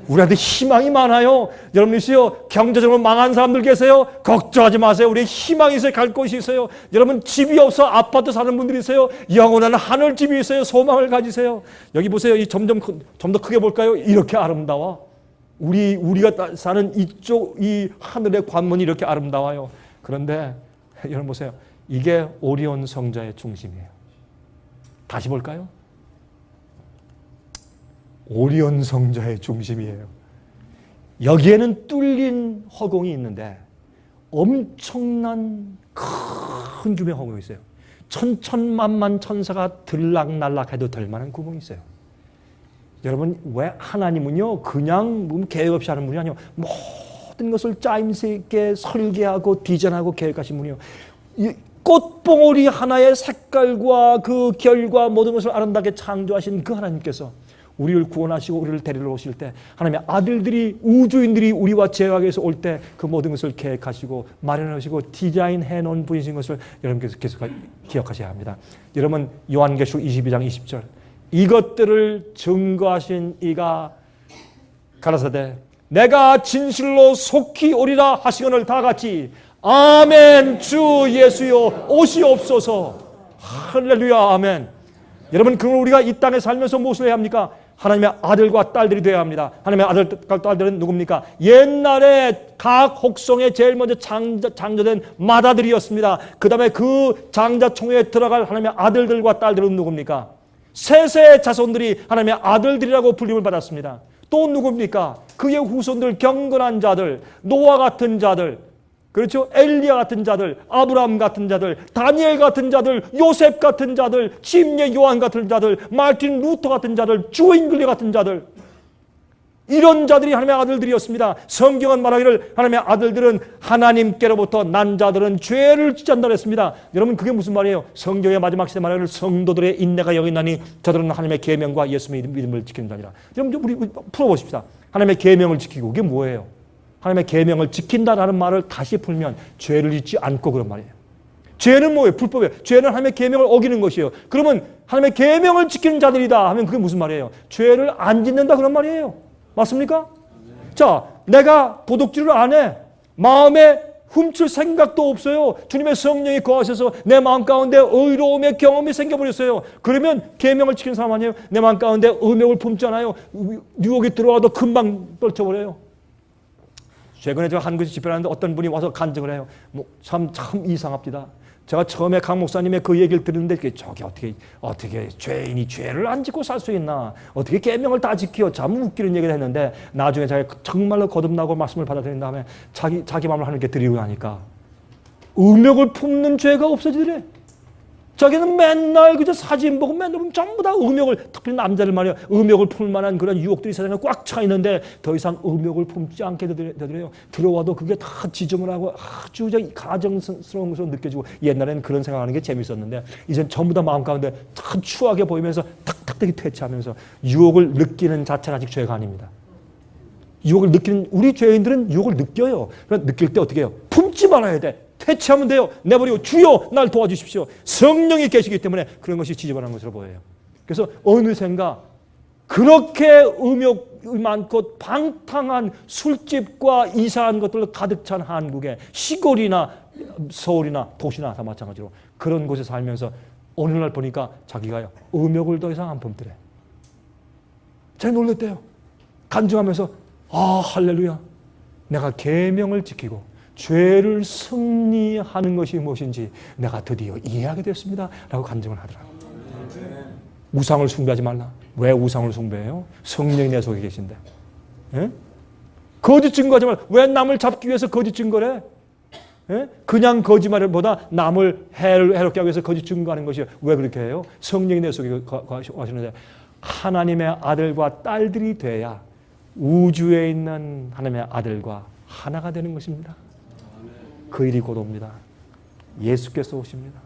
우리한테 희망이 많아요. 여러분이시요 경제적으로 망한 사람들 계세요. 걱정하지 마세요. 우리 희망이 있어요. 갈 곳이 있어요. 여러분 집이 없어 아파트 사는 분들이 있어요. 영원한 하늘집이 있어요. 소망을 가지세요. 여기 보세요. 좀 더 크게 볼까요? 이렇게 아름다워. 우리가 사는 이쪽 이 하늘의 관문이 이렇게 아름다워요. 그런데 여러분 보세요. 이게 오리온 성자의 중심이에요. 다시 볼까요? 오리온 성자의 중심이에요. 여기에는 뚫린 허공이 있는데 엄청난 큰 규모의 허공이 있어요. 천천만만 천사가 들락날락해도 될 만한 구멍이 있어요. 여러분 왜 하나님은요 그냥 계획 없이 하는 분이 아니에요. 모든 것을 짜임새 있게 설계하고 디자인하고 계획하신 분이에요. 이 꽃봉오리 하나의 색깔과 그 결과 모든 것을 아름답게 창조하신 그 하나님께서 우리를 구원하시고 우리를 데리러 오실 때 하나님의 아들들이 우주인들이 우리와 제약에서 올 때 그 모든 것을 계획하시고 마련하시고 디자인해 놓은 분이신 것을 여러분께서 계속 기억하셔야 합니다. 여러분 요한계시록 22장 20절 이것들을 증거하신 이가 가라사대 내가 진실로 속히 오리라 하시거늘 다 같이 아멘 주 예수여 오시옵소서 할렐루야 아멘. 여러분 그럼 우리가 이 땅에 살면서 무엇을 해야 합니까? 하나님의 아들과 딸들이 되어야 합니다. 하나님의 아들과 딸들은 누굽니까? 옛날에 각 혹성에 제일 먼저 장자된 맏아들이었습니다. 그 다음에 그 장자총회에 들어갈 하나님의 아들들과 딸들은 누굽니까? 셋의 자손들이 하나님의 아들들이라고 불림을 받았습니다. 또 누굽니까? 그의 후손들 경건한 자들, 노아 같은 자들, 그렇죠? 엘리야 같은 자들, 아브라함 같은 자들, 다니엘 같은 자들, 요셉 같은 자들, 침례 요한 같은 자들, 마틴 루터 같은 자들, 주인글리 같은 자들 이런 자들이 하나님의 아들들이었습니다. 성경은 말하기를 하나님의 아들들은 하나님께로부터 난 자들은 죄를 짓지 않는다 했습니다. 여러분 그게 무슨 말이에요? 성경의 마지막 시대 말하기를 성도들의 인내가 여기 있나니 저들은 하나님의 계명과 예수의 믿음을 지키는 자니라. 여러분 우리 풀어보십시다. 하나님의 계명을 지키고 그게 뭐예요? 하나님의 계명을 지킨다라는 말을 다시 풀면 죄를 짓지 않고 그런 말이에요. 죄는 뭐예요? 불법이에요. 죄는 하나님의 계명을 어기는 것이에요. 그러면 하나님의 계명을 지키는 자들이다 하면 그게 무슨 말이에요? 죄를 안 짓는다 그런 말이에요. 맞습니까? 자, 내가 도둑질을 안 해. 마음에 훔칠 생각도 없어요. 주님의 성령이 거하셔서 내 마음 가운데 의로움의 경험이 생겨버렸어요. 그러면 계명을 지키는 사람 아니에요? 내 마음 가운데 음욕을 품잖아요. 유혹이 들어와도 금방 떨쳐버려요. 최근에 제가 한 곳에 집회를 하는데 어떤 분이 와서 간증을 해요. 참 이상합니다. 제가 처음에 강 목사님의 그 얘기를 들었는데 저게 어떻게 죄인이 죄를 안 짓고 살 수 있나? 어떻게 계명을 다 지켜? 참 웃기는 얘기를 했는데 나중에 제가 정말로 거듭나고 말씀을 받아들인 다음에 자기 마음을 하나님께 드리고 나니까 음욕을 품는 죄가 없어지더래. 자기는 맨날 그저 사진 보고 맨날 보면 전부 다 음욕을, 특히 남자들 말이야, 음욕을 품을 만한 그런 유혹들이 세상에 꽉 차 있는데 더 이상 음욕을 품지 않게 되더래요. 들어와도 그게 다 지정을 하고 아주 가정스러운 것으로 느껴지고, 옛날에는 그런 생각하는 게 재밌었는데 이젠 전부 다 마음 가운데 참 추하게 보이면서 탁탁탁이 퇴치하면서 유혹을 느끼는 자체는 아직 죄가 아닙니다. 유혹을 느끼는, 우리 죄인들은 유혹을 느껴요. 그러나 느낄 때 어떻게 해요? 품지 말아야 돼. 퇴치하면 돼요. 내버리고 주여 날 도와주십시오. 성령이 계시기 때문에 그런 것이 지저분한 것으로 보여요. 그래서 어느샌가 그렇게 음욕이 많고 방탕한 술집과 이상한 것들로 가득 찬 한국의 시골이나 서울이나 도시나 다 마찬가지로 그런 곳에 살면서 어느 날 보니까 자기가 음욕을 더 이상 안 품더래. 제가 놀랐대요. 간증하면서 할렐루야. 내가 계명을 지키고 죄를 승리하는 것이 무엇인지 내가 드디어 이해하게 됐습니다. 라고 간증을 하더라고요. 우상을 숭배하지 말라. 왜 우상을 숭배해요? 성령이 내 속에 계신데. 예? 거짓 증거하지 말라. 왜 남을 잡기 위해서 거짓 증거를 해? 예? 그냥 거짓말보다 남을 해롭게 하기 위해서 거짓 증거하는 것이에요. 왜 그렇게 해요? 성령이 내 속에 하시는데 하나님의 아들과 딸들이 돼야 우주에 있는 하나님의 아들과 하나가 되는 것입니다. 그 일이 곧 옵니다. 예수께서 오십니다.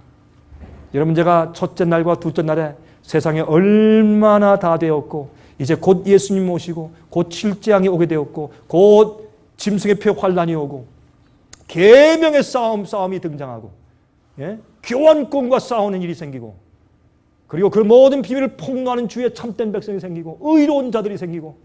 여러분, 제가 첫째 날과 둘째 날에 세상에 얼마나 다 되었고 이제 곧 예수님 오시고 곧 칠재앙이 오게 되었고 곧 짐승의 표 환란이 오고 계명의 싸움이 등장하고, 예? 교환권과 싸우는 일이 생기고, 그리고 그 모든 비밀을 폭로하는 주의 참된 백성이 생기고 의로운 자들이 생기고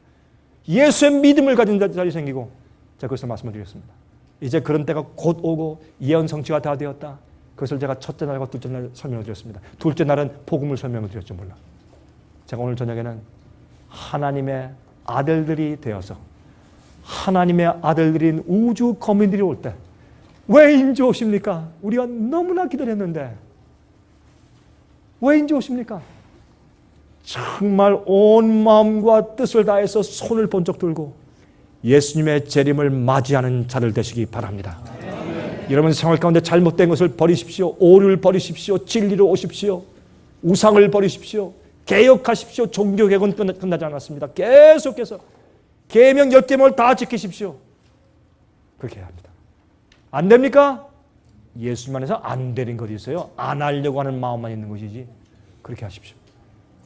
예수의 믿음을 가진 자들이 생기고, 제가 그것을 말씀을 드렸습니다. 이제 그런 때가 곧 오고 예언 성취가 다 되었다. 그것을 제가 첫째 날과 둘째 날 설명을 드렸습니다. 둘째 날은 복음을 설명을 드렸죠. 몰라. 제가 오늘 저녁에는 하나님의 아들들이 되어서 하나님의 아들들인 우주 거민들이 올 때 왜 인제 오십니까? 우리가 너무나 기다렸는데 왜 인제 오십니까? 정말 온 마음과 뜻을 다해서 손을 번쩍 들고 예수님의 재림을 맞이하는 자들 되시기 바랍니다. 여러분, 생활 가운데 잘못된 것을 버리십시오. 오류를 버리십시오. 진리로 오십시오. 우상을 버리십시오. 개혁하십시오. 종교 개혁은 끝나지 않았습니다. 계속해서 계명 10계명을 다 지키십시오. 그렇게 해야 합니다. 안 됩니까? 예수님 안에서 안 되는 것이 있어요. 안 하려고 하는 마음만 있는 것이지. 그렇게 하십시오.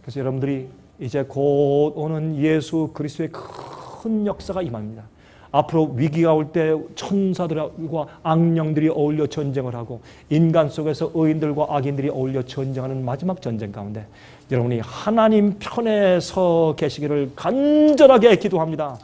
그래서 여러분들이 이제 곧 오는 예수 그리스도의 큰 역사가 임합니다. 앞으로 위기가 올 때 천사들과 악령들이 어울려 전쟁을 하고 인간 속에서 의인들과 악인들이 어울려 전쟁하는 마지막 전쟁 가운데 여러분이 하나님 편에 서 계시기를 간절하게 기도합니다.